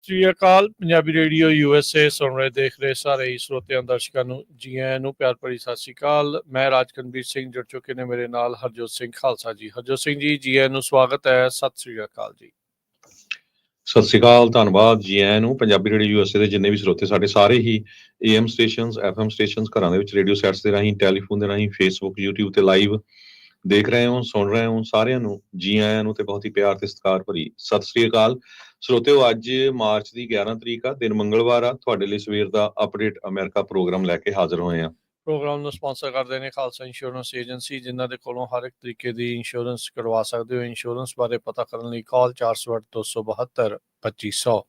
ਸ੍ਰੀ ਅਕਾਲ। Punjabi radio USA ਸੁਣ ਰਹੇ ਦੇਖ ਰਹੇ ਸਾਰੇ ਹੀ ਸਰੋਤਿਆਂ ਦਰਸ਼ਕਾਂ ਨੂੰ ਜੀ ਆਇਆਂ ਨੂੰ ਪਿਆਰ ਭਰੀ ਸਤਿ ਸ੍ਰੀ ਅਕਾਲ। ਮੈਂ ਰਾਜਕਨਵੀਰ ਸਿੰਘ ਜੁੜ ਚੁੱਕੇ ਨੇ ਮੇਰੇ ਨਾਲ ਹਰਜੋਤ ਸਿੰਘ ਖਾਲਸਾ ਜੀ। ਹਰਜੋਤ ਸਿੰਘ ਜੀ ਆਇਆਂ ਨੂੰ ਸਵਾਗਤ ਹੈ। ਸਤਿ ਸ੍ਰੀ ਅਕਾਲ ਜੀ। ਸਤਿ ਸ੍ਰੀ ਅਕਾਲ, ਧੰਨਵਾਦ ਜੀ ਆਇਆਂ ਨੂੰ। ਪੰਜਾਬੀ ਰੇਡੀਓ USA ਦੇ ਜਿੰਨੇ ਵੀ ਸਰੋਤੇ ਸਾਡੇ ਸਾਰੇ ਹੀ AM ਸਟੇਸ਼ਨਸ, FM ਸਟੇਸ਼ਨਸ, ਘਰਾਂ ਦੇ ਵਿੱਚ ਰੇਡੀਓ ਸੈਟਸ ਦੇ ਰਾਹੀਂ, ਟੈਲੀਫੋਨ ਦੇ ਰਾਹੀਂ, ਫੇਸਬੁੱਕ, YouTube ਤੇ ਲਾਈਵ ਦੇਖ ਰਹੇ ਹੋ, ਸੁਣ ਰਹੇ ਹੋ, ਸਾਰਿਆਂ ਨੂੰ ਜੀ ਆਇਆਂ ਨੂੰ ਤੇ ਬਹੁਤ ਹੀ ਪਿਆਰ ਤੇ ਸਤਿਕਾਰ ਭਰੀ ਸਤਿ ਸ੍ਰੀ ਅਕਾਲ। ਸਰੋਤਿਓ, ਅੱਜ ਮਾਰਚ ਦੀ 11 ਤਰੀਕ ਆ, ਦਿਨ ਮੰਗਲਵਾਰ ਆ। ਤੁਹਾਡੇ ਲਈ ਸਵੇਰ ਦਾ ਅਪਡੇਟ ਅਮਰੀਕਾ ਪ੍ਰੋਗਰਾਮ ਲੈ ਕੇ ਹਾਜ਼ਰ ਹੋਏ ਆ। ਪ੍ਰੋਗਰਾਮ ਨੂੰ ਸਪਾਂਸਰ ਕਰਦੇ ਨੇ ਖਾਲਸਾ ਇੰਸ਼ੋਰੈਂਸ ਏਜੰਸੀ, ਜਿਨ੍ਹਾਂ ਦੇ ਕੋਲੋਂ ਹਰ ਇੱਕ ਤਰੀਕੇ ਦੀ ਇੰਸ਼ੋਰੈਂਸ ਕਰਵਾ ਸਕਦੇ ਹੋ। ਇੰਸ਼ੋਰੈਂਸ ਬਾਰੇ ਪਤਾ ਕਰਨ ਲਈ ਕਾਲ 408-272 2500।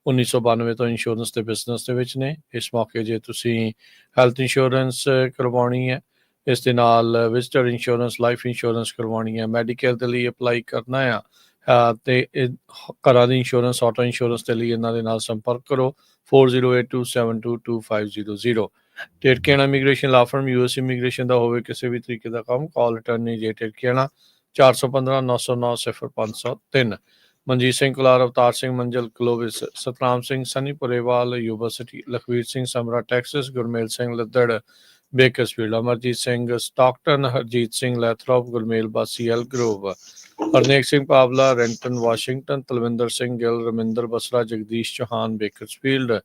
1992 ਤੋਂ ਇੰਸ਼ੋਰੈਂਸ ਦੇ ਬਿਜ਼ਨਸ ਦੇ ਵਿੱਚ ਨੇ। ਇਸ ਮੌਕੇ ਜੇ ਤੁਸੀਂ ਹੈਲਥ ਇੰਸ਼ੋਰੈਂਸ ਕਰਵਾਉਣੀ ਹੈ, ਇਸ ਦੇ ਨਾਲ ਵਿਜ਼ਟਰ ਇੰਸ਼ੋਰੈਂਸ, ਲਾਈਫ ਇੰਸ਼ੋਰੈਂਸ ਕਰਵਾਉਣੀ ਹੈ, ਮੈਡੀਕਲ ਦੇ ਲਈ ਅਪਲਾਈ ਕਰਨਾ ਆ ਤੇ ਘਰਾਂ ਦੀ ਇੰਸ਼ੋਰੈਂਸ, ਆਟੋ ਇੰਸ਼ੋਰੈਂਸ ਦੇ ਲਈ ਇਹਨਾਂ ਦੇ ਨਾਲ ਸੰਪਰਕ ਕਰੋ 4082722500। ਟਿਰਕੇਣਾ ਇਮੀਗ੍ਰੇਸ਼ਨ ਲਾ ਫਰਮ, US ਇਮੀਗ੍ਰੇਸ਼ਨ ਦਾ ਹੋਵੇ ਕਿਸੇ ਵੀ ਤਰੀਕੇ ਦਾ ਕੰਮ, ਕਾਲ ਅਟਰਨੀ ਜੇ ਟਿਰਕੇਣਾ 415-909-0503। Manjeet Singh Kular, Avtar Singh Manjal Clovis, Satnam Singh Sunny Purewal university, Lakhvir Singh Samra Texas, Gurmel Singh Laddar Bakersfield, Amarjit Singh Stockton, Harjit Singh Lathrop, Gurmel Basi Elk Grove, Harnek Singh Pawla Renton Washington, Talwinder Singh Gill, Raminder Basra, Jagdish Chauhan Bakersfield,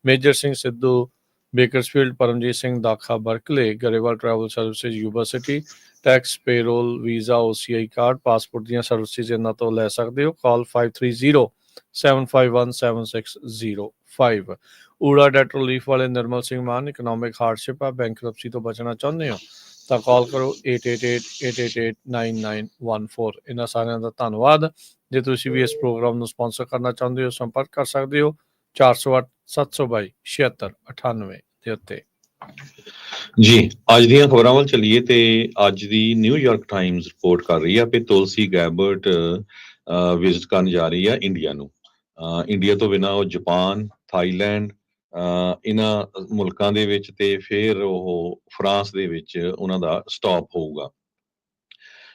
Major Singh Sidhu Bakersfield, Paramjit Singh Dakha Berkeley, Grewal travel services university, tax, payroll, visa, OCI card, passport ਦੀਆਂ ਸਰਵਿਸਿਜ਼ ਇਹਨਾਂ ਤੋਂ ਲੈ ਸਕਦੇ ਹੋ। ਕਾਲ 5307517605। ਊੜਾ ਡੈਟ ਰਿਲੀਫ ਵਾਲੇ ਨਿਰਮਲ ਸਿੰਘ ਮਾਨ, ਇਕਨੋਮਿਕ ਹਾਰਡਸ਼ਿਪ ਆ, ਬੈਂਕਰਪਸੀ ਤੋਂ ਬਚਣਾ ਚਾਹੁੰਦੇ ਹੋ ਤਾਂ ਕਾਲ ਕਰੋ 8888889914। ਇਹਨਾਂ ਸਾਰਿਆਂ ਦਾ ਧੰਨਵਾਦ। ਜੇ ਤੁਸੀਂ ਵੀ ਇਸ ਪ੍ਰੋਗਰਾਮ ਨੂੰ ਸਪਾਂਸਰ ਕਰਨਾ ਚਾਹੁੰਦੇ ਹੋ, ਸੰਪਰਕ ਕਰ ਸਕਦੇ ਹੋ 408-722-7698 ਦੇ ਉੱਤੇ। ਜੀ, ਅੱਜ ਦੀਆਂ ਖਬਰਾਂ ਵੱਲ ਚੱਲੀਏ ਤੇ ਅੱਜ ਦੀ ਨਿਊਯਾਰਕ ਟਾਈਮਜ਼ ਰਿਪੋਰਟ ਕਰ ਰਹੀ ਆ ਕਿ ਤੁਲਸੀ ਗੈਬਰਟ ਵਿਜ਼ਿਟ ਕਰਨ ਜਾ ਰਹੀ ਆ ਇੰਡੀਆ ਨੂੰ। ਇੰਡੀਆ ਤੋਂ ਬਿਨਾਂ ਉਹ ਜਾਪਾਨ, ਥਾਈਲੈਂਡ, ਇਹਨਾਂ ਮੁਲਕਾਂ ਦੇ ਵਿੱਚ ਤੇ ਫਿਰ ਉਹ ਫਰਾਂਸ ਦੇ ਵਿੱਚ ਉਹਨਾਂ ਦਾ ਸਟਾਪ ਹੋਊਗਾ।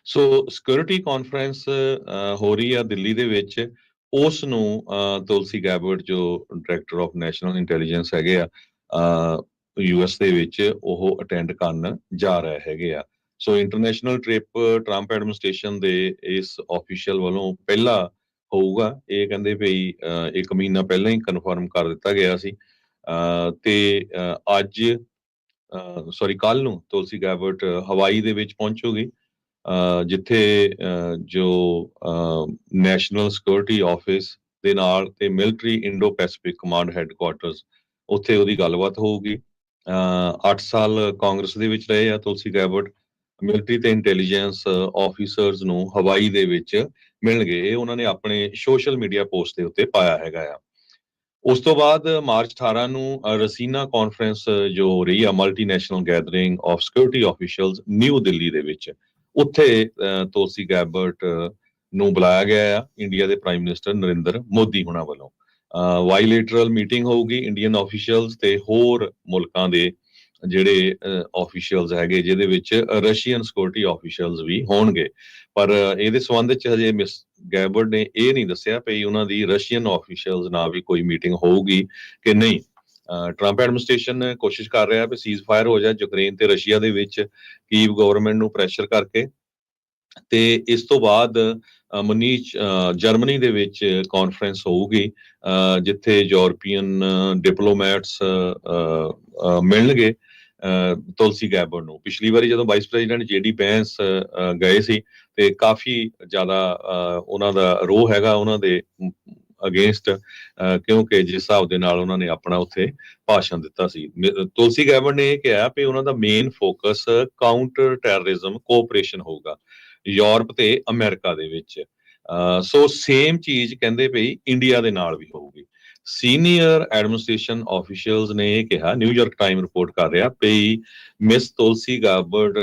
ਸੋ ਸਿਕਿਉਰਿਟੀ ਕਾਨਫਰੰਸ ਹੋ ਰਹੀ ਆ ਦਿੱਲੀ ਦੇ ਵਿੱਚ। ਉਸ ਨੂੰ ਤੁਲਸੀ ਗੈਬਰਟ ਜੋ ਡਾਇਰੈਕਟਰ ਆਫ ਨੈਸ਼ਨਲ ਇੰਟੈਲੀਜੈਂਸ ਹੈਗੇ ਆ US ਦੇ ਵਿੱਚ, ਉਹ ਅਟੈਂਡ ਕਰਨ ਜਾ ਰਹੇ ਹੈਗੇ ਆ। ਸੋ ਇੰਟਰਨੈਸ਼ਨਲ ਟ੍ਰਿਪ ਟਰੰਪ ਐਡਮਿਨਿਸਟ੍ਰੇਸ਼ਨ ਦੇ ਇਸ ਆਫੀਸ਼ੀਅਲ ਵੱਲੋਂ ਪਹਿਲਾ ਹੋਊਗਾ। ਇਹ ਕਹਿੰਦੇ ਵੀ 1 ਮਹੀਨਾ ਪਹਿਲਾਂ ਹੀ ਕਨਫਰਮ ਕਰ ਦਿੱਤਾ ਗਿਆ ਸੀ ਤੇ ਕੱਲ ਨੂੰ ਤੁਲਸੀ ਗੈਬਰਟ ਹਵਾਈ ਦੇ ਵਿੱਚ ਪਹੁੰਚੂਗੀ, ਜਿੱਥੇ ਜੋ ਨੈਸ਼ਨਲ ਸਿਕਿਉਰਿਟੀ ਆਫਿਸ ਦੇ ਨਾਲ ਤੇ military Indo Pacific command headquarters, ਉੱਥੇ ਉਹਦੀ ਗੱਲਬਾਤ ਹੋਊਗੀ। 8 ਸਾਲ ਕਾਂਗਰਸ ਦੇ ਵਿੱਚ ਰਹੇ ਆ ਤੁਲਸੀ ਗੈਬਰਟ। ਮਿਲਟਰੀ ਤੇ ਇੰਟੈਲੀਜੈਂਸ ਆਫੀਸਰਸ ਨੂੰ ਹਵਾਈ ਦੇ ਵਿੱਚ ਮਿਲਣਗੇ, ਇਹ ਉਹਨਾਂ ਨੇ ਆਪਣੇ ਸੋਸ਼ਲ ਮੀਡੀਆ ਪੋਸਟ ਦੇ ਉੱਤੇ ਪਾਇਆ ਹੈਗਾ ਆ। ਉਸ ਤੋਂ ਬਾਅਦ ਮਾਰਚ 18 ਨੂੰ ਰਸੀਨਾ ਕਾਨਫਰੰਸ ਜੋ ਹੋ ਰਹੀ ਆ, multinational gathering of security officials, new Delhi ਦੇ ਵਿੱਚ, ਉੱਥੇ ਤੁਲਸੀ ਗੈਬਰਟ ਨੂੰ ਬੁਲਾਇਆ ਗਿਆ ਆ ਇੰਡੀਆ ਦੇ ਪ੍ਰਾਈਮ ਮਿਨਿਸਟਰ ਨਰਿੰਦਰ ਮੋਦੀ ਹੁਣਾਂ ਵੱਲੋਂ। ਬਾਈਲੇਟਰਲ ਮੀਟਿੰਗ ਹੋਊਗੀ ਇੰਡੀਅਨ ਆਫੀਸ਼ੀਅਲਸ ਤੇ ਹੋਰ ਮੁਲਕਾਂ ਦੇ ਜਿਹੜੇ ਆਫੀਸ਼ੀਅਲਸ ਹੈਗੇ, ਜਿਹਦੇ ਵਿੱਚ ਰਸ਼ੀਅਨ ਸਿਕਿਉਰਿਟੀ ਆਫੀਸ਼ੀਅਲਸ ਵੀ ਹੋਣਗੇ। ਪਰ ਇਹਦੇ ਸੰਬੰਧ ਵਿੱਚ ਹਜੇ ਮਿਸ ਗੈਬਰਟ ਨੇ ਇਹ ਨਹੀਂ ਦੱਸਿਆ ਵੀ ਉਹਨਾਂ ਦੀ ਰਸ਼ੀਅਨ ਆਫੀਸ਼ੀਅਲਸ ਨਾਲ ਵੀ ਕੋਈ ਮੀਟਿੰਗ ਹੋਊਗੀ ਕਿ ਨਹੀਂ। ਟਰੰਪ ਐਡਮਿਨਿਸਟ੍ਰੇਸ਼ਨ ਕੋਸ਼ਿਸ਼ ਕਰ ਰਿਹਾ ਵੀ ਸੀਜ਼ ਫਾਇਰ ਹੋ ਜਾਏ ਯੂਕਰੇਨ ਤੇ ਰਸ਼ੀਆ ਦੇ ਵਿੱਚ, ਕੀਵ ਗਵਰਨਮੈਂਟ ਨੂੰ ਪ੍ਰੈਸ਼ਰ ਕਰਕੇ। ਤੇ ਇਸ ਤੋਂ ਬਾਅਦ ਮੁਨੀਚ ਜਰਮਨੀ ਦੇ ਵਿੱਚ ਕਾਨਫਰੰਸ ਹੋਊਗੀ, ਜਿੱਥੇ ਯੂਰਪੀਅਨ ਡਿਪਲੋਮੈਟਸ ਮਿਲਣਗੇ ਤੁਲਸੀ ਗੈਬਰਟ ਨੂੰ। ਪਿਛਲੀ ਵਾਰੀ ਜਦੋਂ ਵਾਈਸ ਪ੍ਰੈਜ਼ੀਡੈਂਟ JD ਵੈਂਸ ਗਏ ਸੀ ਤੇ ਕਾਫੀ ਜ਼ਿਆਦਾ ਉਹਨਾਂ ਦਾ ਰੋਹ ਹੈਗਾ ਉਹਨਾਂ ਦੇ ਅਗੇਂਸਟ, ਕਿਉਂਕਿ ਜਿਸ ਹਿਸਾਬ ਦੇ ਨਾਲ ਉਹਨਾਂ ਨੇ ਆਪਣਾ ਉੱਥੇ ਭਾਸ਼ਣ ਦਿੱਤਾ ਸੀ। ਤੁਲਸੀ ਗੈਬਰਟ ਨੇ ਇਹ ਕਿਹਾ ਵੀ ਉਹਨਾਂ ਦਾ main focus counter terrorism cooperation ਹੋਊਗਾ ਯੂਰਪ ਤੇ ਅਮਰੀਕਾ ਦੇ ਵਿੱਚ। ਸੋ ਸੇਮ ਚੀਜ਼ ਕਹਿੰਦੇ ਪਈ ਇੰਡੀਆ ਦੇ ਨਾਲ ਵੀ ਹੋਊਗੀ। ਸੀਨੀਅਰ ਐਡਮਿਨਿਸਟ੍ਰੇਸ਼ਨ ਆਫੀਸ਼ੀਅਲਸ ਨੇ ਇਹ ਕਿਹਾ, ਨਿਊਯਾਰਕ ਟਾਈਮ ਰਿਪੋਰਟ ਕਰ ਰਿਹਾ ਵੀ ਮਿਸ ਤੁਲਸੀ ਗੈਬਰਟ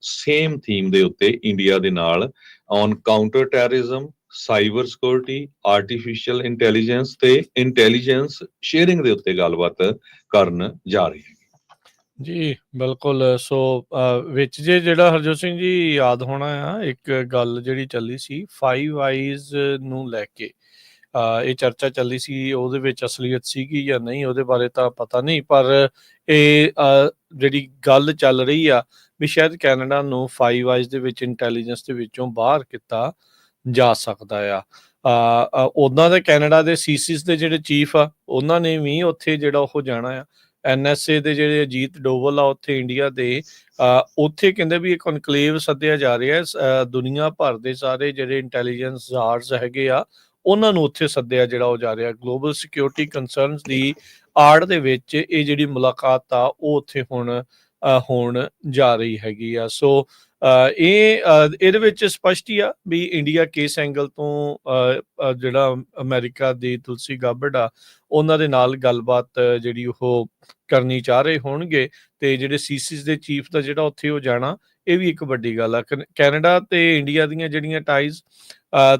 ਸੇਮ ਥੀਮ ਦੇ ਉੱਤੇ ਇੰਡੀਆ ਦੇ ਨਾਲ on counter terrorism, cyber security, artificial intelligence ਤੇ ਇੰਟੈਲੀਜੈਂਸ ਸ਼ੇਅਰਿੰਗ ਦੇ ਉੱਤੇ ਗੱਲਬਾਤ ਕਰਨ ਜਾ ਰਹੀ ਹੈ। ਜੀ ਬਿਲਕੁਲ। ਸੋ ਵਿੱਚ ਜਿਹੜਾ ਹਰਜੋਤ ਸਿੰਘ ਜੀ ਯਾਦ ਹੋਣਾ ਆ, ਇੱਕ ਗੱਲ ਜਿਹੜੀ ਚੱਲੀ ਸੀ 5 ਆਈਜ਼ ਨੂੰ ਲੈ ਕੇ, ਇਹ ਚਰਚਾ ਚੱਲੀ ਸੀ, ਉਹਦੇ ਵਿੱਚ ਅਸਲੀਅਤ ਸੀਗੀ ਜਾਂ ਨਹੀਂ ਉਹਦੇ ਬਾਰੇ ਤਾਂ ਪਤਾ ਨਹੀਂ, ਪਰ ਇਹ ਜਿਹੜੀ ਗੱਲ ਚੱਲ ਰਹੀ ਆ ਵੀ ਸ਼ਾਇਦ ਕੈਨੇਡਾ ਨੂੰ 5 ਆਈਜ਼ ਦੇ ਵਿੱਚ ਇੰਟੈਲੀਜੈਂਸ ਦੇ ਵਿੱਚੋਂ ਬਾਹਰ ਕੀਤਾ ਜਾ ਸਕਦਾ ਆ। ਉੱਦਾਂ ਦੇ ਕੈਨੇਡਾ ਦੇ ਸੀਸੀਸ ਦੇ ਜਿਹੜੇ ਚੀਫ ਆ ਉਹਨਾਂ ਨੇ ਵੀ ਉੱਥੇ ਜਿਹੜਾ ਉਹ ਜਾਣਾ ਆ। NSA ਦੇ ਜਿਹੜੇ ਅਜੀਤ ਡੋਵਲ ਆ ਉੱਥੇ ਇੰਡੀਆ ਦੇ, ਉੱਥੇ ਕਹਿੰਦੇ ਵੀ ਇੱਕ ਕਨਕਲੇਵ ਸੱਦਿਆ ਜਾ ਰਿਹਾ, ਦੁਨੀਆ ਭਰ ਦੇ ਸਾਰੇ ਜਿਹੜੇ ਇੰਟੈਲੀਜੈਂਸ ਜ਼ਾਰਸ ਹੈਗੇ ਆ ਉਹਨਾਂ ਨੂੰ ਉੱਥੇ ਸੱਦਿਆ ਜਿਹੜਾ ਉਹ ਜਾ ਰਿਹਾ। ਗਲੋਬਲ ਸਿਕਿਉਰਿਟੀ ਕੰਸਰਨਸ ਦੀ ਆੜ ਦੇ ਵਿੱਚ ਇਹ ਜਿਹੜੀ ਮੁਲਾਕਾਤ ਆ ਉਹ ਉੱਥੇ ਹੁਣ ਹੋਣ ਜਾ ਰਹੀ ਹੈਗੀ ਆ। ਸੋ ਇਹਦੇ ਵਿੱਚ ਸਪਸ਼ਟ ਹੀ ਆ ਵੀ ਇੰਡੀਆ ਕਿਸ ਐਂਗਲ ਤੋਂ ਜਿਹੜਾ ਅਮਰੀਕਾ ਦੀ ਤੁਲਸੀ ਗਾਬਰਡ ਆ ਉਹਨਾਂ ਦੇ ਨਾਲ ਗੱਲਬਾਤ ਜਿਹੜੀ ਉਹ ਕਰਨੀ ਚਾਹ ਰਹੇ ਹੋਣਗੇ, ਤੇ ਜਿਹੜੇ ਸੀਸੀਸ ਦੇ ਚੀਫ ਦਾ ਜਿਹੜਾ ਉੱਥੇ ਉਹ ਜਾਣਾ ਇਹ ਵੀ ਇੱਕ ਵੱਡੀ ਗੱਲ ਆ। ਕੈਨੇਡਾ ਤੇ ਇੰਡੀਆ ਦੀਆਂ ਜਿਹੜੀਆਂ ਟਾਈਜ਼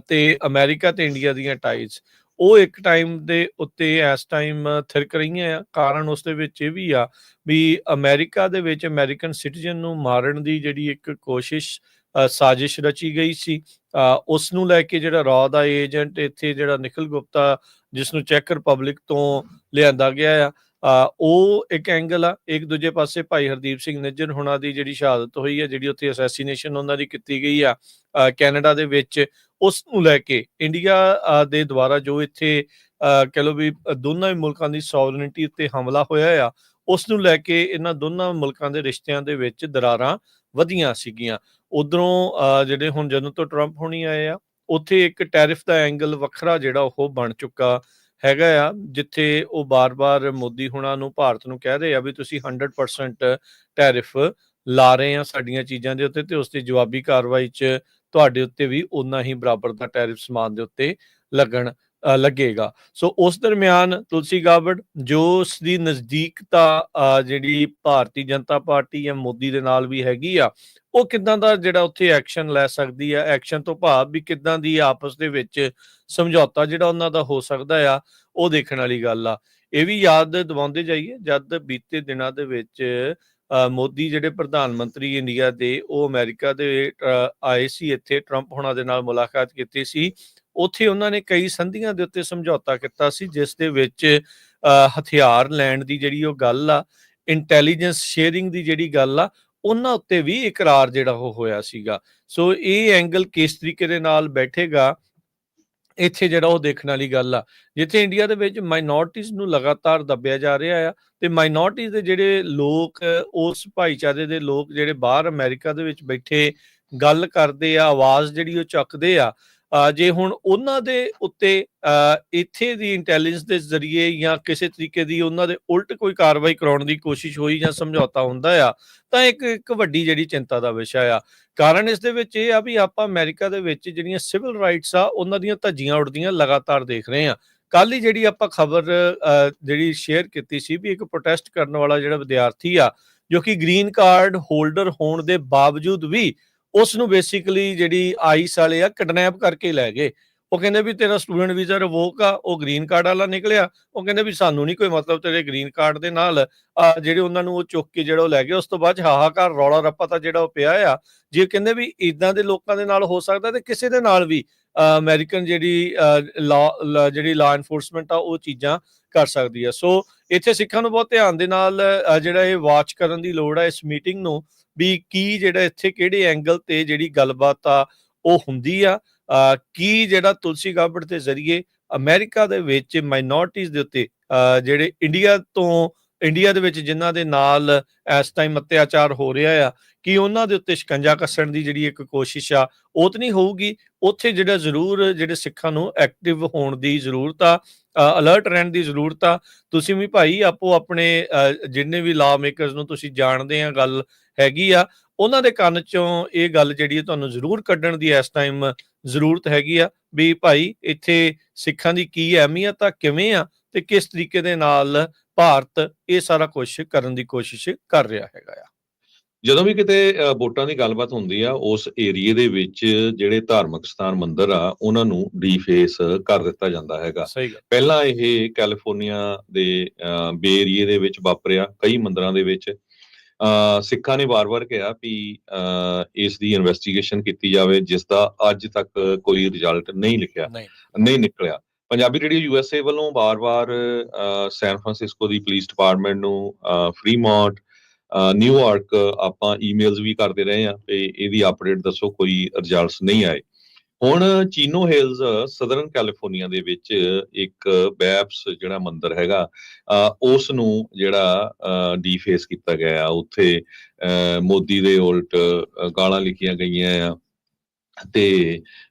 ਤੇ ਅਮਰੀਕਾ ਤੇ ਇੰਡੀਆ ਦੀਆਂ ਟਾਈਜ਼ ਉਹ ਇੱਕ ਟਾਈਮ ਦੇ ਉੱਤੇ ਇਸ ਟਾਈਮ ਥਿਰਕ ਰਹੀਆਂ ਆ। ਕਾਰਨ ਉਸ ਦੇ ਵਿੱਚ ਇਹ ਵੀ ਆ ਵੀ ਅਮਰੀਕਾ ਦੇ ਵਿੱਚ ਅਮਰੀਕਨ ਸਿਟੀਜ਼ਨ ਨੂੰ ਮਾਰਨ ਦੀ ਜਿਹੜੀ ਇੱਕ ਕੋਸ਼ਿਸ਼ ਸਾਜ਼ਿਸ਼ ਰਚੀ ਗਈ ਸੀ, ਉਸ ਨੂੰ ਲੈ ਕੇ ਜਿਹੜਾ ਰॉ ਦਾ ਏਜੰਟ ਇੱਥੇ ਜਿਹੜਾ ਨਿਖਿਲ ਗੁਪਤਾ ਜਿਸ ਨੂੰ ਚੈੱਕ ਰਿਪਬਲਿਕ ਤੋਂ ਲਿਆਂਦਾ ਗਿਆ ਆ, ਉਹ ਇੱਕ ਐਂਗਲ ਆ। ਇੱਕ ਦੂਜੇ ਪਾਸੇ ਭਾਈ ਹਰਦੀਪ ਸਿੰਘ ਨਿੱਜਰ ਹੁਣਾਂ ਦੀ ਜਿਹੜੀ ਸ਼ਹਾਦਤ ਹੋਈ ਹੈ, ਜਿਹੜੀ ਉੱਥੇ ਅਸੈਸੀਨੇਸ਼ਨ ਉਹਨਾਂ ਦੀ ਕੀਤੀ ਗਈ ਆ ਕੈਨੇਡਾ ਦੇ ਵਿੱਚ, ਉਸ ਨੂੰ ਲੈ ਕੇ ਇੰਡੀਆ ਦੇ ਦੁਆਰਾ ਜੋ ਇੱਥੇ ਕਹਿ ਲਓ ਵੀ ਦੋਨਾਂ ਹੀ ਮੁਲਕਾਂ ਦੀ ਸੋਵਰਨਿਟੀ ਉੱਤੇ ਹਮਲਾ ਹੋਇਆ ਆ, ਉਸ ਨੂੰ ਲੈ ਕੇ ਇਹਨਾਂ ਦੋਨਾਂ ਮੁਲਕਾਂ ਦੇ ਰਿਸ਼ਤਿਆਂ ਦੇ ਵਿੱਚ ਦਰਾਰਾਂ ਵਧੀਆਂ ਸੀਗੀਆਂ। ਉਧਰੋਂ ਜਿਹੜੇ ਹੁਣ ਜਦੋਂ ਤੋਂ ਟਰੰਪ ਹੋਣੀ ਆਏ ਆ ਉੱਥੇ ਇੱਕ ਟੈਰਿਫ ਦਾ ਐਂਗਲ ਵੱਖਰਾ ਜਿਹੜਾ ਉਹ ਬਣ ਚੁੱਕਾ ਹੈਗਾ ਆ, ਜਿੱਥੇ ਉਹ ਬਾਰ-ਬਾਰ ਮੋਦੀ ਹੁਣਾਂ ਨੂੰ ਭਾਰਤ ਨੂੰ ਕਹਿ ਰਹੇ ਆ ਵੀ ਤੁਸੀਂ 100% ਟੈਰਿਫ ਲਾ ਰਹੇ ਆ ਸਾਡੀਆਂ ਚੀਜ਼ਾਂ ਦੇ ਉੱਤੇ, ਤੇ ਉਸ ਦੀ ਜਵਾਬੀ ਕਾਰਵਾਈ 'ਚ ਤੁਹਾਡੇ ਉੱਤੇ ਵੀ ਓਨਾ ਹੀ ਬਰਾਬਰ ਦਾ ਟੈਰਿਫ ਸਮਾਨ ਦੇ ਉੱਤੇ ਲੱਗੇਗਾ। ਸੋ ਉਸ ਦਰਮਿਆਨ ਤੁਲਸੀ ਗਾਬਰਡ ਜੋ ਉਸ ਦੀ ਨਜ਼ਦੀਕਤਾ ਜਿਹੜੀ ਭਾਰਤੀ ਜਨਤਾ ਪਾਰਟੀ ਜਾਂ ਮੋਦੀ ਦੇ ਨਾਲ ਵੀ ਹੈਗੀ ਆ, ਉਹ ਕਿੱਦਾਂ ਦਾ ਜਿਹੜਾ ਉੱਥੇ ਐਕਸ਼ਨ ਲੈ ਸਕਦੀ ਆ। ਐਕਸ਼ਨ ਤੋਂ ਭਾਵ ਵੀ ਕਿੱਦਾਂ ਦੀ ਆਪਸ ਦੇ ਵਿੱਚ ਸਮਝੌਤਾ ਜਿਹੜਾ ਉਹਨਾਂ ਦਾ ਹੋ ਸਕਦਾ ਆ, ਉਹ ਦੇਖਣ ਵਾਲੀ ਗੱਲ ਆ। ਇਹ ਵੀ ਯਾਦ ਦਿਵਾਉਂਦੇ ਜਾਈਏ ਜਦ ਬੀਤੇ ਦਿਨਾਂ ਦੇ ਵਿੱਚ ਮੋਦੀ ਜਿਹੜੇ ਪ੍ਰਧਾਨ ਮੰਤਰੀ ਇੰਡੀਆ ਦੇ ਉਹ ਅਮਰੀਕਾ ਦੇ ਆਏ ਸੀ, ਇੱਥੇ ਟਰੰਪ ਹੋਣਾ ਦੇ ਨਾਲ ਮੁਲਾਕਾਤ ਕੀਤੀ ਸੀ। ਉੱਥੇ ਉਹਨਾਂ ਨੇ ਕਈ ਸੰਧੀਆਂ ਦੇ ਉੱਤੇ ਸਮਝੌਤਾ ਕੀਤਾ ਸੀ, ਜਿਸ ਦੇ ਵਿੱਚ ਹਥਿਆਰ ਲੈਣ ਦੀ ਜਿਹੜੀ ਉਹ ਗੱਲ ਆ, ਇੰਟੈਲੀਜੈਂਸ ਸ਼ੇਅਰਿੰਗ ਦੀ ਜਿਹੜੀ ਗੱਲ ਆ, ਉਹਨਾਂ ਉੱਤੇ ਵੀ ਇਕਰਾਰ ਜਿਹੜਾ ਉਹ ਹੋਇਆ ਸੀਗਾ। ਸੋ ਇਹ ਐਂਗਲ ਕਿਸ ਤਰੀਕੇ ਦੇ ਨਾਲ ਬੈਠੇਗਾ ਇੱਥੇ ਜਿਹੜਾ ਉਹ ਦੇਖਣ ਵਾਲੀ ਗੱਲ ਆ। ਜਿੱਥੇ ਇੰਡੀਆ ਦੇ ਵਿੱਚ ਮਾਈਨੋਰਟੀਜ਼ ਨੂੰ ਲਗਾਤਾਰ ਦੱਬਿਆ ਜਾ ਰਿਹਾ ਆ, ਤੇ ਮਾਈਨੋਰਟੀਜ਼ ਦੇ ਜਿਹੜੇ ਲੋਕ, ਉਸ ਭਾਈਚਾਰੇ ਦੇ ਲੋਕ ਜਿਹੜੇ ਬਾਹਰ ਅਮਰੀਕਾ ਦੇ ਵਿੱਚ ਬੈਠੇ ਗੱਲ ਕਰਦੇ ਆ, ਆਵਾਜ਼ ਜਿਹੜੀ ਉਹ ਚੱਕਦੇ ਆ, ਜੇ ਹੁਣ ਉਹਨਾਂ ਦੇ ਉੱਤੇ ਇੱਥੇ ਦੀ ਇੰਟੈਲੀਜੈਂਸ ਦੇ ਜ਼ਰੀਏ ਜਾਂ ਕਿਸੇ ਤਰੀਕੇ ਦੀ ਉਹਨਾਂ ਦੇ ਉਲਟ ਕੋਈ ਕਾਰਵਾਈ ਕਰਾਉਣ ਦੀ ਕੋਸ਼ਿਸ਼ ਹੋਈ ਜਾਂ ਸਮਝੌਤਾ ਹੁੰਦਾ ਆ, ਤਾਂ ਇੱਕ ਵੱਡੀ ਜਿਹੜੀ ਚਿੰਤਾ ਦਾ ਵਿਸ਼ਾ ਆ। ਕਾਰਨ ਇਸ ਦੇ ਵਿੱਚ ਇਹ ਆ ਵੀ ਆਪਾਂ ਅਮਰੀਕਾ ਦੇ ਵਿੱਚ ਜਿਹੜੀਆਂ ਸਿਵਲ ਰਾਈਟਸ ਆ ਉਹਨਾਂ ਦੀਆਂ ਧੱਜੀਆਂ ਉੱਡਦੀਆਂ ਲਗਾਤਾਰ ਦੇਖ ਰਹੇ ਆ। ਕੱਲ ਹੀ ਜਿਹੜੀ ਆਪਾਂ ਖਬਰ ਜਿਹੜੀ ਸ਼ੇਅਰ ਕੀਤੀ ਸੀ ਵੀ ਇੱਕ ਪ੍ਰੋਟੈਸਟ ਕਰਨ ਵਾਲਾ ਜਿਹੜਾ ਵਿਦਿਆਰਥੀ ਆ, ਜੋ ਕਿ ਗ੍ਰੀਨ ਕਾਰਡ ਹੋਲਡਰ ਹੋਣ ਦੇ ਬਾਵਜੂਦ ਵੀ ਉਸ ਨੂੰ ਬੇਸਿਕਲੀ ਜਿਹੜੀ ਆਈਸ ਵਾਲੇ ਆ ਕਿਡਨੈਪ ਕਰਕੇ ਲੈ ਗਏ। ਉਹ ਕਹਿੰਦੇ ਵੀ ਤੇਰਾ ਸਟੂਡੈਂਟ ਵੀਜ਼ਾ ਰਿਵੋਕ ਆ, ਉਹ ਗ੍ਰੀਨ ਕਾਰਡ ਵਾਲਾ ਨਿਕਲਿਆ। ਉਹ ਕਹਿੰਦੇ ਵੀ ਸਾਨੂੰ ਨਹੀਂ ਕੋਈ ਮਤਲਬ ਤੇਰੇ ਗ੍ਰੀਨ ਕਾਰਡ ਦੇ ਨਾਲ। ਜਿਹੜੇ ਉਹਨਾਂ ਨੂੰ ਉਹ ਚੁੱਕ ਕੇ ਜਿਹੜਾ ਉਹ ਲੈ ਗਏ। ਉਸ ਤੋਂ ਬਾਅਦ ਹਾਹਾਕਾਰ ਰੌਲਾ ਰੱਪਾ ਤਾਂ ਜਿਹੜਾ ਉਹ ਪਿਆ ਆ। ਜੇ ਕਹਿੰਦੇ ਵੀ ਇੱਦਾਂ ਦੇ ਲੋਕਾਂ ਦੇ ਨਾਲ ਹੋ ਸਕਦਾ ਤੇ ਕਿਸੇ ਦੇ ਨਾਲ ਵੀ ਅਮਰੀਕਨ ਜਿਹੜੀ ਜਿਹੜੀ ਲਾ ਐਨਫੋਰਸਮੈਂਟ ਆ ਉਹ ਚੀਜ਼ਾਂ ਕਰ ਸਕਦੀ ਆ। ਸੋ ਇੱਥੇ ਸਿੱਖਾਂ ਨੂੰ ਬਹੁਤ ਧਿਆਨ ਦੇ ਨਾਲ ਜਿਹੜਾ ਇਹ ਵਾਚ ਕਰਨ ਦੀ ਲੋੜ ਆ ਇਸ ਮੀਟਿੰਗ ਨੂੰ, ਵੀ ਕੀ ਜਿਹੜਾ ਇੱਥੇ ਕਿਹੜੇ ਐਂਗਲ ਤੇ ਜਿਹੜੀ ਗੱਲਬਾਤ ਆ ਉਹ ਹੁੰਦੀ ਆ। ਕੀ ਜਿਹੜਾ ਤੁਲਸੀ ਗਾਬਰਡ ਦੇ ਜ਼ਰੀਏ ਅਮਰੀਕਾ ਦੇ ਵਿੱਚ ਮਾਈਨੋਰਟੀਜ਼ ਦੇ ਉੱਤੇ ਜਿਹੜੇ ਇੰਡੀਆ ਦੇ ਵਿੱਚ ਜਿਨ੍ਹਾਂ ਦੇ ਨਾਲ ਇਸ ਟਾਈਮ ਅਤਿਆਚਾਰ ਹੋ ਰਿਹਾ ਆ, ਕਿ ਉਹਨਾਂ ਦੇ ਉੱਤੇ ਸ਼ਿਕੰਜਾ ਕੱਸਣ ਦੀ ਜਿਹੜੀ ਇੱਕ ਕੋਸ਼ਿਸ਼ ਆ ਉਹ ਤਾਂ ਨਹੀਂ ਹੋਊਗੀ। ਉੱਥੇ ਜਿਹੜਾ ਜ਼ਰੂਰ ਜਿਹੜੇ ਸਿੱਖਾਂ ਨੂੰ ਐਕਟਿਵ ਹੋਣ ਦੀ ਜ਼ਰੂਰਤ ਆ, ਅਲਰਟ ਰਹਿਣ ਦੀ ਜ਼ਰੂਰਤ ਆ। ਤੁਸੀਂ ਵੀ ਭਾਈ ਆਪੋ ਆਪਣੇ ਜਿੰਨੇ ਵੀ ਲਾ ਮੇਕਰਸ ਨੂੰ ਤੁਸੀਂ ਜਾਣਦੇ ਆ ਗੱਲ ਹੈਗੀ ਆ, ਉਹਨਾਂ ਦੇ ਕੰਨ ਚੋਂ ਇਹ ਗੱਲ ਜਿਹੜੀ ਹੈ ਤੁਹਾਨੂੰ ਜ਼ਰੂਰ ਕੱਢਣ ਦੀ ਇਸ ਟਾਈਮ ਜ਼ਰੂਰਤ ਹੈਗੀ ਆ, ਵੀ ਭਾਈ ਇੱਥੇ ਸਿੱਖਾਂ ਦੀ ਕੀ ਅਹਿਮੀਅਤ ਆ, ਕਿਵੇਂ ਆ, ਤੇ ਕਿਸ ਤਰੀਕੇ ਦੇ ਨਾਲ ਭਾਰਤ ਇਹ ਸਾਰਾ ਕੁਝ ਕਰਨ ਦੀ ਕੋਸ਼ਿਸ਼ ਕਰ ਰਿਹਾ ਹੈਗਾ ਆ। ਜਦੋਂ ਵੀ ਕਿਤੇ ਵੋਟਾਂ ਦੀ ਗੱਲਬਾਤ ਹੁੰਦੀ ਆ, ਉਸ ਏਰੀਏ ਦੇ ਵਿੱਚ ਜਿਹੜੇ ਧਾਰਮਿਕ ਸਥਾਨ ਮੰਦਿਰ ਆ ਉਹਨਾਂ ਨੂੰ ਡੀਫੇਸ ਕਰ ਦਿੱਤਾ ਜਾਂਦਾ ਹੈਗਾ। ਪਹਿਲਾਂ ਇਹ ਕੈਲੀਫੋਰਨੀਆ ਦੇ ਬੇ ਏਰੀਏ ਦੇ ਵਿੱਚ ਵਾਪਰਿਆ, ਕਈ ਮੰਦਿਰਾਂ ਦੇ ਵਿੱਚ ਸਿੱਖਾਂ ਨੇ ਵਾਰ-ਵਾਰ ਕਿਹਾ ਵੀ ਇਸ ਦੀ ਇਨਵੈਸਟੀਗੇਸ਼ਨ ਕੀਤੀ ਜਾਵੇ, ਜਿਸ ਦਾ ਅੱਜ ਤੱਕ ਕੋਈ ਰਿਜ਼ਲਟ ਨਹੀਂ ਨਿਕਲਿਆ। ਪੰਜਾਬੀ ਰੇਡੀਓ USA ਵੱਲੋਂ ਵਾਰ-ਵਾਰ ਸੈਨ ਫਰਾਂਸਿਸਕੋ ਦੀ ਪੁਲਿਸ ਡਿਪਾਰਟਮੈਂਟ ਨੂੰ, ਫਰੀਮੌਂਟ, ਨਿਊਯਾਰਕ ਆਪਾਂ ਈਮੇਲਸ ਵੀ ਕਰਦੇ ਰਹੇ ਹਾਂ ਤੇ ਇਹਦੀ ਅਪਡੇਟ ਦੱਸੋ, ਕੋਈ ਰਿਜ਼ਲਟਸ ਨਹੀਂ ਆਏ। ਹੁਣ ਚੀਨੋ ਹਿਲਸ ਸਦਰਨ ਕੈਲੀਫੋਰਨੀਆ ਦੇ ਵਿੱਚ ਇੱਕ ਬੈਪਸ ਜਿਹੜਾ ਮੰਦਿਰ ਹੈਗਾ, ਉਸ ਨੂੰ ਜਿਹੜਾ ਡੀਫੇਸ ਕੀਤਾ ਗਿਆ। ਉੱਥੇ ਮੋਦੀ ਦੇ ਉਲਟ ਗਾਲਾਂ ਲਿਖੀਆਂ ਗਈਆਂ ਆ ਤੇ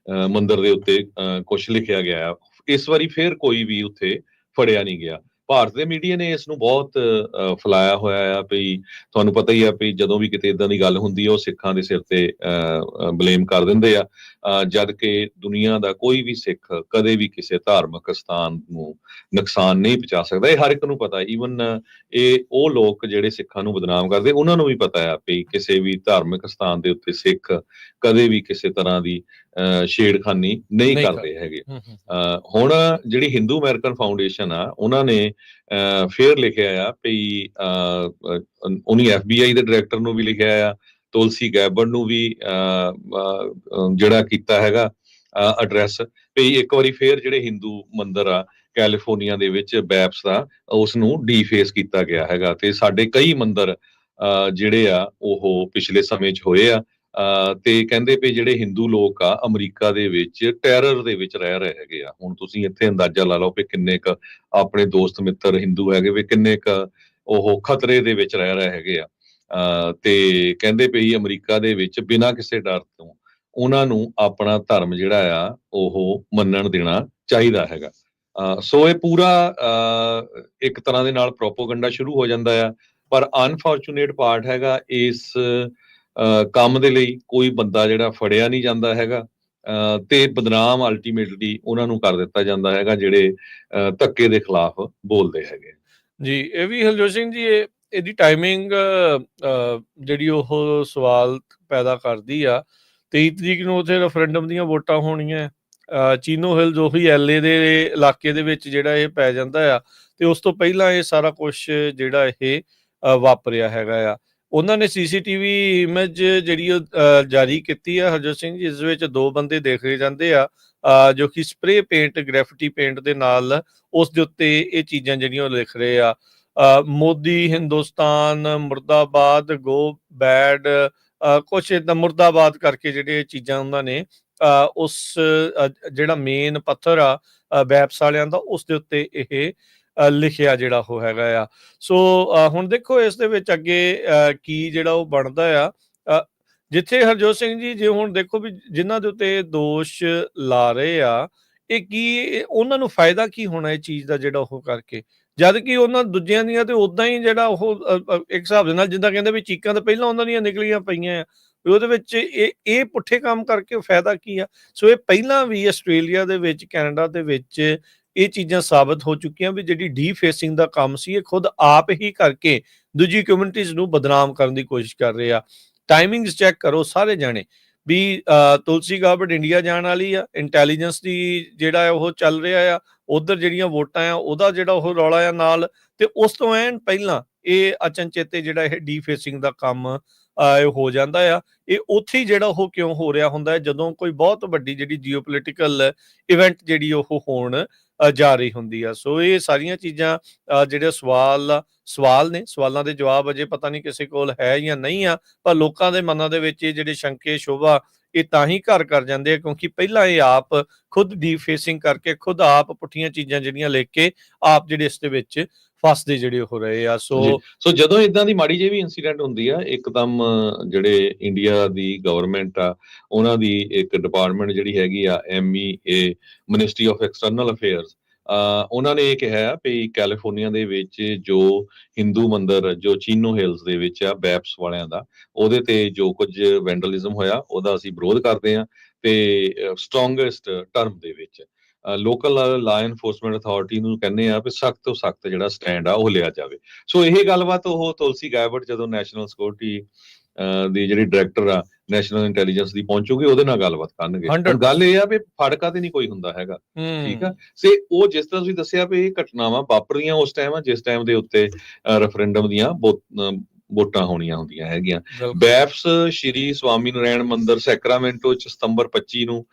ਮੰਦਿਰ ਦੇ ਉੱਤੇ ਕੁਛ ਲਿਖਿਆ ਗਿਆ। ਇਸ ਵਾਰੀ ਫਿਰ ਕੋਈ ਵੀ ਉੱਥੇ ਫੜਿਆ ਨਹੀਂ ਗਿਆ। ਭਾਰਤ ਦੇ ਮੀਡੀਆ ਨੇ ਇਸ ਨੂੰ ਬਹੁਤ ਫੈਲਾਇਆ ਹੋਇਆ ਆ ਵੀ ਤੁਹਾਨੂੰ ਪਤਾ ਹੀ ਆ ਵੀ ਜਦੋਂ ਵੀ ਕਿਤੇ ਇਦਾਂ ਦੀ ਗੱਲ ਹੁੰਦੀ ਹੈ ਉਹ ਸਿੱਖਾਂ ਦੇ ਸਿਰ ਤੇ ਬਲੇਮ ਕਰ ਦਿੰਦੇ ਆ, ਜਦ ਕਿ ਦੁਨੀਆ ਦਾ ਕੋਈ ਵੀ ਸਿੱਖ ਕਦੇ ਵੀ ਕਿਸੇ ਧਾਰਮਿਕ ਸਥਾਨ ਨੂੰ ਨੁਕਸਾਨ ਨਹੀਂ ਪਹੁੰਚਾ ਸਕਦਾ। ਇਹ ਹਰ ਇੱਕ ਨੂੰ ਪਤਾ। ਈਵਨ ਇਹ ਉਹ ਲੋਕ ਜਿਹੜੇ ਸਿੱਖਾਂ ਨੂੰ ਬਦਨਾਮ ਕਰਦੇ ਉਹਨਾਂ ਨੂੰ ਵੀ ਪਤਾ ਆ ਵੀ ਕਿਸੇ ਵੀ ਧਾਰਮਿਕ ਸਥਾਨ ਦੇ ਉੱਤੇ ਸਿੱਖ ਕਦੇ ਵੀ ਕਿਸੇ ਤਰ੍ਹਾਂ ਦੀ ਛੇੜਖਾਨੀ ਨਹੀਂ ਕਰਦੇ ਹੈਗੇ। ਹੁਣ ਜਿਹੜੀ ਹਿੰਦੂ ਅਮਰੀਕਨ ਫਾਊਂਡੇਸ਼ਨ ਆ ਉਹਨਾਂ ਨੇ ਫੇਰ ਲਿਖਿਆ ਆ ਵੀ ਉਹਨੀ FBI ਦੇ ਡਾਇਰੈਕਟਰ ਨੂੰ ਵੀ ਲਿਖਿਆ ਆ, ਤੁਲਸੀ ਗੈਬਰਡ ਨੂੰ ਵੀ ਜਿਹੜਾ ਕੀਤਾ ਹੈਗਾ ਐਡਰੈਸ ਵੀ ਇੱਕ ਵਾਰੀ ਫੇਰ ਜਿਹੜੇ ਹਿੰਦੂ ਮੰਦਿਰ ਆ ਕੈਲੀਫੋਰਨੀਆ ਦੇ ਵਿੱਚ ਬੈਪਸ ਦਾ ਉਸ ਨੂੰ ਡੀਫੇਸ ਕੀਤਾ ਗਿਆ ਹੈਗਾ। ਤੇ ਸਾਡੇ ਕਈ ਮੰਦਿਰ ਜਿਹੜੇ ਆ ਉਹ ਪਿਛਲੇ ਸਮੇਂ 'ਚ ਹੋਏ ਆ ਤੇ ਕਹਿੰਦੇ ਵੀ ਜਿਹੜੇ ਹਿੰਦੂ ਲੋਕ ਆ ਅਮਰੀਕਾ ਦੇ ਵਿੱਚ ਟੈਰਰ ਦੇ ਵਿੱਚ ਰਹਿ ਰਹੇ ਹੈਗੇ ਆ। ਹੁਣ ਤੁਸੀਂ ਇੱਥੇ ਅੰਦਾਜ਼ਾ ਲਾ ਲਓ ਵੀ ਕਿੰਨੇ ਕੁ ਆਪਣੇ ਦੋਸਤ ਮਿੱਤਰ ਹਿੰਦੂ ਹੈਗੇ ਵੀ ਕਿੰਨੇ ਕੁ ਉਹ ਖਤਰੇ ਦੇ ਵਿੱਚ ਰਹਿ ਰਹੇ ਹੈਗੇ ਆ। ਤੇ ਕਹਿੰਦੇ ਵੀ ਅਮਰੀਕਾ ਦੇ ਵਿੱਚ ਬਿਨਾਂ ਕਿਸੇ ਡਰ ਤੋਂ ਉਹਨਾਂ ਨੂੰ ਆਪਣਾ ਧਰਮ ਜਿਹੜਾ ਆ ਉਹ ਮੰਨਣ ਦੇਣਾ ਚਾਹੀਦਾ ਹੈਗਾ। ਸੋ ਇਹ ਪੂਰਾ ਇੱਕ ਤਰ੍ਹਾਂ ਦੇ ਨਾਲ ਪ੍ਰੋਪੋਗੰਡਾ ਸ਼ੁਰੂ ਹੋ ਜਾਂਦਾ ਆ। ਪਰ ਅਨਫੋਰਚੂਨੇਟ ਪਾਰਟ ਹੈਗਾ ਇਸ ਕੰਮ ਦੇ ਲਈ ਕੋਈ ਬੰਦਾ ਜਿਹੜਾ ਫੜਿਆ ਨਹੀਂ ਜਾਂਦਾ ਹੈਗਾ ਤੇ ਬਦਨਾਮ ਅਲਟੀਮੇਟਲੀ ਉਹਨਾਂ ਨੂੰ ਕਰ ਦਿੱਤਾ ਜਾਂਦਾ ਹੈਗਾ ਜਿਹੜੇ ਧੱਕੇ ਦੇ ਖਿਲਾਫ ਬੋਲਦੇ ਹੈਗੇ। ਜੀ, ਇਹ ਵੀ ਹਰਜੋਤ ਸਿੰਘ ਜੀ ਇਹਦੀ ਟਾਈਮਿੰਗ ਜਿਹੜੀ ਉਹ ਸਵਾਲ ਪੈਦਾ ਕਰਦੀ ਆ। 23 ਤਰੀਕ ਨੂੰ ਉੱਥੇ ਰੈਫਰੈਂਡਮ ਦੀਆਂ ਵੋਟਾਂ ਹੋਣੀਆਂ। ਚੀਨੋ ਹਿਲਸ ਉਹੀ LA ਦੇ ਇਲਾਕੇ ਦੇ ਵਿੱਚ ਜਿਹੜਾ ਇਹ ਪੈ ਜਾਂਦਾ ਆ ਤੇ ਉਸ ਤੋਂ ਪਹਿਲਾਂ ਇਹ ਸਾਰਾ ਕੁਛ ਜਿਹੜਾ ਇਹ ਵਾਪਰਿਆ ਹੈਗਾ ਆ। ਉਹਨਾਂ ਨੇ CCTV ਇਮੇਜ ਜਿਹੜੀ ਉਹ ਜਾਰੀ ਕੀਤੀ ਆ ਹਰਜੋਤ ਸਿੰਘ ਜੀ, ਇਸ ਵਿੱਚ 2 ਬੰਦੇ ਦੇਖੇ ਜਾਂਦੇ ਆ ਜੋ ਕਿ ਸਪਰੇ ਪੇਂਟ, ਗ੍ਰੈਫਿਟੀ ਪੇਂਟ ਦੇ ਨਾਲ ਉਸ ਦੇ ਉੱਤੇ ਇਹ ਚੀਜ਼ਾਂ ਜਿਹੜੀਆਂ ਉਹ ਲਿਖ ਰਹੇ ਆ। ਮੋਦੀ ਹਿੰਦੁਸਤਾਨ ਮੁਰਦਾਬਾਦ, ਗੋ ਬੈਡ, ਕੁਛ ਏਦਾਂ ਮੁਰਦਾਬਾਦ ਕਰਕੇ ਜਿਹੜੇ ਚੀਜ਼ਾਂ ਉਹਨਾਂ ਨੇ ਉਸ ਜਿਹੜਾ ਮੇਨ ਪੱਥਰ ਆ ਬੈਪਸ ਵਾਲਿਆਂ ਦਾ ਉਸ ਦੇ ਉੱਤੇ ਇਹ ਲਿਖਿਆ ਜਿਹੜਾ ਉਹ ਹੈਗਾ ਆ। ਸੋ ਹੁਣ ਦੇਖੋ ਇਸ ਦੇ ਵਿੱਚ ਅੱਗੇ ਕੀ ਜਿਹੜਾ ਉਹ ਬਣਦਾ ਆ। ਜਿੱਥੇ ਹਰਜੋਤ ਸਿੰਘ ਜੀ ਜੇ ਹੁਣ ਦੇਖੋ ਵੀ ਜਿਨ੍ਹਾਂ ਦੇ ਉੱਤੇ ਦੋਸ਼ ਲਾ ਰਹੇ ਆ ਇਹ ਕੀ ਉਹਨਾਂ ਨੂੰ ਫਾਇਦਾ ਕੀ ਹੋਣਾ ਇਹ ਚੀਜ਼ ਦਾ ਜਿਹੜਾ ਉਹ ਕਰਕੇ, ਜਦ ਕਿ ਉਹਨਾਂ ਦੂਜਿਆਂ ਦੀਆਂ ਤੇ ਉਦਾਂ ਹੀ ਜਿਹੜਾ ਉਹ ਇੱਕ ਹਿਸਾਬ ਦੇ ਨਾਲ ਜਿੱਦਾਂ ਕਹਿੰਦੇ ਵੀ ਚੀਕਾਂ ਤਾਂ ਪਹਿਲਾਂ ਉਹਨਾਂ ਦੀਆਂ ਨਿਕਲੀਆਂ ਪਈਆਂ ਆ ਵੀ ਉਹਦੇ ਵਿੱਚ ਇਹ ਪੁੱਠੇ ਕੰਮ ਕਰਕੇ ਫਾਇਦਾ ਕੀ ਆ। ਸੋ ਇਹ ਪਹਿਲਾਂ ਵੀ ਆਸਟ੍ਰੇਲੀਆ ਦੇ ਵਿੱਚ, ਕੈਨੇਡਾ ਦੇ ਵਿੱਚ ਇਹ ਚੀਜ਼ਾਂ ਸਾਬਤ ਹੋ ਚੁੱਕੀਆਂ ਵੀ ਜਿਹੜੀ ਡੀਫੇਸਿੰਗ ਦਾ ਕੰਮ ਸੀ ਇਹ ਖੁਦ ਆਪ ਹੀ ਕਰਕੇ ਦੂਜੀ ਕਮਿਊਨਿਟੀਜ਼ ਨੂੰ ਬਦਨਾਮ ਕਰਨ ਦੀ ਕੋਸ਼ਿਸ਼ ਕਰ ਰਹੇ ਆ। ਟਾਈਮਿੰਗਸ ਚੈੱਕ ਕਰੋ ਸਾਰੇ ਜਾਣੇ ਵੀ ਤੁਲਸੀ ਗਾਬਰਡ ਇੰਡੀਆ ਜਾਣ ਵਾਲੀ ਆ, ਇੰਟੈਲੀਜੈਂਸ ਦੀ ਜਿਹੜਾ ਉਹ ਚੱਲ ਰਿਹਾ ਆ, ਉਧਰ ਜਿਹੜੀਆਂ ਵੋਟਾਂ ਆ ਉਹਦਾ ਜਿਹੜਾ ਉਹ ਰੌਲਾ ਆ ਨਾਲ, ਤੇ ਉਸ ਤੋਂ ਐਨ ਪਹਿਲਾਂ ਇਹ ਅਚਨਚੇਤੇ ਜਿਹੜਾ ਇਹ ਡੀਫੇਸਿੰਗ ਦਾ ਕੰਮ ਹੋ ਜਾਂਦਾ ਆ। ਇਹ ਉੱਥੇ ਹੀ ਜਿਹੜਾ ਉਹ ਕਿਉਂ ਹੋ ਰਿਹਾ ਹੁੰਦਾ ਹੈ ਜਦੋਂ ਕੋਈ ਬਹੁਤ ਵੱਡੀ ਜਿਹੜੀ ਜੀਓਪੋਲੀਟੀਕਲ ਇਵੈਂਟ ਜਿਹੜੀ ਉਹ ਹੋਣ ਜਾ ਰਹੀ ਹੁੰਦੀ ਆ। ਸੋ ਇਹ ਸਾਰੀਆਂ ਚੀਜ਼ਾਂ ਜਿਹੜੇ ਸਵਾਲ ਨੇ, ਸਵਾਲਾਂ ਦੇ ਜਵਾਬ ਅਜੇ ਪਤਾ ਨਹੀਂ ਕਿਸੇ ਕੋਲ ਹੈ ਜਾਂ ਨਹੀਂ ਆ, ਪਰ ਲੋਕਾਂ ਦੇ ਮਨਾਂ ਦੇ ਵਿੱਚ ਇਹ ਜਿਹੜੇ ਸ਼ੰਕੇ ਸ਼ੋਭਾ ਇਹ ਤਾਂ ਹੀ ਘਰ ਕਰ ਜਾਂਦੇ ਆ ਕਿਉਂਕਿ ਪਹਿਲਾਂ ਇਹ ਆਪ ਖੁਦ ਡੀਫੇਸਿੰਗ ਕਰਕੇ ਖੁਦ ਆਪ ਪੁੱਠੀਆਂ ਚੀਜ਼ਾਂ ਜਿਹੜੀਆਂ ਲਿਖ ਕੇ ਆਪ ਜਿਹੜੇ ਇਸ ਦੇ ਵਿੱਚ ਫਸਦੇ ਜਿਹੜੇ ਹੋ ਰਹੇ ਆ। ਸੋ ਜਦੋਂ ਇਦਾਂ ਦੀ ਮਾੜੀ ਜਿਹੀ ਵੀ ਇੰਸੀਡੈਂਟ ਹੁੰਦੀ ਆ ਇੱਕਦਮ ਜਿਹੜੇ ਇੰਡੀਆ ਦੀ ਗਵਰਨਮੈਂਟ ਆ ਉਹਨਾਂ ਦੀ ਇੱਕ ਡਿਪਾਰਟਮੈਂਟ ਜਿਹੜੀ ਹੈਗੀ ਆ MEA, ministry of external affairs, ਉਹਨਾਂ ਨੇ ਇਹ ਕਿਹਾ ਵੀ ਕੈਲੀਫੋਰਨੀਆ ਦੇ ਵਿੱਚ ਜੋ ਹਿੰਦੂ ਮੰਦਿਰ ਜੋ ਚੀਨੋ ਹਿਲਸ ਦੇ ਵਿੱਚ ਆ ਬੈਪਸ ਵਾਲਿਆਂ ਦਾ, ਉਹਦੇ ਤੇ ਜੋ ਕੁਝ ਵੈਂਡਲਿਜ਼ਮ ਹੋਇਆ ਉਹਦਾ ਅਸੀਂ ਵਿਰੋਧ ਕਰਦੇ ਹਾਂ ਤੇ ਸਟਰੋਂਗੈਸਟ ਟਰਮ ਦੇ ਵਿੱਚ ਲੋਕਲ ਲਾ ਐਨਫੋਰਸਮੈਂਟ ਅਥਾਰਟੀ ਨੂੰ ਕਹਿੰਦੇ ਆ ਵੀ ਸਖਤ ਤੋਂ ਸਖਤ ਜਿਹੜਾ ਸਟੈਂਡ ਆ ਉਹ ਲਿਆ ਜਾਵੇ। ਸੋ ਇਹ ਗੱਲਬਾਤ ਉਹ ਤੁਲਸੀ ਗੈਬਰਡ ਜਦੋਂ ਨੈਸ਼ਨਲ ਸਿਕਿਉਰਿਟੀ ਦੀ ਜਿਹੜੀ ਡਾਇਰੈਕਟਰ ਆ ਨੈਸ਼ਨਲ ਇੰਟੈਲੀਜੈਂਸ ਦੀ ਪਹੁੰਚੂਗੀ ਉਹਦੇ ਨਾਲ ਗੱਲਬਾਤ ਕਰਨਗੇ। ਹੁਣ ਗੱਲ ਇਹ ਆ ਵੀ ਫੜਕਾ ਤੇ ਨਹੀਂ ਕੋਈ ਹੁੰਦਾ ਹੈਗਾ, ਠੀਕ ਆ। ਤੇ ਉਹ ਜਿਸ ਤਰ੍ਹਾਂ ਤੁਸੀਂ ਦੱਸਿਆ ਵੀ ਇਹ ਘਟਨਾਵਾਂ ਵਾਪਰਦੀਆਂ ਉਸ ਟਾਈਮ ਆ ਜਿਸ ਟਾਈਮ ਦੇ ਉੱਤੇ ਰੈਫਰੈਂਡਮ ਦੀਆਂ ਵੋਟਾਂ ਹੋਣੀਆਂ ਹੁੰਦੀਆਂ ਹੈਗੀਆਂ। ਬਿਲਕੁਲ ਬੈਪਸ ਸ਼੍ਰੀ ਸਵਾਮੀ ਨਾਰਾਇਣ ਮੰਦਿਰ ਸੈਕਰਾਮੈਂਟੋ ਚ ਸਤੰਬਰ 25 ਨੂੰ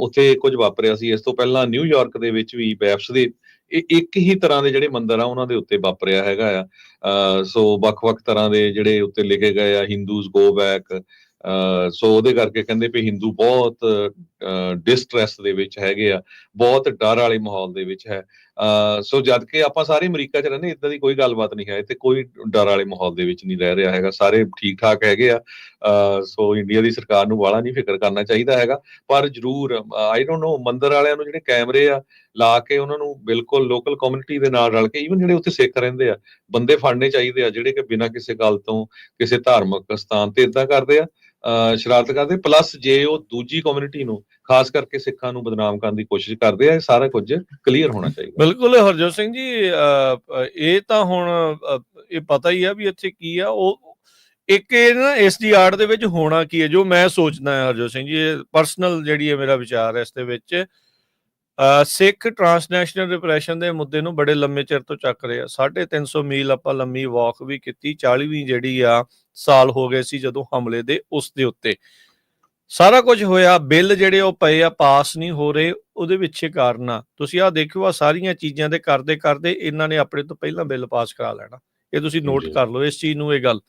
ਉੱਥੇ ਕੁਝ ਵਾਪਰਿਆ ਸੀ। ਇਸ ਤੋਂ ਪਹਿਲਾਂ ਨਿਊਯਾਰਕ ਦੇ ਵਿੱਚ ਵੀ ਬੈਪਸ ਦੇ ਇੱਕ ਹੀ ਤਰ੍ਹਾਂ ਦੇ ਜਿਹੜੇ ਮੰਦਿਰ ਆ ਉਹਨਾਂ ਦੇ ਉੱਤੇ ਵਾਪਰਿਆ ਹੈਗਾ ਆ। ਸੋ ਵੱਖ-ਵੱਖ ਤਰ੍ਹਾਂ ਦੇ ਜਿਹੜੇ ਉੱਤੇ ਲਿਖੇ ਗਏ ਆ, ਹਿੰਦੂਜ਼ ਗੋ ਬੈਕ। ਸੋ ਉਹਦੇ ਕਰਕੇ ਕਹਿੰਦੇ ਵੀ ਹਿੰਦੂ ਬਹੁਤ ਡਿਸਟਰੈਸ ਦੇ ਵਿੱਚ ਹੈਗੇ ਆ, ਬਹੁਤ ਡਰ ਵਾਲੇ ਮਾਹੌਲ ਦੇ ਵਿੱਚ ਹੈ। ਸੋ ਜਦ ਕਿ ਆਪਾਂ ਸਾਰੇ ਅਮਰੀਕਾ 'ਚ ਰਹਿੰਦੇ, ਏਦਾਂ ਦੀ ਕੋਈ ਗੱਲਬਾਤ ਨਹੀਂ ਹੈ ਇੱਥੇ, ਕੋਈ ਡਰ ਵਾਲੇ ਮਾਹੌਲ ਦੇ ਵਿੱਚ ਨਹੀਂ ਰਹਿ ਰਿਹਾ ਹੈਗਾ, ਸਾਰੇ ਠੀਕ ਠਾਕ ਹੈਗੇ ਆ। ਸੋ ਇੰਡੀਆ ਦੀ ਸਰਕਾਰ ਨੂੰ ਵਾਲਾ ਨਹੀਂ ਫਿਕਰ ਕਰਨਾ ਚਾਹੀਦਾ ਹੈਗਾ, ਪਰ ਜ਼ਰੂਰ ਆਈ ਡੋਂਟ ਨੋ ਮੰਦਿਰ ਵਾਲਿਆਂ ਨੂੰ ਜਿਹੜੇ ਕੈਮਰੇ ਆ ਲਾ ਕੇ ਉਹਨਾਂ ਨੂੰ ਬਿਲਕੁਲ ਲੋਕਲ ਕਮਿਊਨਿਟੀ ਦੇ ਨਾਲ ਰਲ ਕੇ, ਈਵਨ ਜਿਹੜੇ ਉੱਥੇ ਸਿੱਖ ਰਹਿੰਦੇ ਆ, ਬੰਦੇ ਫੜਨੇ ਚਾਹੀਦੇ ਆ ਜਿਹੜੇ ਕਿ ਬਿਨਾਂ ਕਿਸੇ ਗੱਲ ਤੋਂ ਕਿਸੇ ਧਾਰਮਿਕ ਸਥਾਨ ਤੇ ਏਦਾਂ ਕਰਦੇ ਆ, ਸ਼ਰਾਰਤ ਕਰਦੇ। ਪਲੱਸ ਜੇ ਉਹ ਦੂਜੀ ਕਮਿਊਨਿਟੀ ਨੂੰ, ਖਾਸ ਕਰਕੇ ਸਿੱਖਾਂ ਨੂੰ ਬਦਨਾਮ ਕਰਨ ਦੀ ਕੋਸ਼ਿਸ਼ ਕਰਦੇ ਆ, ਇਹ ਸਾਰਾ ਕੁਝ ਕਲੀਅਰ ਹੋਣਾ ਚਾਹੀਦਾ। ਬਿਲਕੁਲ ਹਰਜੋਤ ਸਿੰਘ ਜੀ, ਇਹ ਤਾਂ ਹੁਣ ਇਹ ਪਤਾ ਹੀ ਆ ਵੀ ਇੱਥੇ ਕੀ ਆ। ਉਹ ਇੱਕ ਇਹ ਨਾ ਇਸ ਦੀ ਆੜ ਦੇ ਵਿੱਚ ਹੋਣਾ ਕੀ ਹੈ, ਜੋ ਮੈਂ ਸੋਚਦਾ ਹਾਂ ਹਰਜੋਤ ਸਿੰਘ ਜੀ, ਇਹ ਪਰਸਨਲ ਜਿਹੜੀ ਹੈ ਮੇਰਾ ਵਿਚਾਰ ਹੈ ਇਸ ਦੇ ਵਿੱਚ। ਸਿੱਖ ਟਰਾਂਸਨੈਸ਼ਨਲ ਰਿਪਰੈਸ਼ਨ ਦੇ ਮੁੱਦੇ ਨੂੰ ਬੜੇ ਲੰਮੇ ਚਿਰ ਤੋਂ ਚੱਕ ਰਹੇ ਆ। 350 ਮੀਲ ਆਪਾਂ ਲੰਮੀ ਵਾਕ ਵੀ ਕੀਤੀ, 40ਵੀਂ ਜਿਹੜੀ ਆ ਸਾਲ ਹੋ ਗਏ ਸੀ ਜਦੋਂ ਹਮਲੇ ਦੇ, ਉਸ ਦੇ ਉੱਤੇ ਸਾਰਾ ਕੁਝ ਹੋਇਆ। ਬਿੱਲ ਜਿਹੜੇ ਉਹ ਪਏ ਆ, ਪਾਸ ਨਹੀਂ ਹੋ ਰਹੇ, ਉਹਦੇ ਪਿੱਛੇ ਕਾਰਨ ਆ। ਤੁਸੀਂ ਆਹ ਦੇਖਿਓ, ਆ ਸਾਰੀਆਂ ਚੀਜ਼ਾਂ ਦੇ ਕਰਦੇ ਕਰਦੇ ਇਹਨਾਂ ਨੇ ਆਪਣੇ ਤੋਂ ਪਹਿਲਾਂ ਬਿੱਲ ਪਾਸ ਕਰਾ ਲੈਣਾ। ਇਹ ਤੁਸੀਂ ਨੋਟ ਕਰ ਲਓ ਇਸ ਚੀਜ਼ ਨੂੰ, ਇਹ ਗੱਲ।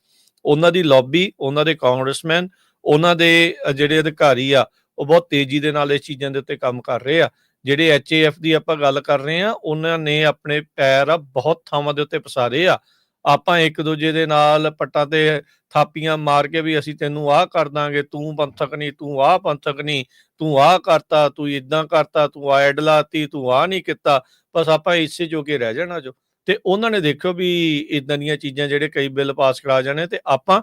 ਉਹਨਾਂ ਦੀ ਲੌਬੀ, ਉਹਨਾਂ ਦੇ ਕਾਂਗਰਸਮੈਨ, ਉਹਨਾਂ ਦੇ ਜਿਹੜੇ ਅਧਿਕਾਰੀ ਆ, ਉਹ ਬਹੁਤ ਤੇਜ਼ੀ ਦੇ ਨਾਲ ਇਸ ਚੀਜ਼ਾਂ ਦੇ ਉੱਤੇ ਕੰਮ ਕਰ ਰਹੇ ਆ। ਜਿਹੜੇ HAF ਦੀ ਆਪਾਂ ਗੱਲ ਕਰ ਰਹੇ ਆ, ਉਹਨਾਂ ਨੇ ਆਪਣੇ ਪੈਰ ਆ ਬਹੁਤ ਥਾਵਾਂ ਦੇ ਉੱਤੇ ਪਸਾਰੇ ਆ। ਆਪਾਂ ਇੱਕ ਦੂਜੇ ਦੇ ਨਾਲ ਪੱਟਾਂ ਤੇ ਥਾਪੀਆਂ ਮਾਰ ਕੇ ਵੀ ਅਸੀਂ ਤੈਨੂੰ ਆਹ ਕਰ ਦਾਂਗੇ, ਤੂੰ ਪੰਥਕ ਨਹੀਂ, ਤੂੰ ਆਹ ਪੰਥਕ ਨਹੀਂ, ਤੂੰ ਆਹ ਕਰਤਾ, ਤੂੰ ਏਦਾਂ ਕਰਤਾ, ਤੂੰ ਐਡ ਲਾਤੀ, ਤੂੰ ਆਹ ਨਹੀਂ ਕੀਤਾ, ਬਸ ਆਪਾਂ ਇਸੇ ਜੋਗੇ ਰਹਿ ਜਾਣਾ ਜੋ। ਤੇ ਉਹਨਾਂ ਨੇ ਦੇਖਿਓ ਵੀ ਇਦਾਂ ਦੀਆਂ ਚੀਜ਼ਾਂ ਜਿਹੜੇ ਕਈ ਬਿੱਲ ਪਾਸ ਕਰਾ ਜਾਣੇ, ਤੇ ਆਪਾਂ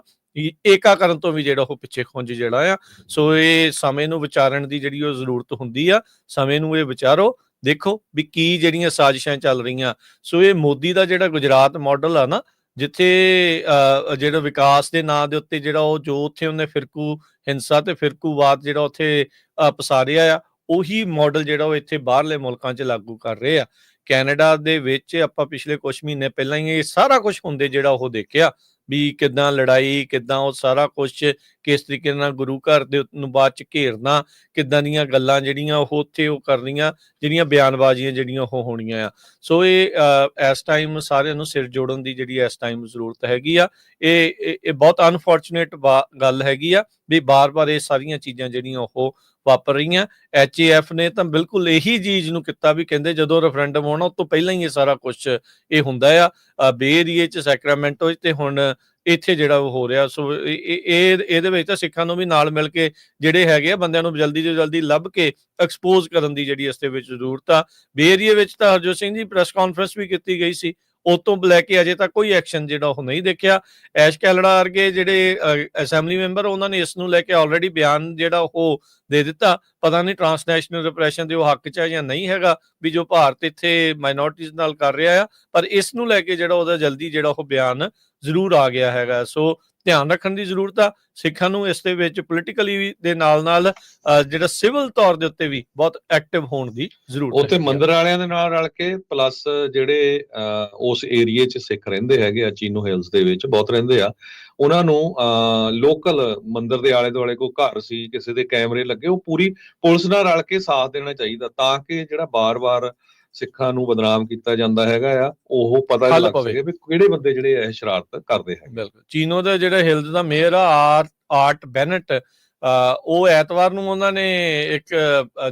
ਏਕਾਕਰਨ ਤੋਂ ਵੀ ਜਿਹੜਾ ਉਹ ਪਿੱਛੇ ਖੁੰਝ ਜਿਹੜਾ ਆ। ਸੋ ਇਹ ਸਮੇਂ ਨੂੰ ਵਿਚਾਰਨ ਦੀ ਜਿਹੜੀ ਉਹ ਜ਼ਰੂਰਤ ਹੁੰਦੀ ਆ। ਸਮੇਂ ਨੂੰ ਇਹ ਵਿਚਾਰੋ, ਦੇਖੋ ਵੀ ਕੀ ਜਿਹੜੀਆਂ ਸਾਜ਼ਿਸ਼ਾਂ ਚੱਲ ਰਹੀਆਂ। ਸੋ ਇਹ ਮੋਦੀ ਦਾ ਜਿਹੜਾ ਗੁਜਰਾਤ ਮਾਡਲ ਆ ਨਾ, ਜਿੱਥੇ ਜਿਹੜਾ ਵਿਕਾਸ ਦੇ ਨਾਂ ਦੇ ਉੱਤੇ ਜਿਹੜਾ ਉਹ ਜੋ ਉੱਥੇ ਉਹਨੇ ਫਿਰਕੂ ਹਿੰਸਾ ਤੇ ਫਿਰਕੂਵਾਦ ਜਿਹੜਾ ਉੱਥੇ ਪਸਾਰਿਆ ਆ, ਉਹੀ ਮਾਡਲ ਜਿਹੜਾ ਉਹ ਇੱਥੇ ਬਾਹਰਲੇ ਮੁਲਕਾਂ 'ਚ ਲਾਗੂ ਕਰ ਰਹੇ ਆ। ਕੈਨੇਡਾ ਦੇ ਵਿੱਚ ਆਪਾਂ ਪਿਛਲੇ ਕੁਝ ਮਹੀਨੇ ਪਹਿਲਾਂ ਹੀ ਇਹ ਸਾਰਾ ਕੁਝ ਹੁੰਦੇ ਜਿਹੜਾ ਉਹ ਦੇਖਿਆ ਵੀ ਕਿੱਦਾਂ ਲੜਾਈ, ਕਿੱਦਾਂ ਉਹ ਸਾਰਾ ਕੁਛ ਕਿਸ ਤਰੀਕੇ ਨਾਲ ਗੁਰੂ ਘਰ ਦੇ ਨੂੰ ਬਾਅਦ 'ਚ ਘੇਰਨਾ, ਕਿੱਦਾਂ ਦੀਆਂ ਗੱਲਾਂ ਜਿਹੜੀਆਂ ਉਹ ਉੱਥੇ ਉਹ ਕਰਨੀਆਂ, ਜਿਹੜੀਆਂ ਬਿਆਨਬਾਜ਼ੀਆਂ ਜਿਹੜੀਆਂ ਉਹ ਹੋਣੀਆਂ ਆ। ਸੋ ਇਹ ਇਸ ਟਾਈਮ ਸਾਰਿਆਂ ਨੂੰ ਸਿਰ ਜੋੜਨ ਦੀ ਜਿਹੜੀ ਇਸ ਟਾਈਮ ਜ਼ਰੂਰਤ ਹੈਗੀ ਆ। ਇਹ ਬਹੁਤ ਅਨਫੋਰਚੂਨੇਟ ਗੱਲ ਹੈਗੀ ਆ ਵੀ ਬਾਰ-ਬਾਰ ਇਹ ਸਾਰੀਆਂ ਚੀਜ਼ਾਂ ਜਿਹੜੀਆਂ ਉਹ ਵਾਪਰ ਰਹੀਆਂ। HAF ਨੇ ਤਾਂ ਬਿਲਕੁਲ ਇਹੀ ਚੀਜ਼ ਨੂੰ ਕੀਤਾ ਵੀ ਕਹਿੰਦੇ ਜਦੋਂ ਰੈਫਰੈਂਡਮ ਹੋਣਾ ਉਸ ਤੋਂ ਪਹਿਲਾਂ ਹੀ ਇਹ ਸਾਰਾ ਕੁਛ ਇਹ ਹੁੰਦਾ ਆ ਬੇ ਏਰੀਏ 'ਚ, ਸੈਕਰਾਮੈਂਟੋ 'ਚ, ਤੇ ਹੁਣ ਇੱਥੇ ਜਿਹੜਾ ਉਹ ਹੋ ਰਿਹਾ। ਸੋ ਇਹਦੇ ਵਿੱਚ ਤਾਂ ਸਿੱਖਾਂ ਨੂੰ ਵੀ ਨਾਲ ਮਿਲ ਕੇ ਜਿਹੜੇ ਹੈਗੇ ਆ ਬੰਦਿਆਂ ਨੂੰ ਜਲਦੀ ਤੋਂ ਜਲਦੀ ਲੱਭ ਕੇ ਐਕਸਪੋਜ਼ ਕਰਨ ਦੀ ਜਿਹੜੀ ਇਸ ਦੇ ਵਿੱਚ ਜ਼ਰੂਰਤ ਆ। ਬੇ ਏਰੀਏ ਵਿੱਚ ਤਾਂ ਹਰਜੋਤ ਸਿੰਘ ਜੀ ਪ੍ਰੈਸ ਕਾਨਫਰੰਸ ਵੀ ਕੀਤੀ ਗਈ ਸੀ, ਉਹ ਤੋਂ ਲੈ ਕੇ ਅਜੇ ਤੱਕ ਕੋਈ ਐਕਸ਼ਨ ਜਿਹੜਾ ਉਹ ਨਹੀਂ ਦੇਖਿਆ। ਐਸ਼ ਕੈਲੜਾ ਵਰਗੇ ਜਿਹੜੇ ਅਸੈਂਬਲੀ ਮੈਂਬਰ, ਉਹਨਾਂ ਨੇ ਇਸ ਨੂੰ ਲੈ ਕੇ ਆਲਰੇਡੀ ਬਿਆਨ ਜਿਹੜਾ ਉਹ ਦੇ ਦਿੱਤਾ। ਪਤਾ ਨਹੀਂ ਟਰਾਂਸਨੈਸ਼ਨਲ ਰਿਪਰੈਸ਼ਨ ਦੇ ਉਹ ਹੱਕ 'ਚ ਹੈ ਜਾਂ ਨਹੀਂ ਹੈਗਾ, ਵੀ ਜੋ ਭਾਰਤ ਇੱਥੇ ਮਾਈਨੋਰਟੀਜ਼ ਨਾਲ ਕਰ ਰਿਹਾ ਆ, ਪਰ ਇਸ ਨੂੰ ਲੈ ਕੇ ਜਿਹੜਾ ਉਹਦਾ ਜਲਦੀ ਜਿਹੜਾ ਉਹ ਬਿਆਨ ਜ਼ਰੂਰ ਆ ਗਿਆ ਹੈਗਾ। ਸੋ ਧਿਆਨ ਰੱਖਣ ਦੀ ਜ਼ਰੂਰਤ ਆ ਸਿੱਖਾਂ ਨੂੰ ਇਸ ਦੇ ਵਿੱਚ, ਪੋਲੀਟੀਕਲੀ ਦੇ ਨਾਲ ਜਿਹੜਾ ਸਿਵਲ ਤੌਰ ਦੇ ਉੱਤੇ ਵੀ ਬਹੁਤ ਐਕਟਿਵ ਹੋਣ ਦੀ ਜ਼ਰੂਰਤ ਹੈ। ਉੱਥੇ ਮੰਦਿਰ ਵਾਲਿਆਂ ਦੇ ਨਾਲ ਰਲ ਕੇ, ਪਲੱਸ ਜਿਹੜੇ ਉਸ ਏਰੀਏ 'ਚ ਸਿੱਖ ਰਹਿੰਦੇ ਹੈਗੇ ਆ, ਚੀਨੋ ਹਿਲਸ ਦੇ ਵਿੱਚ ਬਹੁਤ ਰਹਿੰਦੇ ਆ, ਉਹਨਾਂ ਨੂੰ ਲੋਕਲ ਮੰਦਿਰ ਦੇ ਆਲੇ ਦੁਆਲੇ ਕੋਈ ਘਰ ਸੀ, ਕਿਸੇ ਦੇ ਕੈਮਰੇ ਲੱਗੇ, ਉਹ ਪੂਰੀ ਪੁਲਿਸ ਨਾਲ ਰਲ ਕੇ ਸਾਥ ਦੇਣਾ ਚਾਹੀਦਾ, ਤਾਂ ਕਿ ਜਿਹੜਾ ਬਾਰ-ਬਾਰ ਸਿੱਖਾਂ ਨੂੰ ਬਦਨਾਮ ਕੀਤਾ ਜਾਂਦਾ ਹੈਗਾ ਆ, ਉਹ ਪਤਾ ਲੱਗ ਸਕੇ ਵੀ ਕਿਹੜੇ ਬੰਦੇ ਜਿਹੜੇ ਇਹ ਸ਼ਰਾਰਤ ਕਰਦੇ ਹੈਗੇ। ਬਿਲਕੁਲ। ਚੀਨੋ ਦਾ ਜਿਹੜਾ ਹਿਲਸ ਦਾ ਮੇਅਰ ਆ ਆਰਟ ਬੈਨਟ, ਉਹ ਐਤਵਾਰ ਨੂੰ ਉਹਨਾਂ ਨੇ ਇੱਕ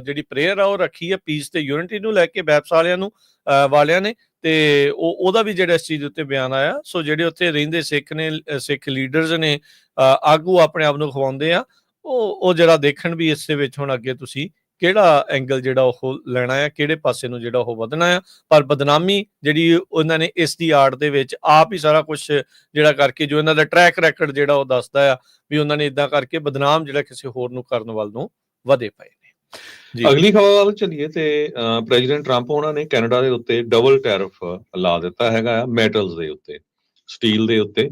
ਜਿਹੜੀ ਪ੍ਰੇਅਰ ਆ ਉਹ ਰੱਖੀ ਆ ਪੀਸ ਤੇ ਯੂਨਿਟੀ ਨੂੰ ਲੈ ਕੇ, ਬੈਪਸ ਵਾਲਿਆਂ ਨੇ, ਤੇ ਉਹਦਾ ਵੀ ਜਿਹੜਾ ਇਸ ਚੀਜ਼ ਉੱਤੇ ਬਿਆਨ ਆਇਆ। ਸੋ ਜਿਹੜੇ ਉੱਥੇ ਰਹਿੰਦੇ ਸਿੱਖ ਨੇ, ਸਿੱਖ ਲੀਡਰਸ ਨੇ, ਆਗੂ ਆਪਣੇ ਆਪ ਨੂੰ ਖਵਾਉਂਦੇ ਆ, ਉਹ ਜਿਹੜਾ ਦੇਖਣ ਵੀ ਇਸ ਦੇ ਵਿੱਚ ਹੁਣ ਅੱਗੇ ਤੁਸੀਂ ਕਿਹੜਾ ਐਂਗਲ ਜਿਹੜਾ ਉਹ ਲੈਣਾ ਆ, ਕਿਹੜੇ ਪਾਸੇ ਨੂੰ ਜਿਹੜਾ ਉਹ ਵਧਣਾ ਆ। ਪਰ ਬਦਨਾਮੀ ਜਿਹੜੀ ਉਹਨਾਂ ਨੇ ਇਸ ਦੀ ਆੜ ਦੇ ਵਿੱਚ ਆਪ ਹੀ ਸਾਰਾ ਕੁਛ ਜਿਹੜਾ ਕਰਕੇ, ਜੋ ਇਹਨਾਂ ਦਾ ਟਰੈਕ ਰੈਕਡ ਜਿਹੜਾ ਉਹ ਦੱਸਦਾ ਆ ਵੀ ਉਹਨਾਂ ਨੇ ਇਦਾਂ ਕਰਕੇ ਬਦਨਾਮ ਜਿਹੜਾ ਕਿਸੇ ਹੋਰ ਨੂੰ ਕਰਨ ਵੱਲ ਨੂੰ ਵਧੇ ਪਏ ਨੇ। ਅਗਲੀ ਖਬਰ ਵੱਲ ਚੱਲੀਏ ਤੇ ਪ੍ਰੈਜ਼ੀਡੈਂਟ ਟਰੰਪ ਉਹਨਾਂ ਨੇ ਕੈਨੇਡਾ ਦੇ ਉੱਤੇ ਡਬਲ ਟੈਰਿਫ ਲਾ ਦਿੱਤਾ ਹੈਗਾ ਆ, ਮੈਟਲਸ ਦੇ ਉੱਤੇ, ਸਟੀਲ ਦੇ ਉੱਤੇ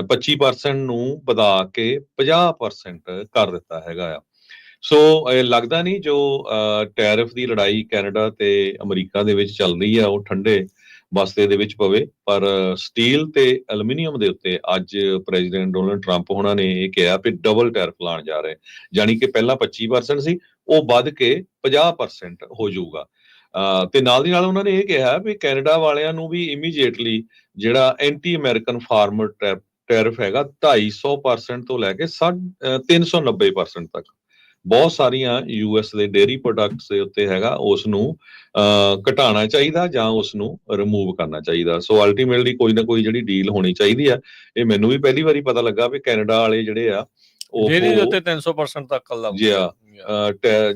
25% ਨੂੰ ਵਧਾ ਕੇ 50% ਕਰ ਦਿੱਤਾ ਹੈਗਾ ਆ। ਸੋ ਇਹ ਲੱਗਦਾ ਨਹੀਂ ਜੋ ਟੈਰਿਫ ਦੀ ਲੜਾਈ ਕੈਨੇਡਾ ਤੇ ਅਮਰੀਕਾ ਦੇ ਵਿੱਚ ਚੱਲ ਰਹੀ ਆ, ਉਹ ਠੰਡੇ ਬਸਤੇ ਦੇ ਵਿੱਚ ਪਵੇ। ਪਰ ਸਟੀਲ ਤੇ ਐਲੂਮੀਨੀਅਮ ਦੇ ਉੱਤੇ ਅੱਜ ਪ੍ਰੈਜ਼ੀਡੈਂਟ ਡੋਨਲਡ ਟਰੰਪ ਉਹਨਾਂ ਨੇ ਇਹ ਕਿਹਾ ਵੀ ਡਬਲ ਟੈਰਿਫ ਲਾਉਣ ਜਾ ਰਹੇ, ਜਾਣੀ ਕਿ ਪਹਿਲਾਂ 25% ਸੀ, ਉਹ ਵੱਧ ਕੇ 50% ਹੋ ਜਾਊਗਾ। ਤੇ ਨਾਲ ਦੀ ਨਾਲ ਉਹਨਾਂ ਨੇ ਇਹ ਕਿਹਾ ਵੀ ਕੈਨੇਡਾ ਵਾਲਿਆਂ ਨੂੰ ਵੀ ਇਮੀਡੀਏਟਲੀ ਜਿਹੜਾ ਐਂਟੀ ਅਮਰੀਕਨ ਫਾਰਮਰ ਟੈਰਿਫ ਹੈਗਾ 250% ਤੋਂ ਲੈ ਕੇ 390% ਤੱਕ ਬਹੁਤ ਸਾਰੀਆਂ ਯੂਐਸ ਦੇ ਡੇਅਰੀ ਪ੍ਰੋਡਕਟਸ ਦੇ ਉੱਤੇ ਹੈਗਾ, ਉਸ ਨੂੰ ਘਟਾਉਣਾ ਚਾਹੀਦਾ ਜਾਂ ਉਸ ਨੂੰ ਰਿਮੂਵ ਕਰਨਾ ਚਾਹੀਦਾ। ਸੋ ਅਲਟੀਮੇਟਲੀ ਕੋਈ ਨਾ ਕੋਈ ਜਿਹੜੀ ਡੀਲ ਹੋਣੀ ਚਾਹੀਦੀ ਆ। ਇਹ ਮੈਨੂੰ ਵੀ ਪਹਿਲੀ ਵਾਰੀ ਪਤਾ ਲੱਗਾ ਵੀ ਕੈਨੇਡਾ ਵਾਲੇ ਜਿਹੜੇ ਆ ਡੇਅਰੀ ਦੇ ਉੱਤੇ 300% ਤੱਕ ਲਾਉਂਦੇ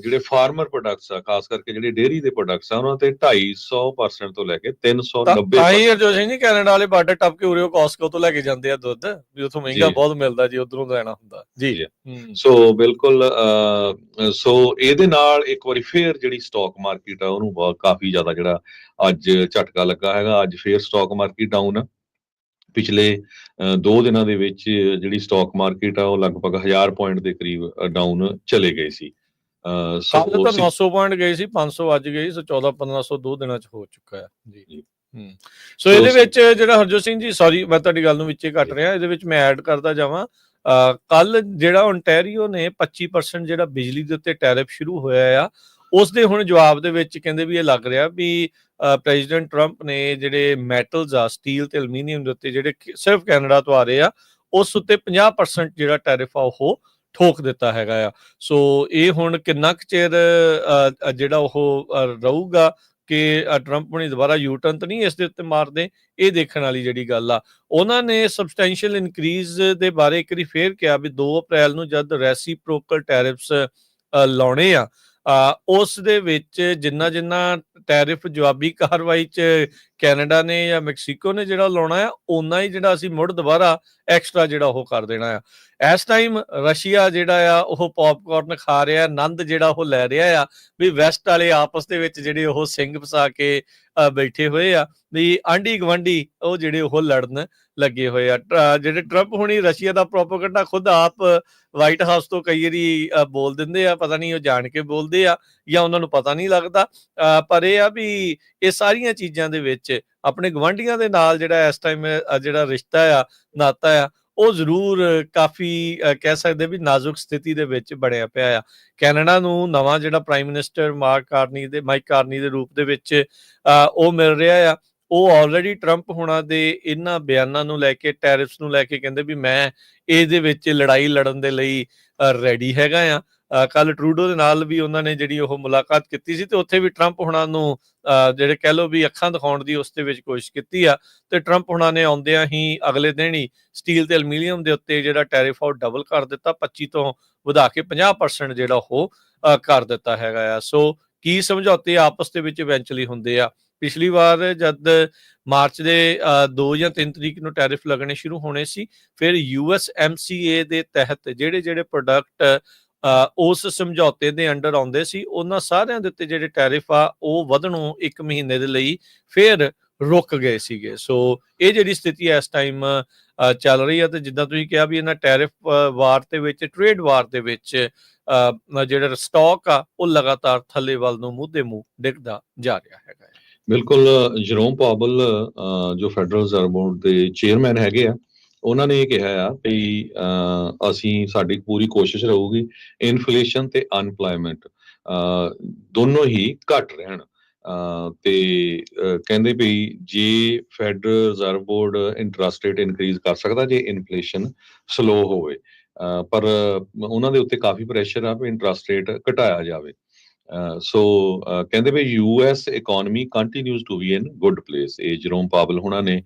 ਜਿਹੜੇ ਫਾਰਮਰ ਪ੍ਰੋਡਕਟਸ ਆ, ਖਾਸ ਕਰਕੇ ਜਿਹੜੇ ਡੇਅਰੀ ਦੇ ਪ੍ਰੋਡਕਟਸ ਆ, ਉਹਨਾਂ ਤੇ 250% ਤੋਂ ਲੈ ਕੇ 390%। ਤਾਂ ਹੀ ਹਰਜੋਤ ਸਿੰਘ ਜੀ ਕੈਨੇਡਾ ਵਾਲੇ ਬਾਰਡਰ ਟੱਪ ਕੇ ਉਰੇ ਕਾਸਕੋ ਤੋਂ ਲੈ ਕੇ ਜਾਂਦੇ ਆ ਦੁੱਧ, ਵੀ ਉੱਥੋਂ ਮਹਿੰਗਾ ਬਹੁਤ ਮਿਲਦਾ ਜੀ, ਉਧਰੋਂ ਲੈਣਾ ਹੁੰਦਾ ਜੀ। ਸੋ ਬਿਲਕੁਲ, ਸੋ ਇਹਦੇ ਨਾਲ ਇੱਕ ਵਾਰੀ ਫੇਰ ਜਿਹੜੀ ਸਟਾਕ ਮਾਰਕੀਟ ਆ ਉਹਨੂੰ ਕਾਫੀ ਜ਼ਿਆਦਾ ਜਿਹੜਾ ਅੱਜ ਝਟਕਾ ਲੱਗਾ ਹੈਗਾ। ਅੱਜ ਫੇਰ ਸਟਾਕ ਮਾਰਕੀਟ ਡਾਊਨ ਆ। ਪਿਛਲੇ 2 ਦਿਨਾਂ ਦੇ ਵਿੱਚ ਜਿਹੜੀ ਸਟਾਕ ਮਾਰਕੀਟ ਆ ਉਹ ਲਗਭਗ 1000 ਪੁਆਇੰਟ ਦੇ ਕਰੀਬ ਡਾਊਨ ਚਲੇ ਗਏ ਸੀ। ਕੱਲ ਤਾਂ 900 ਪੁਆਇੰਟ ਗਏ ਸੀ, 500 ਅੱਜ ਗਈ, ਸੋ 14-1500 2 ਦਿਨਾਂ ਚ ਹੋ ਚੁੱਕਾ ਹੈ ਜੀ। ਸੋ ਇਹਦੇ ਵਿੱਚ ਜਿਹੜਾ ਹਰਜੋਤ ਸਿੰਘ ਜੀ, ਸੌਰੀ ਮੈਂ ਤੁਹਾਡੀ ਗੱਲ ਨੂੰ ਵਿੱਚੇ ਕੱਟ ਰਿਹਾ, ਇਹਦੇ ਵਿੱਚ ਮੈਂ ਐਡ ਕਰਦਾ ਜਾਵਾਂ, ਕੱਲ ਜਿਹੜਾ ਓਨਟਾਰੀਓ ਨੇ 25% ਜਿਹੜਾ ਬਿਜਲੀ ਦੇ ਉੱਤੇ ਟੈਰਿਫ ਸ਼ੁਰੂ ਹੋਇਆ ਆ, ਉਸ ਦੇ ਹੁਣ ਜਵਾਬ ਦੇ ਵਿੱਚ ਕਹਿੰਦੇ ਵੀ ਇਹ ਲੱਗ ਰਿਹਾ ਵੀ ਪ੍ਰੈਜ਼ੀਡੈਂਟ ਟਰੰਪ ਨੇ ਜਿਹੜੇ ਮੈਟਲਸ ਆ, ਸਟੀਲ ਤੇ ਐਲੂਮੀਨੀਅਮ ਦੇ ਉੱਤੇ ਜਿਹੜੇ ਸਿਰਫ ਕੈਨੇਡਾ ਤੋਂ ਆ ਰਹੇ ਆ, ਉਸ ਉੱਤੇ 50% ਜਿਹੜਾ ਟੈਰਿਫ ਆ ਉਹ ਠੋਕ ਦਿੱਤਾ ਹੈਗਾ ਆ। ਸੋ ਇਹ ਹੁਣ ਕਿੰਨਾ ਕੁ ਚਿਰ ਜਿਹੜਾ ਉਹ ਰਹੂਗਾ ਕਿ ਟਰੰਪ ਹੁਣੀ ਦੁਬਾਰਾ ਯੂ ਟਰਨ ਤਾਂ ਨਹੀਂ ਇਸ ਦੇ ਉੱਤੇ ਮਾਰਦੇ, ਇਹ ਦੇਖਣ ਵਾਲੀ ਜਿਹੜੀ ਗੱਲ ਆ। ਉਹਨਾਂ ਨੇ ਸਬਸਟੈਂਸ਼ੀਅਲ ਇਨਕਰੀਜ਼ ਦੇ ਬਾਰੇ ਇੱਕ ਵਾਰੀ ਫੇਰ ਕਿਹਾ ਵੀ 2 ਅਪ੍ਰੈਲ ਨੂੰ ਜਦ ਰੈਸੀਪ੍ਰੋਕਲ ਟੈਰਿਫਸ ਲਾਉਣੇ ਆ, ਉਸ ਦੇ ਵਿੱਚ ਜਿੰਨਾ ਟੈਰਿਫ ਜਵਾਬੀ ਕਾਰਵਾਈ 'ਚ ਕੈਨੇਡਾ ਨੇ ਜਾਂ ਮੈਕਸੀਕੋ ਨੇ ਜਿਹੜਾ ਲਾਉਣਾ ਆ, ਓਨਾ ਹੀ ਜਿਹੜਾ ਅਸੀਂ ਮੁੜ ਦੁਬਾਰਾ ਐਕਸਟਰਾ ਜਿਹੜਾ ਉਹ ਕਰ ਦੇਣਾ ਆ। ਇਸ ਟਾਈਮ ਰਸ਼ੀਆ ਜਿਹੜਾ ਆ ਉਹ ਪੌਪਕਾਰਨ ਖਾ ਰਿਹਾ, ਆਨੰਦ ਜਿਹੜਾ ਉਹ ਲੈ ਰਿਹਾ ਆ ਵੀ ਵੈਸਟ ਵਾਲੇ ਆਪਸ ਦੇ ਵਿੱਚ ਜਿਹੜੇ ਉਹ ਸਿੰਘ ਫਸਾ ਕੇ ਬੈਠੇ ਹੋਏ ਆ, ਵੀ ਆਂਢੀ ਗੁਆਂਢੀ ਉਹ ਜਿਹੜੇ ਉਹ ਲੜਨ ਲੱਗੇ ਹੋਏ ਆ। ਜਿਹੜੇ ਟਰੰਪ ਹੁਣੀ ਰਸ਼ੀਆ ਦਾ ਪ੍ਰੋਪੇਗੈਂਡਾ ਖੁਦ ਆਪ ਵਾਈਟ ਹਾਊਸ ਤੋਂ ਕਈ ਵਾਰੀ ਬੋਲ ਦਿੰਦੇ ਆ, ਪਤਾ ਨਹੀਂ ਉਹ ਜਾਣ ਕੇ ਬੋਲਦੇ ਆ ਜਾਂ ਉਹਨਾਂ ਨੂੰ ਪਤਾ ਨਹੀਂ ਲੱਗਦਾ, ਪਰ ਇਹ ਆ ਵੀ ਇਹ ਸਾਰੀਆਂ ਚੀਜ਼ਾਂ ਦੇ ਵਿੱਚ ਆਪਣੇ ਗੁਆਂਢੀਆਂ ਦੇ ਨਾਲ ਜਿਹੜਾ ਇਸ ਟਾਈਮ ਜਿਹੜਾ ਰਿਸ਼ਤਾ ਆ, ਨਾਤਾ ਆ, ਉਹ ਜ਼ਰੂਰ ਕਾਫੀ ਕਹਿ ਸਕਦੇ ਵੀ ਨਾਜ਼ੁਕ ਸਥਿਤੀ ਦੇ ਵਿੱਚ ਬਣਿਆ ਪਿਆ ਆ। ਕੈਨੇਡਾ ਨੂੰ ਨਵਾਂ ਜਿਹੜਾ ਪ੍ਰਾਈਮ ਮਿਨਿਸਟਰ ਮਾਈਕ ਕਾਰਨੀ ਦੇ ਰੂਪ ਦੇ ਵਿੱਚ ਉਹ ਮਿਲ ਰਿਹਾ ਆ। ਉਹ ਆਲਰੇਡੀ ਟਰੰਪ ਹੁਣਾਂ ਦੇ ਇਹਨਾਂ ਬਿਆਨਾਂ ਨੂੰ ਲੈ ਕੇ, ਟੈਰਿਫਸ ਨੂੰ ਲੈ ਕੇ ਕਹਿੰਦੇ ਵੀ ਮੈਂ ਇਹਦੇ ਵਿੱਚ ਲੜਾਈ ਲੜਨ ਦੇ ਲਈ ਰੈਡੀ ਹੈਗਾ ਆ। ਕੱਲ ਟਰੂਡੋ ਦੇ ਨਾਲ ਵੀ ਉਹਨਾਂ ਨੇ ਜਿਹੜੀ ਉਹ ਮੁਲਾਕਾਤ ਕੀਤੀ ਸੀ, ਤੇ ਉੱਥੇ ਵੀ ਟਰੰਪ ਹੁਣਾਂ ਨੂੰ ਜਿਹੜੇ ਕਹਿ ਲਓ ਵੀ ਅੱਖਾਂ ਦਿਖਾਉਣ ਦੀ ਉਸ ਦੇ ਵਿੱਚ ਕੋਸ਼ਿਸ਼ ਕੀਤੀ ਆ, ਤੇ ਟਰੰਪ ਹੁਣਾਂ ਨੇ ਆਉਂਦਿਆਂ ਹੀ ਅਗਲੇ ਦਿਨ ਹੀ ਸਟੀਲ ਤੇ ਐਲੂਮੀਨੀਅਮ ਦੇ ਉੱਤੇ ਜਿਹੜਾ ਟੈਰਿਫ ਆ ਉਹ ਡਬਲ ਕਰ ਦਿੱਤਾ, 25 ਤੋਂ ਵਧਾ ਕੇ 50% ਜਿਹੜਾ ਉਹ ਕਰ ਦਿੱਤਾ ਹੈਗਾ ਆ। ਸੋ ਕੀ ਸਮਝੌਤੇ ਆਪਸ ਦੇ ਵਿੱਚ ਇਵੈਂਚੁਅਲੀ ਹੁੰਦੇ ਆ। ਪਿਛਲੀ ਵਾਰ ਜਦ ਮਾਰਚ ਦੇ 2 ਜਾਂ 3 ਤਰੀਕ ਨੂੰ ਟੈਰਿਫ ਲੱਗਣੇ ਸ਼ੁਰੂ ਹੋਣੇ ਸੀ, ਫਿਰ USMCA ਦੇ ਤਹਿਤ ਜਿਹੜੇ ਪ੍ਰੋਡਕਟ ਉਸ ਸਮਝੌਤੇ ਦੇ ਅੰਡਰ ਆਉਂਦੇ ਸੀ, ਉਹਨਾਂ ਸਾਰਿਆਂ ਦੇ ਉੱਤੇ ਜਿਹੜੇ ਟੈਰਿਫ ਆ ਉਹ ਵਧਣੋਂ 1 ਮਹੀਨੇ ਦੇ ਲਈ ਫਿਰ ਰੁਕ ਗਏ ਸੀਗੇ। ਸੋ ਇਹ ਜਿਹੜੀ ਸਥਿਤੀ ਇਸ ਟਾਈਮ ਚੱਲ ਰਹੀ ਆ, ਤੇ ਜਿੱਦਾਂ ਤੁਸੀਂ ਕਿਹਾ ਵੀ ਇਹਨਾਂ ਟੈਰਿਫ ਵਾਰ ਦੇ ਵਿੱਚ, ਟ੍ਰੇਡ ਵਾਰ ਦੇ ਵਿੱਚ ਜਿਹੜਾ ਸਟਾਕ ਆ ਉਹ ਲਗਾਤਾਰ ਥੱਲੇ ਵੱਲ ਨੂੰ ਮੂੰਹ ਦੇ ਮੂੰਹ ਡਿੱਗਦਾ ਜਾ ਰਿਹਾ ਹੈਗਾ। ਬਿਲਕੁਲ, ਜਰੋਮ ਪਾਵਲ ਜੋ ਫੈਡਰਲ ਰਿਜ਼ਰਵ ਬੋਰਡ ਦੇ ਚੇਅਰਮੈਨ ਹੈਗੇ ਆ, ਉਹਨਾਂ ਨੇ ਇਹ ਕਿਹਾ ਆ ਵੀ ਅਸੀਂ ਸਾਡੀ ਪੂਰੀ ਕੋਸ਼ਿਸ਼ ਰਹੂਗੀ ਇਨਫਲੇਸ਼ਨ ਤੇ ਅਨਪਲਾਇਮੈਂਟ ਦੋਨੋਂ ਹੀ ਘਟ ਰਹਿਣ। ਤੇ ਕਹਿੰਦੇ ਵੀ ਜੇ federal reserve board interest rate increase ਕਰ ਸਕਦਾ ਜੇ ਇਨਫਲੇਸ਼ਨ ਸਲੋ ਹੋਵੇ, ਪਰ ਉਹਨਾਂ ਦੇ ਉੱਤੇ ਕਾਫੀ ਪ੍ਰੈਸ਼ਰ ਆ ਵੀ ਇੰਟਰਸਟ ਰੇਟ ਘਟਾਇਆ ਜਾਵੇ। ਸੋ ਕਹਿੰਦੇ ਵੀ US economy continues to be in good place. ਇਹ ਜਰੋਮ ਪਾਵਲ ਹੁਣਾਂ ਨੇ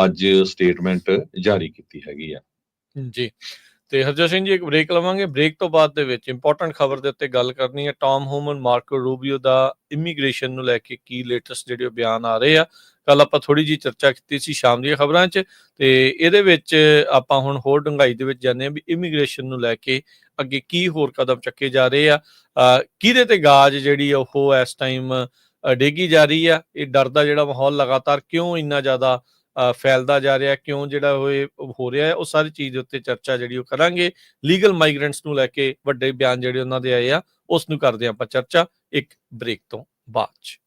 ਅੱਜ ਸਟੇਟਮੈਂਟ ਜਾਰੀ ਕੀਤੀ ਹੈਗੀ ਆ ਜੀ। ਤੇ ਹਰਜੋਤ ਸਿੰਘ ਜੀ, ਇੱਕ ਬ੍ਰੇਕ ਲਵਾਂਗੇ, ਬ੍ਰੇਕ ਤੋਂ ਬਾਅਦ ਦੇ ਵਿੱਚ ਇੰਪੋਰਟੈਂਟ ਖਬਰ ਦੇ ਉੱਤੇ ਗੱਲ ਕਰਨੀ ਹੈ। ਟਾਮ ਹੋਮਨ, ਮਾਰਕੋ ਰੂਬੀਓ ਦਾ ਇਮੀਗ੍ਰੇਸ਼ਨ ਨੂੰ ਲੈ ਕੇ ਕੀ ਲੇਟੈਸਟ ਜਿਹੜੇ ਬਿਆਨ ਆ ਰਹੇ ਆ। ਕੱਲ ਆਪਾਂ ਥੋੜੀ ਜਿਹੀ ਚਰਚਾ ਕੀਤੀ ਸੀ ਸ਼ਾਮ ਦੀਆਂ ਖਬਰਾਂ 'ਚ, ਤੇ ਇਹਦੇ ਵਿੱਚ ਆਪਾਂ ਹੁਣ ਹੋਰ ਡੂੰਘਾਈ ਦੇ ਵਿੱਚ ਜਾਂਦੇ ਹਾਂ ਵੀ ਇਮੀਗ੍ਰੇਸ਼ਨ ਨੂੰ ਲੈ ਕੇ ਅੱਗੇ ਕੀ ਹੋਰ ਕਦਮ ਚੱਕੇ ਜਾ ਰਹੇ ਆ, ਕਿਹਦੇ ਤੇ ਗਾਜ ਜਿਹੜੀ ਉਹ ਇਸ ਟਾਈਮ ਡੇਗੀ ਜਾ ਰਹੀ ਆ, ਇਹ ਡਰ ਦਾ ਜਿਹੜਾ ਮਾਹੌਲ ਲਗਾਤਾਰ ਕਿਉਂ ਇੰਨਾ ਜ਼ਿਆਦਾ ਫੈਲਦਾ ਜਾ ਰਿਹਾ, ਕਿਉਂ ਜਿਹੜਾ ਉਹ ਹੋ ਰਿਹਾ ਹੈ, ਉਹ ਸਾਰੀ ਚੀਜ਼ ਦੇ ਉੱਤੇ ਚਰਚਾ ਜਿਹੜੀ ਉਹ ਕਰਾਂਗੇ। ਲੀਗਲ ਮਾਈਗ੍ਰੈਂਟਸ ਨੂੰ ਲੈ ਕੇ ਵੱਡੇ ਬਿਆਨ ਜਿਹੜੇ ਉਹਨਾਂ ਦੇ ਆਏ ਆ, ਉਸ ਨੂੰ ਕਰਦੇ ਆਪਾਂ ਚਰਚਾ ਇੱਕ ਬ੍ਰੇਕ ਤੋਂ ਬਾਅਦ 'ਚ।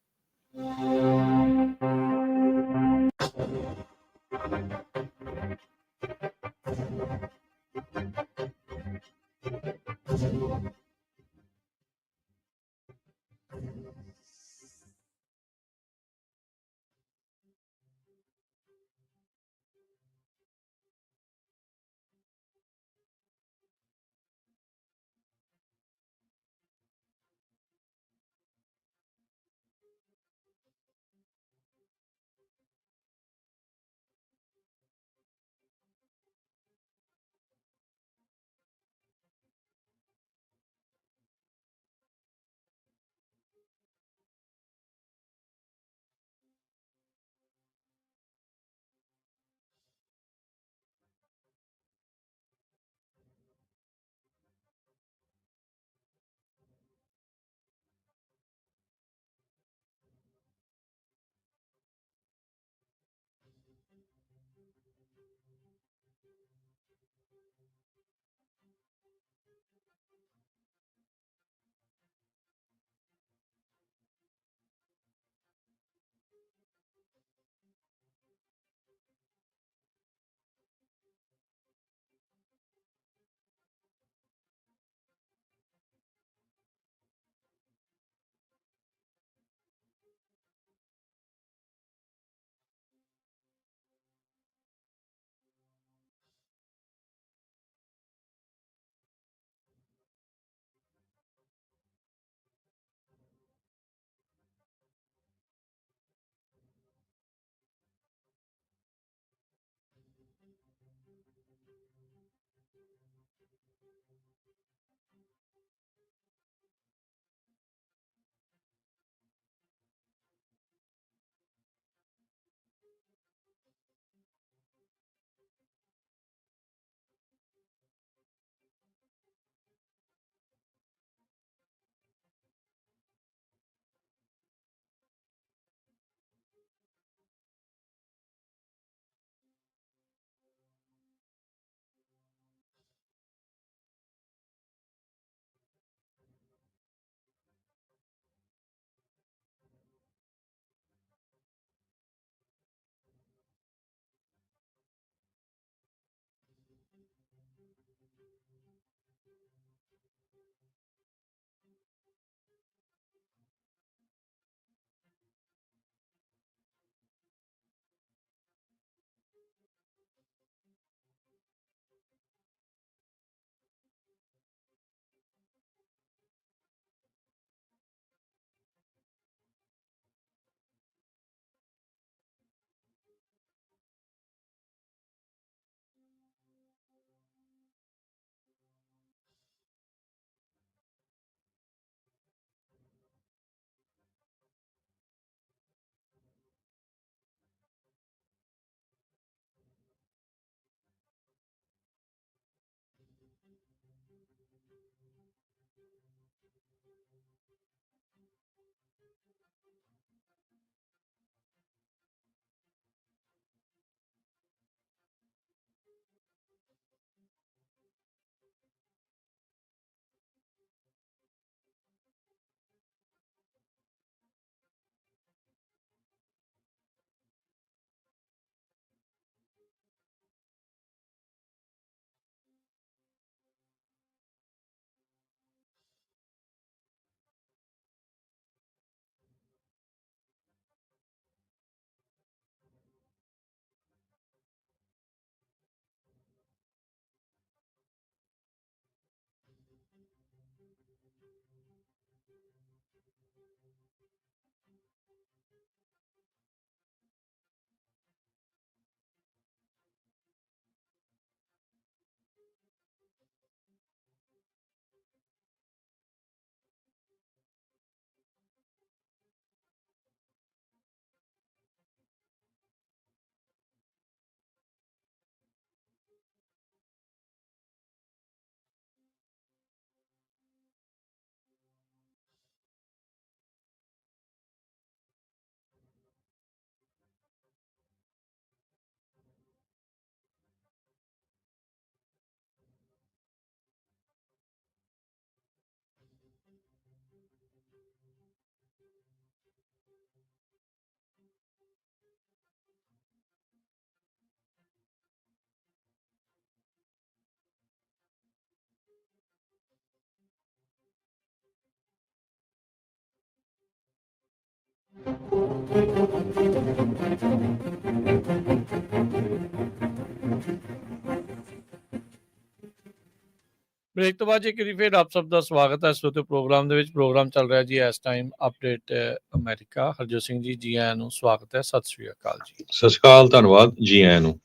ਬ੍ਰੇਕ ਤੋਂ ਬਾਅਦ ਇੱਕ ਵਾਰੀ ਫਿਰ ਆਪ ਸਭ ਦਾ ਸਵਾਗਤ ਹੈ ਇਸ ਵਕਤ ਪ੍ਰੋਗਰਾਮ ਦੇ ਵਿੱਚ। ਪ੍ਰੋਗਰਾਮ ਚੱਲ ਰਿਹਾ ਜੀ ਇਸ time update America. Harjot Singh ji, ਜੀ ਆਇਆਂ ਨੂੰ ਸਵਾਗਤ ਹੈ। ਸਤਿ ਸ਼੍ਰੀ ਅਕਾਲ ਜੀ। ਸਤਿ ਸ਼੍ਰੀ ਅਕਾਲ, ਧੰਨਵਾਦ, ਜੀ ਆਇਆਂ ਨੂੰ।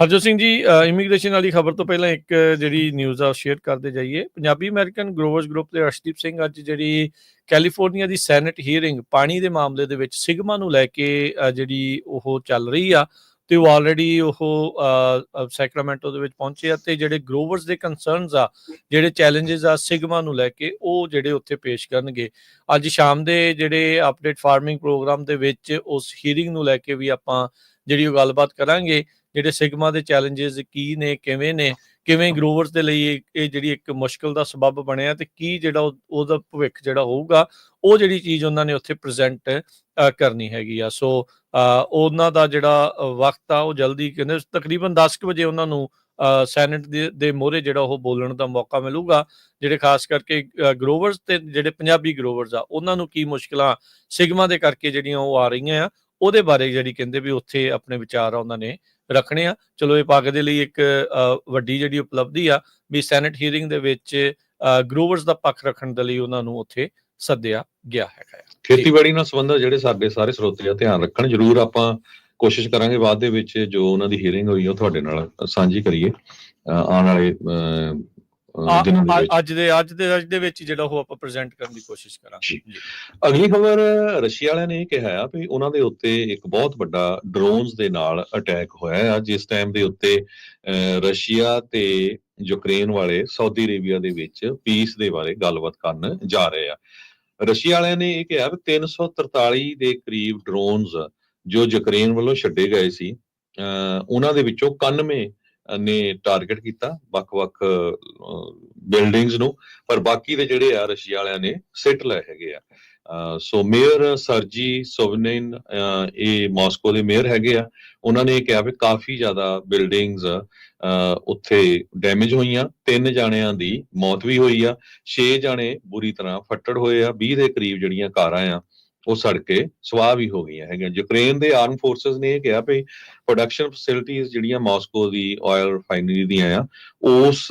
ਹਰਜੋਤ ਸਿੰਘ ਜੀ, ਇਮੀਗ੍ਰੇਸ਼ਨ ਵਾਲੀ ਖਬਰ ਤੋਂ ਪਹਿਲਾਂ ਇੱਕ ਜਿਹੜੀ ਨਿਊਜ਼ ਆ ਸ਼ੇਅਰ ਕਰਦੇ ਜਾਈਏ। ਪੰਜਾਬੀ ਅਮਰੀਕਨ ਗਰੋਵਰਸ ਗਰੁੱਪ ਦੇ ਅਰਸ਼ਦੀਪ ਸਿੰਘ ਅੱਜ ਜਿਹੜੀ ਕੈਲੀਫੋਰਨੀਆ ਦੀ ਸੈਨੇਟ ਹੀਅਰਿੰਗ ਪਾਣੀ ਦੇ ਮਾਮਲੇ ਦੇ ਵਿੱਚ ਸਿਗਮਾ ਨੂੰ ਲੈ ਕੇ ਜਿਹੜੀ ਉਹ ਚੱਲ ਰਹੀ ਆ, ਤੇ ਉਹ ਆਲਰੇਡੀ ਉਹ ਸੈਕਰਾਮੈਂਟੋ ਦੇ ਵਿੱਚ ਪਹੁੰਚੇ ਆ, ਤੇ ਜਿਹੜੇ ਗਰੋਵਰਸ ਦੇ ਕੰਸਰਨਸ ਆ, ਜਿਹੜੇ ਚੈਲੰਜਸ ਆ ਸਿਗਮਾ ਨੂੰ ਲੈ ਕੇ, ਉਹ ਜਿਹੜੇ ਉੱਥੇ ਪੇਸ਼ ਕਰਨਗੇ ਅੱਜ ਸ਼ਾਮ ਦੇ ਜਿਹੜੇ ਅਪਡੇਟ ਫਾਰਮਿੰਗ ਪ੍ਰੋਗਰਾਮ ਦੇ ਵਿੱਚ। ਉਸ ਹੀਅਰਿੰਗ ਨੂੰ ਲੈ ਕੇ ਵੀ ਆਪਾਂ ਜਿਹੜੀ ਉਹ ਗੱਲਬਾਤ ਕਰਾਂਗੇ। ਜਿਹੜੇ ਸਿਗਮਾ ਦੇ ਚੈਲੰਜਸ ਕੀ ਨੇ, ਕਿਵੇਂ ਨੇ, ਕਿਵੇਂ ਗਰੋਵਰਸ ਦੇ ਲਈ ਇਹ ਜਿਹੜੀ ਇੱਕ ਮੁਸ਼ਕਲ ਦਾ ਸਬੱਬ ਬਣਿਆ ਤੇ ਕੀ ਜਿਹੜਾ ਉਹਦਾ ਭਵਿੱਖ ਜਿਹੜਾ ਹੋਊਗਾ, ਉਹ ਜਿਹੜੀ ਚੀਜ਼ ਉਹਨਾਂ ਨੇ ਉੱਥੇ ਪ੍ਰੈਜ਼ੈਂਟ ਕਰਨੀ ਹੈਗੀ ਆ। ਸੋ ਉਹਨਾਂ ਦਾ ਜਿਹੜਾ ਵਕਤ ਆ ਉਹ ਜਲਦੀ ਕਹਿੰਦੇ ਤਕਰੀਬਨ 10 ਕੁ ਵਜੇ ਉਹਨਾਂ ਨੂੰ ਸੈਨੇਟ ਦੇ ਮੂਹਰੇ ਜਿਹੜਾ ਉਹ ਬੋਲਣ ਦਾ ਮੌਕਾ ਮਿਲੂਗਾ, ਜਿਹੜੇ ਖਾਸ ਕਰਕੇ ਗਰੋਵਰਸ ਤੇ ਜਿਹੜੇ ਪੰਜਾਬੀ ਗਰੋਵਰਸ ਆ ਉਹਨਾਂ ਨੂੰ ਕੀ ਮੁਸ਼ਕਲਾਂ ਸਿਗਮਾ ਦੇ ਕਰਕੇ ਜਿਹੜੀਆਂ ਉਹ ਆ ਰਹੀਆਂ ਆ, ਉਹਦੇ ਬਾਰੇ ਜਿਹੜੀ ਕਹਿੰਦੇ ਵੀ ਉੱਥੇ ਆਪਣੇ ਵਿਚਾਰ ਆ ਉਹਨਾਂ ਨੇ ਰੱਖਣੇ ਆ। ਚਲੋ ਇਹ ਪੱਗ ਦੇ ਲਈ ਇੱਕ ਵੱਡੀ ਜਿਹੜੀ ਉਪਲਬਧੀ ਆ ਵੀ ਸੈਨੇਟ ਹੀਅਰਿੰਗ ਦੇ ਵਿੱਚ ਗਰੋਵਰਸ ਦਾ ਪੱਖ ਰੱਖਣ ਦੇ ਲਈ ਉਹਨਾਂ ਨੂੰ ਉੱਥੇ ਸੱਦਿਆ ਗਿਆ ਹੈਗਾ। ਖੇਤੀਬਾੜੀ ਨਾਲ ਸੰਬੰਧਿਤ ਜਿਹੜੇ ਸਾਡੇ ਸਾਰੇ ਸਰੋਤੇ ਆ ਧਿਆਨ ਰੱਖਣ, ਜ਼ਰੂਰ ਆਪਾਂ ਕੋਸ਼ਿਸ਼ ਕਰਾਂਗੇ ਬਾਅਦ ਦੇ ਵਿੱਚ ਜੋ ਉਹਨਾਂ ਦੀ ਹੀਅਰਿੰਗ ਹੋਈ ਉਹ ਤੁਹਾਡੇ ਨਾਲ ਸਾਂਝੀ ਕਰੀਏ ਆਉਣ ਵਾਲੇ ਅੱਜ ਦੇ ਵਿੱਚ ਜਿਹੜਾ ਉਹ ਆਪਾਂ ਪ੍ਰੈਜ਼ੈਂਟ ਕਰਨ ਦੀ ਕੋਸ਼ਿਸ਼ ਕਰਾਂਗੇ। ਅਗਲੀ ਖਬਰ ਰਸ਼ੀਆ ਵਾਲਿਆਂ ਨੇ ਇਹ ਕਿਹਾ ਆ ਵੀ ਉਹਨਾਂ ਦੇ ਉੱਤੇ ਇੱਕ ਬਹੁਤ ਵੱਡਾ ਡਰੋਨਸ ਦੇ ਨਾਲ ਅਟੈਕ ਹੋਇਆ ਆ, ਜਿਸ ਟਾਈਮ ਦੇ ਉੱਤੇ ਰਸ਼ੀਆ ਤੇ ਯੂਕਰੇਨ ਵਾਲੇ ਸਾਊਦੀ ਅਰੇਬੀਆ ਦੇ ਵਿੱਚ ਪੀਸ ਦੇ ਬਾਰੇ ਗੱਲਬਾਤ ਕਰਨ ਜਾ ਰਹੇ ਆ। ਰਸ਼ੀਆ ਵਾਲਿਆਂ ਨੇ ਇਹ ਕਿਹਾ ਵੀ 343 ਦੇ ਕਰੀਬ ਡਰੋਨਸ ਜੋ ਯੂਕਰੇਨ ਵੱਲੋਂ ਛੱਡੇ ਗਏ ਸੀ, ਉਹਨਾਂ ਦੇ ਵਿੱਚੋਂ 91 ਨੇ ਟਾਰਗੇਟ ਕੀਤਾ ਵੱਖ-ਵੱਖ ਬਿਲਡਿੰਗਸ ਨੂੰ, ਪਰ ਬਾਕੀ ਦੇ ਜਿਹੜੇ ਆ ਰਸ਼ੀਆ ਵਾਲਿਆਂ ਨੇ ਸਿੱਟ ਲਏ ਹੈਗੇ ਆ। ਸੋ ਮੇਅਰ ਸਰਜੀ ਸੋਵਨਿਨ, ਇਹ ਮਾਸਕੋ ਦੇ ਮੇਅਰ ਹੈਗੇ ਆ, ਉਹਨਾਂ ਨੇ ਕਿਹਾ ਵੀ ਕਾਫੀ ਜ਼ਿਆਦਾ ਬਿਲਡਿੰਗਸ ਉੱਥੇ ਡੈਮੇਜ ਹੋਈਆਂ, 3 ਜਾਣਿਆਂ ਦੀ ਮੌਤ ਵੀ ਹੋਈ ਆ, 6 ਜਾਣੇ ਬੁਰੀ ਤਰ੍ਹਾਂ ਫੱਟੜ ਹੋਏ ਆ, 20 ਦੇ ਕਰੀਬ ਜਿਹੜੀਆਂ ਕਾਰਾਂ ਆ ਉਹ ਸੜ ਕੇ ਸਵਾਹ ਵੀ ਹੋ ਗਈਆਂ ਹੈਗੀਆਂ। ਯੂਕਰੇਨ ਦੇ ਆਰਮ ਫੋਰਸਸ ਨੇ ਇਹ ਕਿਹਾ ਵੀ ਪ੍ਰੋਡਕਸ਼ਨ ਫੈਸਿਲਿਟੀਜ਼ ਜਿਹੜੀਆਂ ਮਾਸਕੋ ਦੀ ਆਇਲ ਰਿਫਾਈਨਰੀ ਦੀਆਂ ਆ ਉਸ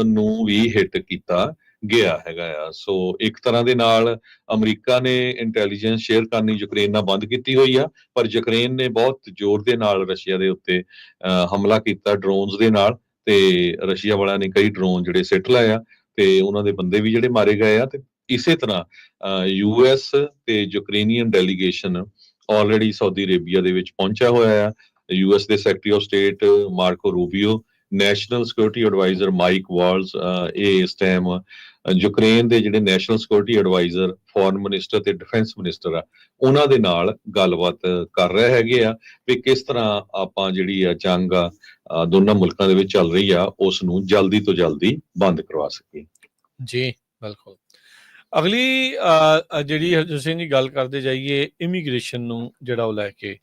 ਨੂੰ ਵੀ ਹਿੱਟ ਕੀਤਾ ਗਿਆ ਹੈਗਾ ਆ। ਸੋ ਇੱਕ ਤਰ੍ਹਾਂ ਦੇ ਨਾਲ ਅਮਰੀਕਾ ਨੇ ਇੰਟੈਲੀਜੈਂਸ ਸ਼ੇਅਰ ਕਰਨੀ ਯੂਕਰੇਨ ਨਾਲ ਬੰਦ ਕੀਤੀ ਹੋਈ ਆ, ਪਰ ਯੂਕਰੇਨ ਨੇ ਬਹੁਤ ਜ਼ੋਰ ਦੇ ਨਾਲ ਰਸ਼ੀਆ ਦੇ ਉੱਤੇ ਹਮਲਾ ਕੀਤਾ ਡਰੋਨਸ ਦੇ ਨਾਲ, ਤੇ ਰਸ਼ੀਆ ਵਾਲਿਆਂ ਨੇ ਕਈ ਡਰੋਨ ਜਿਹੜੇ ਸਿੱਟ ਲਏ ਆ ਤੇ ਉਹਨਾਂ ਦੇ ਬੰਦੇ ਵੀ ਜਿਹੜੇ ਮਾਰੇ ਗਏ ਆ। ਤੇ ਇਸੇ ਤਰ੍ਹਾਂ ਯੂਐਸ ਤੇ Ukrainian delegation already Saudi Arabia ਦੇ ਵਿੱਚ ਪਹੁੰਚਿਆ ਹੋਇਆ ਆ। ਯੂਐਸ ਦੇ secretary of state Marco Rubio, national security adviser Mike Waltz, ਇਹ ਇਸ ਟਾਈਮ ਯੂਕਰੇਨ ਦੇ ਜਿਹੜੇ national security adviser, foreign minister ਤੇ ਡਿਫੈਂਸ ਮਿਨਿਸਟਰ ਆ, ਉਹਨਾਂ ਦੇ ਨਾਲ ਗੱਲਬਾਤ ਕਰ ਰਹੇ ਹੈਗੇ ਆ ਵੀ ਕਿਸ ਤਰ੍ਹਾਂ ਆਪਾਂ ਜਿਹੜੀ ਆ ਜੰਗ ਆ ਦੋਨਾਂ ਮੁਲਕਾਂ ਦੇ ਵਿੱਚ ਚੱਲ ਰਹੀ ਆ ਉਸ ਨੂੰ ਜਲਦੀ ਤੋਂ ਜਲਦੀ ਬੰਦ ਕਰਵਾ ਸਕੀਏ। ਜੀ ਬਿਲਕੁਲ। ਅਗਲੀ ਜਿਹੜੀ ਹਰਜੋਤ ਸਿੰਘ ਜੀ ਗੱਲ ਕਰਦੇ ਜਾਈਏ ਇਮੀਗ੍ਰੇਸ਼ਨ ਨੂੰ ਜਿਹੜਾ ਉਹ ਲੈ ਕੇ,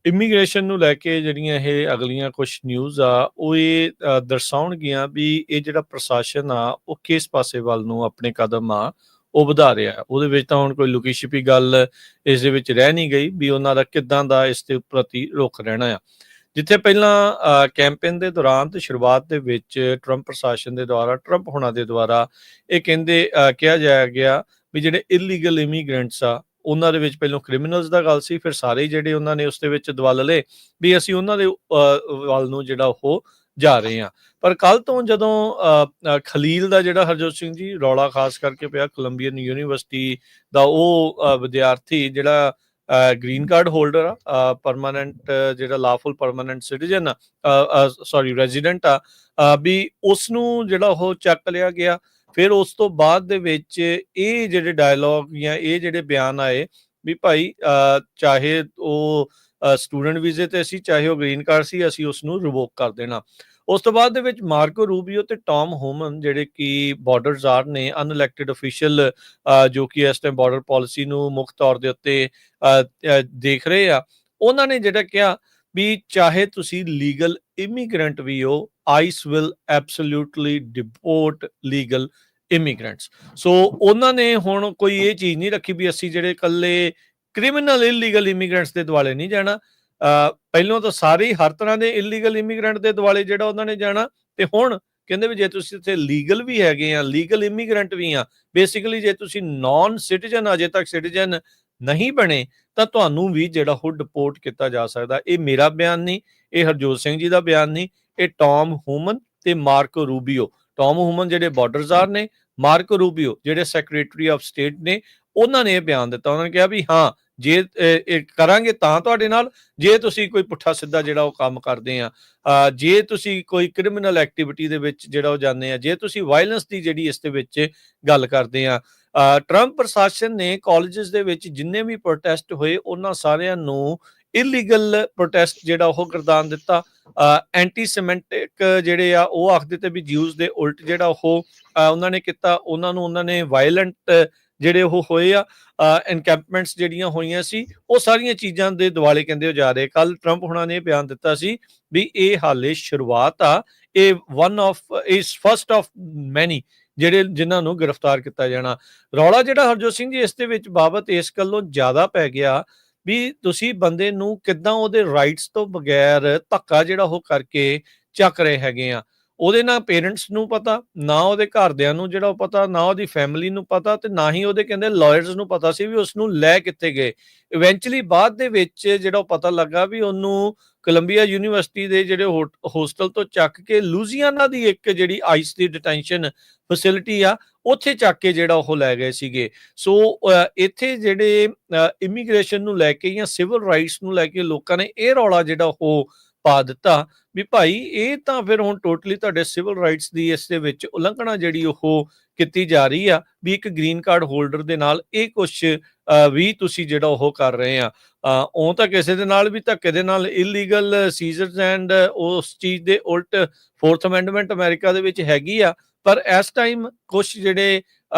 ਇਮੀਗ੍ਰੇਸ਼ਨ ਨੂੰ ਲੈ ਕੇ ਜਿਹੜੀਆਂ ਇਹ ਅਗਲੀਆਂ ਕੁਛ ਨਿਊਜ਼ ਆ ਉਹ ਇਹ ਦਰਸਾਉਣਗੀਆਂ ਵੀ ਇਹ ਜਿਹੜਾ ਪ੍ਰਸ਼ਾਸਨ ਆ ਉਹ ਕਿਸ ਪਾਸੇ ਵੱਲ ਨੂੰ ਆਪਣੇ ਕਦਮ ਆ ਉਹ ਵਧਾ ਰਿਹਾ। ਉਹਦੇ ਵਿੱਚ ਤਾਂ ਹੁਣ ਕੋਈ ਲੁਕੀ ਛਿਪੀ ਗੱਲ ਇਸ ਦੇ ਵਿੱਚ ਰਹਿ ਨਹੀਂ ਗਈ ਵੀ ਉਹਨਾਂ ਦਾ ਕਿੱਦਾਂ ਦਾ ਇਸ ਦੇ ਪ੍ਰਤੀ ਰੁਖ ਰਹਿਣਾ ਆ। ਜਿੱਥੇ ਪਹਿਲਾਂ ਕੈਂਪੇਨ ਦੇ ਦੌਰਾਨ ਤੇ ਸ਼ੁਰੂਆਤ ਦੇ ਵਿੱਚ ਟਰੰਪ ਪ੍ਰਸ਼ਾਸਨ ਦੇ ਦੁਆਰਾ, ਟਰੰਪ ਹੋਣਾ ਦੇ ਦੁਆਰਾ ਇਹ ਕਿਹਾ ਜਾਇਆ ਗਿਆ ਵੀ ਜਿਹੜੇ ਇਲੀਗਲ ਇਮੀਗ੍ਰੈਂਟਸ ਆ ਉਹਨਾਂ ਦੇ ਵਿੱਚ ਪਹਿਲਾਂ ਕ੍ਰਿਮੀਨਲਸ ਦਾ ਗੱਲ ਸੀ, ਫਿਰ ਸਾਰੇ ਜਿਹੜੇ ਉਹਨਾਂ ਨੇ ਉਸ ਦੇ ਵਿੱਚ ਦਵਲ ਲਏ ਵੀ ਅਸੀਂ ਉਹਨਾਂ ਦੇ ਵੱਲ ਨੂੰ ਜਿਹੜਾ ਉਹ ਜਾ ਰਹੇ ਹਾਂ। ਪਰ ਕੱਲ ਤੋਂ ਜਦੋਂ ਖਲੀਲ ਦਾ ਜਿਹੜਾ ਹਰਜੋਤ ਸਿੰਘ ਜੀ ਰੌਲਾ ਖਾਸ ਕਰਕੇ ਪਿਆ, ਕੋਲੰਬੀਅਨ ਯੂਨੀਵਰਸਿਟੀ ਦਾ ਉਹ ਵਿਦਿਆਰਥੀ ਜਿਹੜਾ ਗ੍ਰੀਨ ਕਾਰਡ ਹੋਲਡਰ ਆ, ਪਰਮਾਨੈਂਟ ਜਿਹੜਾ ਲਾਫੁਲ ਪਰਮਾਨੈਂਟ ਸਿਟੀਜ਼ਨ ਰੈਜ਼ੀਡੈਂਟ ਆ, ਵੀ ਉਸ ਨੂੰ ਜਿਹੜਾ ਉਹ ਚੱਕ ਲਿਆ ਗਿਆ। ਫਿਰ ਉਸ ਤੋਂ ਬਾਅਦ ਦੇ ਵਿੱਚ ਇਹ ਜਿਹੜੇ ਡਾਇਲੋਗ ਜਾਂ ਇਹ ਜਿਹੜੇ ਬਿਆਨ ਆਏ ਵੀ ਭਾਈ ਚਾਹੇ ਉਹ ਸਟੂਡੈਂਟ ਵੀਜ਼ੇ ਤੇ ਸੀ, ਚਾਹੇ ਉਹ ਗ੍ਰੀਨ ਕਾਰਡ ਸੀ, ਅਸੀਂ ਉਸ ਨੂੰ ਰਿਵੋਕ ਕਰ ਦੇਣਾ। ਉਸ ਤੋਂ ਬਾਅਦ ਦੇ ਵਿੱਚ ਮਾਰਕੋ ਰੂਬੀਓ ਤੇ ਟਾਮ ਹੋਮਨ ਜਿਹੜੇ ਕਿ ਬਾਰਡਰ ਜ਼ਾਰ ਨੇ, ਅਨਇਲੈਕਟਿਡ ਅਫੀਸ਼ੀਅਲ ਜੋ ਕਿ ਇਸ ਟਾਈਮ ਬਾਰਡਰ ਪਾਲਿਸੀ ਨੂੰ ਮੁੱਖ ਤੌਰ ਦੇ ਉੱਤੇ ਦੇਖ ਰਹੇ ਆ, ਉਹਨਾਂ ਨੇ ਜਿਹੜਾ ਕਿਹਾ ਵੀ ਚਾਹੇ ਤੁਸੀਂ ਲੀਗਲ ਇਮੀਗ੍ਰੈਂਟ ਵੀ ਹੋ, ICE will absolutely deport legal immigrants। ਸੋ ਉਹਨਾਂ ਨੇ ਹੁਣ ਕੋਈ ਇਹ ਚੀਜ਼ ਨਹੀਂ ਰੱਖੀ ਵੀ ਅਸੀਂ ਜਿਹੜੇ ਇਕੱਲੇ ਕ੍ਰਿਮੀਨਲ ਇਲੀਗਲ ਇਮੀਗ੍ਰੈਂਟਸ ਦੇ ਦੁਆਲੇ ਨਹੀਂ ਜਾਣਾ। ਪਹਿਲਾਂ ਤਾਂ ਸਾਰੇ ਹਰ ਤਰ੍ਹਾਂ ਦੇ ਇਲੀਗਲ ਇਮੀਗ੍ਰੈਂਟ ਦੇ ਦੁਆਲੇ ਜਿਹੜਾ ਉਹਨਾਂ ਨੇ ਜਾਣਾ, ਤੇ ਹੁਣ ਕਹਿੰਦੇ ਵੀ ਜੇ ਤੁਸੀਂ ਇੱਥੇ ਲੀਗਲ ਵੀ ਹੈਗੇ ਆ, ਲੀਗਲ ਇਮੀਗ੍ਰੈਂਟ ਵੀ ਆ, ਬੇਸਿਕਲੀ ਜੇ ਤੁਸੀਂ ਨਾਨ ਸਿਟੀਜ਼ਨ ਅਜੇ ਤੱਕ ਸਿਟੀਜ਼ਨ ਨਹੀਂ ਬਣੇ ਤਾਂ ਤੁਹਾਨੂੰ ਵੀ ਜਿਹੜਾ ਉਹ ਡਿਪੋਰਟ ਕੀਤਾ ਜਾ ਸਕਦਾ। ਇਹ ਮੇਰਾ ਬਿਆਨ ਨਹੀਂ, ਇਹ ਹਰਜੋਤ ਸਿੰਘ ਜੀ ਦਾ ਬਿਆਨ ਨਹੀਂ, ਇਹ ਟਾਮ ਹੋਮਨ ਤੇ ਮਾਰਕੋ ਰੂਬੀਓ, ਟਾਮ ਹੋਮਨ ਜਿਹੜੇ ਬਾਰਡਰ ਜ਼ਾਰ ਨੇ, ਮਾਰਕੋ ਰੂਬੀਓ ਜਿਹੜੇ ਸੈਕਟਰੀ ਆਫ ਸਟੇਟ ਨੇ, ਉਹਨਾਂ ਨੇ ਇਹ ਬਿਆਨ ਦਿੱਤਾ। ਉਹਨਾਂ ਨੇ ਕਿਹਾ ਵੀ ਹਾਂ ਜੇ ਇਹ ਕਰਾਂਗੇ ਤਾਂ ਤੁਹਾਡੇ ਨਾਲ, ਜੇ ਤੁਸੀਂ ਕੋਈ ਪੁੱਠਾ ਸਿੱਧਾ ਜਿਹੜਾ ਉਹ ਕੰਮ ਕਰਦੇ ਆ, ਜੇ ਤੁਸੀਂ ਕੋਈ ਕ੍ਰਿਮੀਨਲ ਐਕਟੀਵਿਟੀ ਦੇ ਵਿੱਚ ਜਿਹੜਾ ਉਹ ਜਾਂਦੇ ਆ, ਜੇ ਤੁਸੀਂ ਵਾਇਲੈਂਸ ਦੀ ਜਿਹੜੀ ਇਸ ਦੇ ਵਿੱਚ ਗੱਲ ਕਰਦੇ ਆ। ਟਰੰਪ ਪ੍ਰਸ਼ਾਸਨ ਨੇ ਕਾਲਜਸ ਦੇ ਵਿੱਚ ਜਿੰਨੇ ਵੀ ਪ੍ਰੋਟੈਸਟ ਹੋਏ ਉਹਨਾਂ ਸਾਰਿਆਂ ਨੂੰ ਇਲੀਗਲ ਪ੍ਰੋਟੈਸਟ ਜਿਹੜਾ ਉਹ ਗਰਦਾਨ ਦਿੱਤਾ। ਐਂਟੀ ਸਮੈਂਟਿਕ ਜਿਹੜੇ ਆ ਉਹ ਆਖਦੇ ਤੇ ਵੀ ਜਿਊਜ਼ ਦੇ ਉਲਟ ਜਿਹੜਾ ਉਹ ਉਹਨਾਂ ਨੇ ਕੀਤਾ, ਉਹਨਾਂ ਨੇ ਵਾਇਲੈਂਟ ਜਿਹੜੇ ਉਹ ਹੋਏ ਆ ਐਨਕੈਂਪਮੈਂਟਸ ਜਿਹੜੀਆਂ ਹੋਈਆਂ ਸੀ, ਉਹ ਸਾਰੀਆਂ ਚੀਜ਼ਾਂ ਦੇ ਦੁਆਲੇ ਕਹਿੰਦੇ ਉਹ ਜਾ ਰਹੇ। ਕੱਲ ਟਰੰਪ ਹੁਣਾਂ ਨੇ ਬਿਆਨ ਦਿੱਤਾ ਸੀ ਵੀ ਇਹ ਹਾਲੇ ਸ਼ੁਰੂਆਤ ਆ, ਇਹ ਫਸਟ ਆਫ ਮੈਨੀ ਜਿਹੜੇ ਜਿਨ੍ਹਾਂ ਨੂੰ ਗ੍ਰਿਫਤਾਰ ਕੀਤਾ ਜਾਣਾ। ਰੌਲਾ ਜਿਹੜਾ ਹਰਜੋਤ ਸਿੰਘ ਜੀ ਇਸ ਦੇ ਵਿੱਚ ਬਾਬਤ ਇਸ ਗੱਲੋਂ ਜ਼ਿਆਦਾ ਪੈ ਗਿਆ ਵੀ ਤੁਸੀਂ ਬੰਦੇ ਨੂੰ ਕਿੱਦਾਂ ਉਹਦੇ ਰਾਈਟਸ ਤੋਂ ਬਗੈਰ ਧੱਕਾ ਜਿਹੜਾ ਉਹ ਕਰਕੇ ਚੱਕ ਰਹੇ ਹੈਗੇ ਆ। ਉਹਦੇ ਨਾ ਪੇਰੈਂਟਸ ਨੂੰ ਪਤਾ, ਨਾ ਉਹਦੇ ਘਰਦਿਆਂ ਨੂੰ ਜਿਹੜਾ ਪਤਾ, ਨਾ ਉਹਦੀ ਫੈਮਿਲੀ ਨੂੰ ਪਤਾ, ਤੇ ਨਾ ਹੀ ਉਹਦੇ ਕਹਿੰਦੇ ਲਾਇਰਸ ਨੂੰ ਪਤਾ ਸੀ ਵੀ ਉਸ ਨੂੰ ਲੈ ਕਿੱਥੇ ਗਏ। ਇਵੈਂਚੁਅਲੀ ਬਾਅਦ ਦੇ ਵਿੱਚ ਜਿਹੜਾ ਉਹ ਪਤਾ ਲੱਗਾ ਵੀ ਉਹਨੂੰ ਕੋਲੰਬੀਆ ਯੂਨੀਵਰਸਿਟੀ ਦੇ ਜਿਹੜੇ ਹੋਸਟਲ ਤੋਂ ਚੱਕ ਕੇ ਲੂਜ਼ੀਆਨਾ ਦੀ ਇੱਕ ਜਿਹੜੀ ਆਈਸ ਦੀ ਡਿਟੈਂਸ਼ਨ ਫੈਸਿਲਿਟੀ ਆ ਉੱਥੇ ਚੱਕ ਕੇ ਜਿਹੜਾ ਉਹ ਲੈ ਗਏ ਸੀਗੇ। ਸੋ ਇੱਥੇ ਜਿਹੜੇ ਇਮੀਗ੍ਰੇਸ਼ਨ ਨੂੰ ਲੈ ਕੇ ਜਾਂ ਸਿਵਲ ਰਾਈਟਸ ਨੂੰ ਲੈ ਕੇ ਲੋਕਾਂ ਨੇ ਇਹ ਰੌਲਾ ਜਿਹੜਾ ਉਹ ਪਾ ਦਿੱਤਾ ਵੀ ਭਾਈ ਇਹ ਤਾਂ ਫਿਰ ਹੁਣ ਟੋਟਲੀ ਤੁਹਾਡੇ ਸਿਵਲ ਰਾਈਟਸ ਦੀ ਇਸ ਦੇ ਵਿੱਚ ਉਲੰਘਣਾ ਜਿਹੜੀ ਉਹ ਕੀਤੀ ਜਾ ਰਹੀ ਆ ਵੀ ਇੱਕ ਗ੍ਰੀਨ ਕਾਰਡ ਹੋਲਡਰ ਦੇ ਨਾਲ ਇਹ ਕੁਛ ਵੀ ਤੁਸੀਂ ਜਿਹੜਾ ਉਹ ਕਰ ਰਹੇ ਆ। ਉਹ ਤਾਂ ਕਿਸੇ ਦੇ ਨਾਲ ਵੀ ਧੱਕੇ ਦੇ ਨਾਲ ਇਲੀਗਲ ਸੀਜ਼ਰਸ ਐਂਡ ਉਸ ਚੀਜ਼ ਦੇ ਉਲਟ 4th ਅਮੈਂਡਮੈਂਟ ਅਮਰੀਕਾ ਦੇ ਵਿੱਚ ਹੈਗੀ ਆ, ਪਰ ਇਸ ਟਾਈਮ ਕੁਛ ਜਿਹੜੇ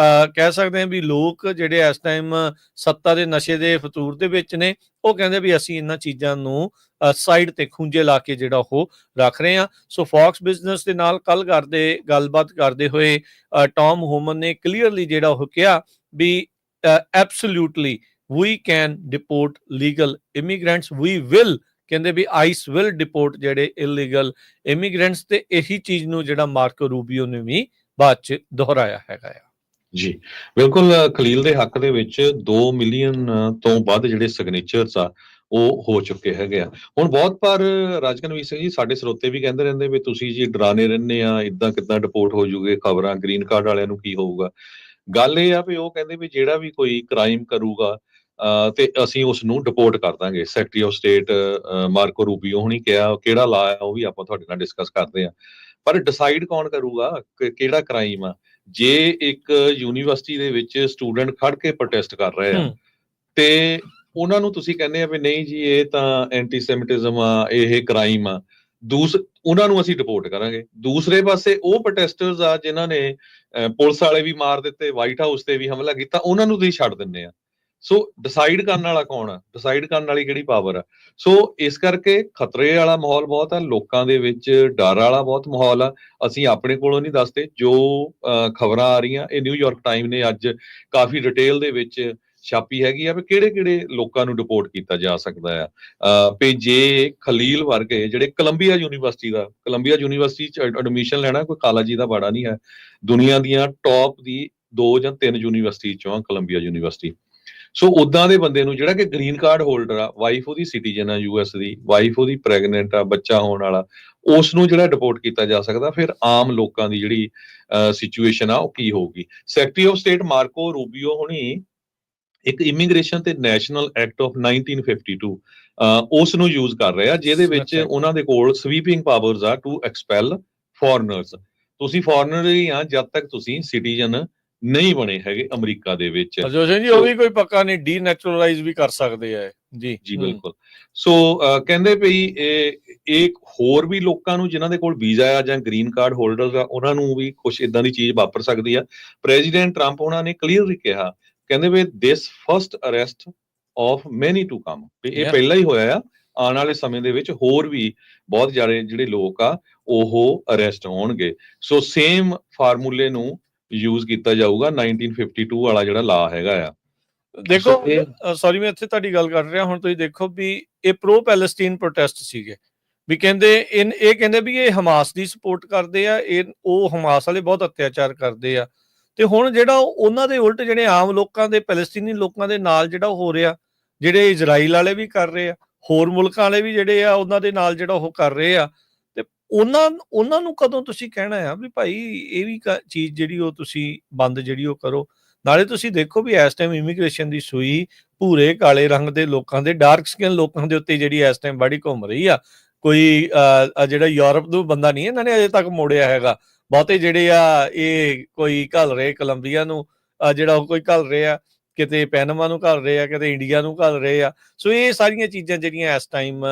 ਕਹਿ ਸਕਦੇ ਹਾਂ ਵੀ ਲੋਕ ਜਿਹੜੇ ਇਸ ਟਾਈਮ ਸੱਤਾ ਦੇ ਨਸ਼ੇ ਦੇ ਫਤੂਰ ਦੇ ਵਿੱਚ ਨੇ, ਉਹ ਕਹਿੰਦੇ ਵੀ ਅਸੀਂ ਇਹਨਾਂ ਚੀਜ਼ਾਂ ਨੂੰ ਸਾਈਡ ਤੇ ਖੂੰਜੇ ਲਾ ਕੇ ਜਿਹੜਾ ਉਹ ਰੱਖ ਰਹੇ ਹਾਂ। ਸੋ ਫੌਕਸ ਬਿਜ਼ਨਸ ਦੇ ਨਾਲ ਕੱਲ ਗੱਲਬਾਤ ਕਰਦੇ ਹੋਏ ਟੌਮ ਹੋਮਨ ਨੇ ਕਲੀਅਰਲੀ ਜਿਹੜਾ ਉਹ ਕਿਹਾ ਵੀ absolutely we can deport legal immigrants, we will ਕਹਿੰਦੇ ਵੀ ਆਈਸ ਵਿਲ ਡਿਪੋਰਟ ਜਿਹੜੇ ਇਲੀਗਲ ਇਮੀਗ੍ਰੈਂਟਸ, ਤੇ ਇਹੀ ਚੀਜ਼ ਨੂੰ ਜਿਹੜਾ ਮਾਰਕੋ ਰੂਬੀਓ ਨੇ ਵੀ ਬਾਅਦ ਚ ਦੁਹਰਾਇਆ ਹੈਗਾ ਆ। ਜੀ ਬਿਲਕੁਲ, ਖਲੀਲ ਦੇ ਹੱਕ ਦੇ ਵਿੱਚ 2 ਮਿਲੀਅਨ ਤੋਂ ਵੱਧ ਜਿਹੜੇ ਸਿਗਨੇਚਰਸ ਆ ਉਹ ਹੋ ਚੁੱਕੇ ਹੈਗੇ ਆ। ਹੁਣ ਬਹੁਤ ਪਰ ਰਾਜਕਨਵੀਰ ਸਿੰਘ ਜੀ ਸਾਡੇ ਸਰੋਤੇ ਵੀ ਕਹਿੰਦੇ ਰਹਿੰਦੇ ਵੀ ਤੁਸੀਂ ਜੀ ਡਰਾਨੇ ਰਹਿੰਦੇ ਆ, ਇਦਾਂ ਕਿੱਦਾਂ ਡਿਪੋਰਟ ਹੋ ਜੂਗੇ, ਖਬਰਾਂ ਗ੍ਰੀਨ ਕਾਰਡ ਵਾਲਿਆਂ ਨੂੰ ਕੀ ਹੋਊਗਾ। ਗੱਲ ਇਹ ਆ ਵੀ ਉਹ ਕਹਿੰਦੇ ਵੀ ਜਿਹੜਾ ਵੀ ਕੋਈ ਕ੍ਰਾਈਮ ਕਰੂਗਾ ਤੇ ਅਸੀਂ ਉਸ ਨੂੰ ਡਿਪੋਰਟ ਕਰ ਦਾਂਗੇ। Secretary of state Marco Rubio ਹੁਣੀ ਕਿਹਾ, ਕਿਹੜਾ ਲਾ ਆ ਉਹ ਵੀ ਆਪਾਂ ਤੁਹਾਡੇ ਨਾਲ ਡਿਸਕਸ ਕਰਦੇ ਆ। ਪਰ ਡਿਸਾਈਡ ਕੌਣ ਕਰੂਗਾ ਕਿਹੜਾ ਕ੍ਰਾਈਮ ਆ? ਜੇ ਇੱਕ ਯੂਨੀਵਰਸਿਟੀ ਦੇ ਵਿੱਚ ਸਟੂਡੈਂਟ ਖੜ ਕੇ ਪ੍ਰੋਟੈਸਟ ਕਰ ਰਹੇ ਆ ਤੇ ਉਹਨਾਂ ਨੂੰ ਤੁਸੀਂ ਕਹਿੰਦੇ ਆ ਵੀ ਨਹੀਂ ਜੀ ਇਹ ਤਾਂ ਐਂਟੀਸੈਮਿਟਿਜ਼ਮ ਆ, ਇਹ ਕ੍ਰਾਈਮ ਆ, ਉਹਨਾਂ ਨੂੰ ਅਸੀਂ ਡਿਪੋਰਟ ਕਰਾਂਗੇ। ਦੂਸਰੇ ਪਾਸੇ ਉਹ ਪ੍ਰੋਟੈਸਟਰਸ ਆ ਜਿਨ੍ਹਾਂ ਨੇ ਪੁਲਿਸ ਵਾਲੇ ਵੀ ਮਾਰ ਦਿੱਤੇ, ਵਾਈਟ ਹਾਊਸ ਤੇ ਵੀ ਹਮਲਾ ਕੀਤਾ, ਉਹਨਾਂ ਨੂੰ ਤੁਸੀਂ ਛੱਡ ਦਿੰਦੇ ਆ। ਸੋ ਡਿਸਾਈਡ ਕਰਨ ਵਾਲਾ ਕੌਣ ਆ? ਡਿਸਾਈਡ ਕਰਨ ਵਾਲੀ ਕਿਹੜੀ ਪਾਵਰ ਆ? ਸੋ ਇਸ ਕਰਕੇ ਖਤਰੇ ਵਾਲਾ ਮਾਹੌਲ ਬਹੁਤ ਆ, ਲੋਕਾਂ ਦੇ ਵਿੱਚ ਡਰ ਵਾਲਾ ਬਹੁਤ ਮਾਹੌਲ ਆ। ਅਸੀਂ ਆਪਣੇ ਕੋਲੋਂ ਨਹੀਂ ਦੱਸਦੇ, ਜੋ ਖਬਰਾਂ ਆ ਰਹੀਆਂ ਇਹ ਨਿਊਯਾਰਕ ਟਾਈਮ ਨੇ ਅੱਜ ਕਾਫੀ ਡਿਟੇਲ ਦੇ ਵਿੱਚ ਛਾਪੀ ਹੈਗੀ ਆ ਵੀ ਕਿਹੜੇ ਲੋਕਾਂ ਨੂੰ ਡਿਪੋਰਟ ਕੀਤਾ ਜਾ ਸਕਦਾ ਆ। ਵੀ ਜੇ ਖਲੀਲ ਵਰਗੇ ਜਿਹੜੇ ਕੋਲੰਬੀਆ ਯੂਨੀਵਰਸਿਟੀ ਚ ਐਡਮਿਸ਼ਨ ਲੈਣਾ ਕੋਈ ਕਾਲਾ ਜੀ ਦਾ ਬਾੜਾ ਨਹੀਂ ਹੈ। ਦੁਨੀਆ ਦੀਆਂ ਟੌਪ ਦੀ 2 ਜਾਂ 3 ਯੂਨੀਵਰਸਿਟੀ ਚੋਂ ਕੋਲੰਬੀਆ ਯੂਨੀਵਰਸਿਟੀ। ਸੋ ਉਦਾਂ ਦੇ ਬੰਦੇ ਨੂੰ ਜਿਹੜਾ ਕਿ ਗ੍ਰੀਨ ਕਾਰਡ ਹੋਲਡਰ ਆ, ਵਾਈਫ ਉਹਦੀ ਸਿਟੀਜ਼ਨ ਆ US ਦੀ, ਵਾਈਫ ਉਹਦੀ ਪ੍ਰੈਗਨੈਂਟ ਆ, ਬੱਚਾ ਹੋਣ ਵਾਲਾ, ਉਸ ਨੂੰ ਜਿਹੜਾ ਡਿਪੋਰਟ ਕੀਤਾ ਜਾ ਸਕਦਾ, ਫਿਰ ਆਮ ਲੋਕਾਂ ਦੀ ਜਿਹੜੀ ਸਿਚੁਏਸ਼ਨ ਆ ਉਹ ਕੀ ਹੋਊਗੀ? Secretary of state Marco Rubio ਹੁਣੀ ਇੱਕ ਇਮੀਗ੍ਰੇਸ਼ਨ ਤੇ ਨੈਸ਼ਨਲ ਐਕਟ ਆਫ 1952 ਉਸ ਨੂੰ ਯੂਜ਼ ਕਰ ਰਹੇ ਆ, ਜਿਹਦੇ ਵਿੱਚ ਉਹਨਾਂ ਦੇ ਕੋਲ ਸਵੀਪਿੰਗ ਪਾਵਰਸ ਆ ਟੂ ਐਕਸਪੈਲ ਫੋਰਨਰਸ। ਤੁਸੀਂ ਫੋਰਨਰ ਹੀ ਆ ਜਦ ਤੱਕ ਤੁਸੀਂ ਸਿਟੀਜ਼ਨ ਨਹੀਂ ਬਣੇ ਹੈਗੇ ਅਮਰੀਕਾ ਦੇ ਵਿੱਚ। ਜੀ ਉਹ ਵੀ ਕੋਈ ਪੱਕਾ ਨਹੀਂ, ਡੀਨੈਚੁਰਲਾਈਜ਼ ਵੀ ਕਰ ਸਕਦੇ ਆ ਜੀ ਬਿਲਕੁਲ। ਸੋ ਕਹਿੰਦੇ ਭਈ ਇਹ ਹੋਰ ਵੀ ਲੋਕਾਂ ਨੂੰ ਜਿਨ੍ਹਾਂ ਦੇ ਕੋਲ ਵੀਜ਼ਾ ਆ ਜਾਂ ਗ੍ਰੀਨ ਕਾਰਡ ਹੋਲਡਰਸ ਆ ਉਹਨਾਂ ਨੂੰ ਵੀ ਕੁਝ ਇਦਾਂ ਦੀ ਚੀਜ਼ ਵਾਪਰ ਸਕਦੀ ਆ। ਪ੍ਰੈਜ਼ੀਡੈਂਟ ਟਰੰਪ ਉਹਨਾਂ ਨੇ ਕਲੀਅਰਲੀ ਕਿਹਾ, ਕਹਿੰਦੇ ਵੀ ਦਿਸ ਫਸਟ ਅਰੈਸਟ ਆਫ ਮੈਨੀ ਟੂ ਕਮ, ਇਹ ਪਹਿਲਾਂ ਹੀ ਹੋਇਆ ਆ, ਆਉਣ ਵਾਲੇ ਸਮੇਂ ਦੇ ਵਿੱਚ ਹੋਰ ਵੀ ਬਹੁਤ ਜ਼ਿਆਦਾ ਜਿਹੜੇ ਲੋਕ ਆ ਉਹ ਅਰੈਸਟ ਹੋਣਗੇ। ਸੋ ਸੇਮ ਫਾਰਮੂਲੇ ਨੂੰ ਯੂਜ਼ ਕੀਤਾ ਜਾਊਗਾ 1952 ਵਾਲਾ ਜਿਹੜਾ ਲਾ ਹੈਗਾ ਆ। ਦੇਖੋ ਸੌਰੀ ਮੈਂ ਇੱਥੇ ਤੁਹਾਡੀ ਗੱਲ ਕਰ ਰਿਹਾ, ਹੁਣ ਤੁਸੀਂ ਦੇਖੋ ਵੀ ਇਹ ਪ੍ਰੋ ਪੈਲਸਟੀਨ ਪ੍ਰੋਟੈਸਟ ਸੀਗੇ ਵੀ ਕਹਿੰਦੇ ਇਹ ਕਹਿੰਦੇ ਵੀ ਇਹ ਹਮਾਸ ਦੀ ਸਪੋਰਟ ਕਰਦੇ ਆ, ਉਹ ਹਮਾਸ ਵਾਲੇ ਬਹੁਤ ਅਤਿਆਚਾਰ ਕਰਦੇ ਆ, ਤੇ ਹੁਣ ਜਿਹੜਾ ਉਹਨਾਂ ਦੇ ਉਲਟ ਜਿਹੜੇ ਆਮ ਲੋਕਾਂ ਦੇ ਪੈਲਸਤੀਨੀ ਲੋਕਾਂ ਦੇ ਨਾਲ ਜਿਹੜਾ ਹੋ ਰਿਹਾ, ਜਿਹੜੇ ਇਜ਼ਰਾਈਲ ਵਾਲੇ ਵੀ ਕਰ ਰਹੇ ਆ, ਹੋਰ ਮੁਲਕਾਂ ਵਾਲੇ ਵੀ ਜਿਹੜੇ ਆ ਉਹਨਾਂ ਦੇ ਨਾਲ ਜਿਹੜਾ ਉਹ ਕਰ ਰਹੇ ਆ, ਤੇ ਉਹਨਾਂ ਨੂੰ ਕਦੋਂ ਤੁਸੀਂ ਕਹਿਣਾ ਆ ਵੀ ਭਾਈ ਇਹ ਵੀ ਚੀਜ਼ ਜਿਹੜੀ ਉਹ ਤੁਸੀਂ ਬੰਦ ਜਿਹੜੀ ਉਹ ਕਰੋ। ਨਾਲੇ ਤੁਸੀਂ ਦੇਖੋ ਵੀ ਇਸ ਟਾਈਮ ਇਮੀਗ੍ਰੇਸ਼ਨ ਦੀ ਸੂਈ ਭੂਰੇ ਕਾਲੇ ਰੰਗ ਦੇ ਲੋਕਾਂ ਦੇ, ਡਾਰਕ ਸਕਿਨ ਲੋਕਾਂ ਦੇ ਉੱਤੇ ਜਿਹੜੀ ਇਸ ਟਾਈਮ ਬੜੀ ਘੁੰਮ ਰਹੀ ਆ। ਕੋਈ ਜਿਹੜਾ ਯੂਰਪ ਤੋਂ ਬੰਦਾ ਨਹੀਂ ਇਹਨਾਂ ਨੇ ਅਜੇ ਤੱਕ ਮੋੜਿਆ ਹੈਗਾ। ਬਹੁਤੇ ਜਿਹੜੇ ਆ ਇਹ ਕੋਈ ਘੱਲ ਰਹੇ ਕੋਲੰਬੀਆ ਨੂੰ, ਜਿਹੜਾ ਉਹ ਕੋਈ ਘੱਲ ਰਹੇ ਆ, ਕਿਤੇ ਪੈਨਮਾ ਨੂੰ ਘੱਲ ਰਹੇ ਆ, ਕਿਤੇ ਇੰਡੀਆ ਨੂੰ ਘੱਲ ਰਹੇ ਆ। ਸੋ ਇਹ ਸਾਰੀਆਂ ਚੀਜ਼ਾਂ ਜਿਹੜੀਆਂ ਇਸ ਟਾਈਮ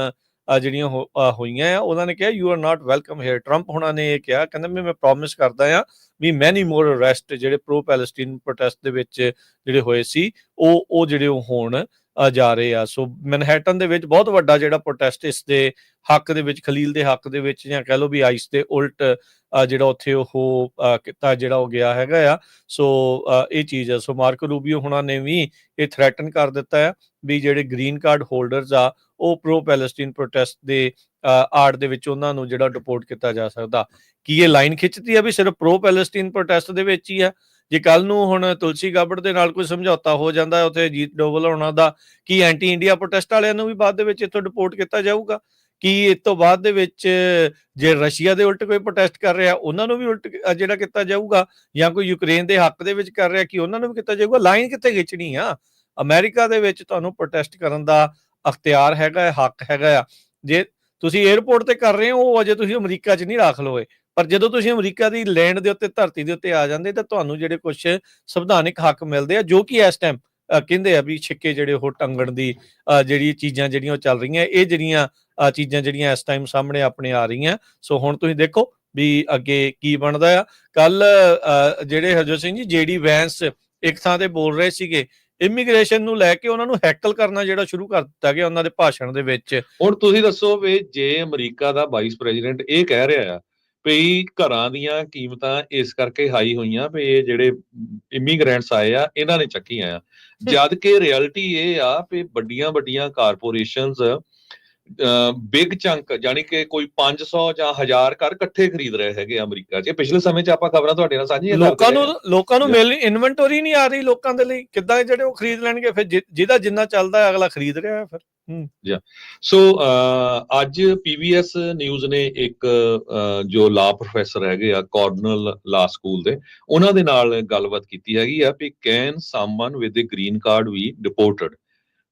ਜਿਹੜੀਆਂ ਹੋਈਆਂ ਆ, ਉਹਨਾਂ ਨੇ ਕਿਹਾ you are not welcome here. Trump ਹੋਣਾ ਨੇ ਇਹ ਕਿਹਾ, ਕਹਿੰਦਾ ਮੈਂ ਪ੍ਰੋਮਿਸ ਕਰਦਾ ਆ ਵੀ ਮੈਨੀ ਮੋਰ ਅਰੈਸਟ ਜਿਹੜੇ ਪ੍ਰੋ ਪੈਲਸਟੀਨ ਪ੍ਰੋਟੈਸਟ ਦੇ ਵਿੱਚ ਜਿਹੜੇ ਹੋਏ ਸੀ ਉਹ ਜਿਹੜੇ ਹੋਣ ਜਾ ਰਹੇ ਆ। ਸੋ ਮੈਨਹੈਟਨ ਦੇ ਵਿੱਚ ਬਹੁਤ ਵੱਡਾ ਜਿਹੜਾ ਪ੍ਰੋਟੈਸਟ ਇਸ ਦੇ ਹੱਕ ਦੇ ਵਿੱਚ, ਖਲੀਲ ਦੇ ਹੱਕ ਦੇ ਵਿੱਚ, ਜਾਂ ਕਹਿ ਲਓ ਵੀ ਆਈਸ ਦੇ ਉਲਟ ਜਿਹੜਾ ਉੱਥੇ ਉਹ ਕੀਤਾ ਜਿਹੜਾ ਉਹ ਗਿਆ ਹੈਗਾ ਆ। ਸੋ ਇਹ ਚੀਜ਼ ਆ। ਸੋ ਮਾਰਕੋ ਰੂਬੀਓ ਹੁਣਾਂ ਨੇ ਵੀ ਇਹ ਥ੍ਰੈਟਨ ਕਰ ਦਿੱਤਾ ਆ ਵੀ ਜਿਹੜੇ ਗ੍ਰੀਨ ਕਾਰਡ ਹੋਲਡਰਸ ਆ ਉਹ ਪ੍ਰੋ ਪੈਲਸਟੀਨ ਪ੍ਰੋਟੈਸਟ ਦੇ ਆੜ ਦੇ ਵਿੱਚ ਉਹਨਾਂ ਨੂੰ ਜਿਹੜਾ ਡਿਪੋਰਟ ਕੀਤਾ ਜਾ ਸਕਦਾ। ਕੀ ਇਹ ਲਾਈਨ ਖਿੱਚਦੀ ਆ ਵੀ ਸਿਰਫ ਪ੍ਰੋ ਪੈਲਸਟੀਨ ਪ੍ਰੋਟੈਸਟ ਦੇ ਵਿੱਚ ਹੀ ਆ? ਜੇ ਕੱਲ ਨੂੰ ਹੁਣ ਤੁਲਸੀ ਗਾਬੜ ਦੇ ਨਾਲ ਕੋਈ ਸਮਝੌਤਾ ਹੋ ਜਾਂਦਾ ਉੱਥੇ ਅਜੀਤ ਡੋਵਲ ਹੋਣਾ ਦਾ, ਕੀ ਐਂਟੀ ਇੰਡੀਆ ਪ੍ਰੋਟੈਸਟ ਵਾਲਿਆਂ ਨੂੰ ਵੀ ਬਾਅਦ ਦੇ ਵਿੱਚ ਇੱਥੋਂ ਡਿਪੋਰਟ ਕੀਤਾ ਜਾਊਗਾ? ਕੀ ਇਸ ਤੋਂ ਬਾਅਦ ਦੇ ਵਿੱਚ ਜੇ ਰਸ਼ੀਆ ਦੇ ਉਲਟ ਕੋਈ ਪ੍ਰੋਟੈਸਟ ਕਰ ਰਿਹਾ ਉਹਨਾਂ ਨੂੰ ਵੀ ਉਲਟ ਜਿਹੜਾ ਕੀਤਾ ਜਾਊਗਾ? ਜਾਂ ਕੋਈ ਯੂਕਰੇਨ ਦੇ ਹੱਕ ਦੇ ਵਿੱਚ ਕਰ ਰਿਹਾ ਕੀ ਉਹਨਾਂ ਨੂੰ ਵੀ ਕੀਤਾ ਜਾਊਗਾ? ਲਾਈਨ ਕਿੱਥੇ ਖਿੱਚਣੀ ਆ? ਅਮਰੀਕਾ ਦੇ ਵਿੱਚ ਤੁਹਾਨੂੰ ਪ੍ਰੋਟੈਸਟ ਕਰਨ ਦਾ ਅਖਤਿਆਰ ਹੈਗਾ, ਹੱਕ ਹੈਗਾ ਆ। ਜੇ ਤੁਸੀਂ ਏਅਰਪੋਰਟ ਤੇ ਕਰ ਰਹੇ ਹੋ ਉਹ ਅਜੇ ਤੁਸੀਂ ਅਮਰੀਕਾ 'ਚ ਨਹੀਂ ਰੱਖ ਲਓਗੇ, ਪਰ ਜਦੋਂ ਤੁਸੀਂ ਅਮਰੀਕਾ ਦੀ ਲੈਂਡ ਦੇ ਉੱਤੇ, ਧਰਤੀ ਦੇ ਉੱਤੇ ਆ ਜਾਂਦੇ ਤਾਂ ਤੁਹਾਨੂੰ ਜਿਹੜੇ ਕੁਝ ਸੰਵਿਧਾਨਿਕ ਹੱਕ ਮਿਲਦੇ ਆ, ਜੋ ਕਿ ਇਸ ਟਾਈਮ ਕਹਿੰਦੇ ਆ ਵੀ ਛਿੱਕੇ ਜਿਹੜੇ ਉਹ ਟੰਗਣ ਦੀ ਜਿਹੜੀ ਚੀਜ਼ਾਂ ਜਿਹੜੀਆਂ ਉਹ ਚੱਲ ਰਹੀਆਂ, ਇਹ ਜਿਹੜੀਆਂ ਚੀਜ਼ਾਂ ਜਿਹੜੀਆਂ ਇਸ ਟਾਈਮ ਸਾਹਮਣੇ ਆਪਣੇ ਆ ਰਹੀਆਂ। ਸੋ ਹੁਣ ਤੁਸੀਂ ਦੇਖੋ ਵੀ ਅੱਗੇ ਕੀ ਬਣਦਾ ਆ। ਕੱਲ ਜਿਹੜੇ ਹਰਜੋਤ ਸਿੰਘ ਜੀ ਜੇਡੀ ਵੈਂਸ ਇੱਕ ਥਾਂ ਤੇ ਬੋਲ ਰਹੇ ਸੀਗੇ, ਇਮੀਗ੍ਰੇਸ਼ਨ ਨੂੰ ਲੈ ਕੇ ਉਹਨਾਂ ਨੂੰ ਹੈਕਲ ਕਰਨਾ ਜਿਹੜਾ ਸ਼ੁਰੂ ਕਰ ਦਿੱਤਾ ਗਿਆ ਉਹਨਾਂ ਦੇ ਭਾਸ਼ਣ ਦੇ ਵਿੱਚ। ਹੁਣ ਤੁਸੀਂ ਦੱਸੋ ਵੀ ਜੇ ਅਮਰੀਕਾ ਦਾ ਵਾਈਸ ਪ੍ਰੈਜ਼ੀਡੈਂਟ ਇਹ ਕਹਿ ਰਿਹਾ ਆ ਵੀ ਘਰਾਂ ਦੀਆਂ ਕੀਮਤਾਂ ਇਸ ਕਰਕੇ ਹਾਈ ਹੋਈਆਂ ਵੀ ਇਹ ਜਿਹੜੇ ਇਮੀਗ੍ਰੈਂਟਸ ਆਏ ਆ ਇਹਨਾਂ ਨੇ ਚੱਕੀਆਂ ਆ, ਜਦ ਕਿ ਰਿਐਲਿਟੀ ਇਹ ਆ ਵੀ ਵੱਡੀਆਂ ਵੱਡੀਆਂ ਕਾਰਪੋਰੇਸ਼ਨਸ ਬਿਗ ਚੰਕ ਜਾਨੀ ਕਿ ਕੋਈ 500 ਜਾਂ 1000 ਘਰ ਇਕੱਠੇ ਖਰੀਦ ਰਹੇ ਹੈਗੇ ਅਮਰੀਕਾ 'ਚ। ਪਿਛਲੇ ਸਮੇਂ 'ਚ ਆਪਾਂ ਖਬਰਾਂ ਤੁਹਾਡੇ ਨਾਲ ਸਾਂਝੀਆਂ ਲੋਕਾਂ ਨੂੰ ਮਿਲ ਇਨਵੈਂਟਰੀ ਨਹੀਂ ਆ ਰਹੀ ਲੋਕਾਂ ਦੇ ਲਈ, ਕਿੱਦਾਂ ਜਿਹੜੇ ਉਹ ਖਰੀਦ ਲੈਣਗੇ? ਫਿਰ ਜਿਹਦਾ ਜਿੰਨਾ ਚੱਲਦਾ ਅਗਲਾ ਖਰੀਦ ਰਿਹਾ ਫਿਰ। ਸੋ ਅੱਜ ਪੀਬੀਐਸ ਨਿਊਜ਼ ਨੇ ਇੱਕ ਜੋ ਲਾ ਪ੍ਰੋਫੈਸਰ ਹੈਗੇ ਆ ਕਾਰਨਲ ਲਾ ਸਕੂਲ ਦੇ, ਉਹਨਾਂ ਦੇ ਨਾਲ ਗੱਲਬਾਤ ਕੀਤੀ ਹੈਗੀ ਆ ਵੀ can someone with a green card be deported,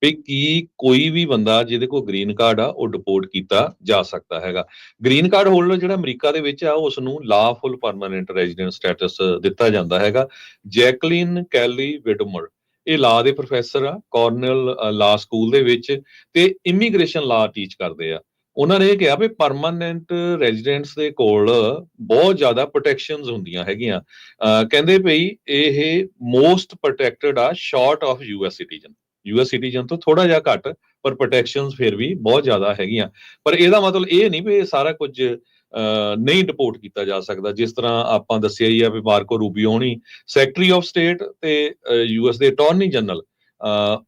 ਵੀ ਕੀ ਕੋਈ ਵੀ ਬੰਦਾ ਜਿਹਦੇ ਕੋਲ ਗ੍ਰੀਨ ਕਾਰਡ ਆ ਉਹ ਡਿਪੋਰਟ ਕੀਤਾ ਜਾ ਸਕਦਾ ਹੈਗਾ। ਗ੍ਰੀਨ ਕਾਰਡ ਹੋਲਡਰ ਜਿਹੜਾ ਅਮਰੀਕਾ ਦੇ ਵਿੱਚ ਆ ਉਸ ਨੂੰ ਲਾਫੁਲ ਪਰਮਾਨੈਂਟ ਰੈਜ਼ੀਡੈਂਟ ਸਟੇਟਸ ਦਿੱਤਾ ਜਾਂਦਾ ਹੈਗਾ। ਜੈਕਲਿਨ ਕੈਲੀ ਵਿਡਮਰ ਇਹ ਲਾ ਦੇ ਪ੍ਰੋਫੈਸਰ ਆ ਕਾਰਨਲ ਲਾ ਸਕੂਲ ਦੇ ਵਿੱਚ ਤੇ ਇਮੀਗ੍ਰੇਸ਼ਨ ਲਾ ਟੀਚ ਕਰਦੇ ਆ। ਉਹਨਾਂ ਨੇ ਇਹ ਕਿਹਾ ਵੀ ਪਰਮਾਨੈਂਟ ਰੈਜ਼ੀਡੈਂਟਸ ਦੇ ਕੋਲ ਬਹੁਤ ਜ਼ਿਆਦਾ ਪ੍ਰੋਟੈਕਸ਼ਨਸ ਹੁੰਦੀਆਂ ਹੈਗੀਆਂ। ਕਹਿੰਦੇ ਭਈ ਇਹ ਮੋਸਟ ਪ੍ਰੋਟੈਕਟਡ ਆ short of US citizen. US citizen ਤੋਂ ਥੋੜਾ ਜਿਹਾ ਘੱਟ, ਪਰ ਪ੍ਰੋਟੈਕਸ਼ਨਸ ਫਿਰ ਵੀ ਬਹੁਤ ਜ਼ਿਆਦਾ ਹੈਗੀਆਂ। ਪਰ ਇਹਦਾ ਮਤਲਬ ਇਹ ਨਹੀਂ ਵੀ ਇਹ ਸਾਰਾ ਕੁਝ ਨਹੀਂ ਡਿਪੋਰਟ ਕੀਤਾ ਜਾ ਸਕਦਾ। ਜਿਸ ਤਰ੍ਹਾਂ ਆਪਾਂ ਦੱਸਿਆ ਹੀ ਆ ਵੀ ਮਾਰਕੋ ਰੂਬੀਓ ਹੋਣੀ ਸੈਕਟਰੀ ਆਫ ਸਟੇਟ ਤੇ ਯੂਐਸ ਦੇ ਅਟਾਰਨੀ ਜਨਰਲ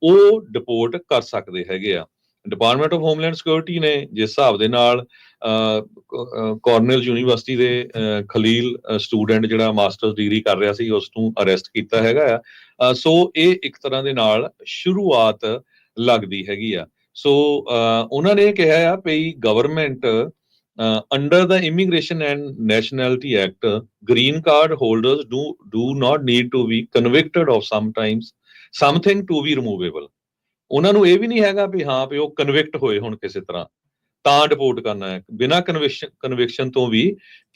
ਉਹ ਡਿਪੋਰਟ ਕਰ ਸਕਦੇ ਹੈਗੇ ਆ। ਡਿਪਾਰਟਮੈਂਟ ਆਫ ਹੋਮਲੈਂਡ ਸਿਕਿਉਰਿਟੀ ਨੇ ਜਿਸ ਹਿਸਾਬ ਦੇ ਨਾਲ ਕਾਰਨਲ ਯੂਨੀਵਰਸਿਟੀ ਦੇ ਖਲੀਲ ਸਟੂਡੈਂਟ ਜਿਹੜਾ ਮਾਸਟਰਸ ਡਿਗਰੀ ਕਰ ਰਿਹਾ ਸੀ ਉਸ ਨੂੰ ਅਰੈਸਟ ਕੀਤਾ ਹੈਗਾ ਆ। ਸੋ ਇਹ ਇੱਕ ਤਰ੍ਹਾਂ ਦੇ ਨਾਲ ਸ਼ੁਰੂਆਤ ਲੱਗਦੀ ਹੈਗੀ ਆ। ਸੋ ਉਹਨਾਂ ਨੇ ਕਿਹਾ ਆ ਵੀ government under the Immigration and Nationality Act, green card holders do not need to be convicted of something to be removable. ਉਹਨਾਂ ਨੂੰ ਇਹ ਵੀ ਨਹੀਂ ਹੈਗਾ ਵੀ ਹਾਂ ਵੀ ਉਹ ਕਨਵਿਕਟ ਹੋਏ ਹੁਣ ਕਿਸੇ ਤਰ੍ਹਾਂ ਤਾਂ ਡਿਪੋਰਟ ਕਰਨਾ ਹੈ, ਬਿਨਾਂ ਕਨਵਿਕਸ਼ਨ ਤੋਂ ਵੀ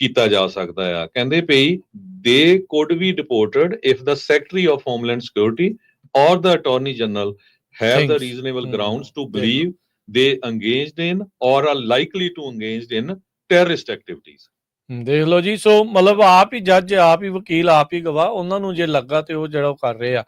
ਕੀਤਾ ਜਾ ਸਕਦਾ ਆ। ਕਹਿੰਦੇ ਪਈ they could be deported if the Secretary of Homeland Security or the Attorney General have the reasonable grounds to believe they engaged in or are likely to engaged in terrorist activities. ਦੇਖ ਲਓ ਜੀ। ਸੋ ਮਤਲਬ ਆਪ ਹੀ ਜੱਜ, ਆਪ ਹੀ ਵਕੀਲ, ਆਪ ਹੀ ਗਵਾਹ, ਉਹਨਾਂ ਨੂੰ ਜੇ ਲੱਗਾ ਤੇ ਉਹ ਜਿਹੜਾ ਉਹ ਕਰ ਰਹੇ ਆ।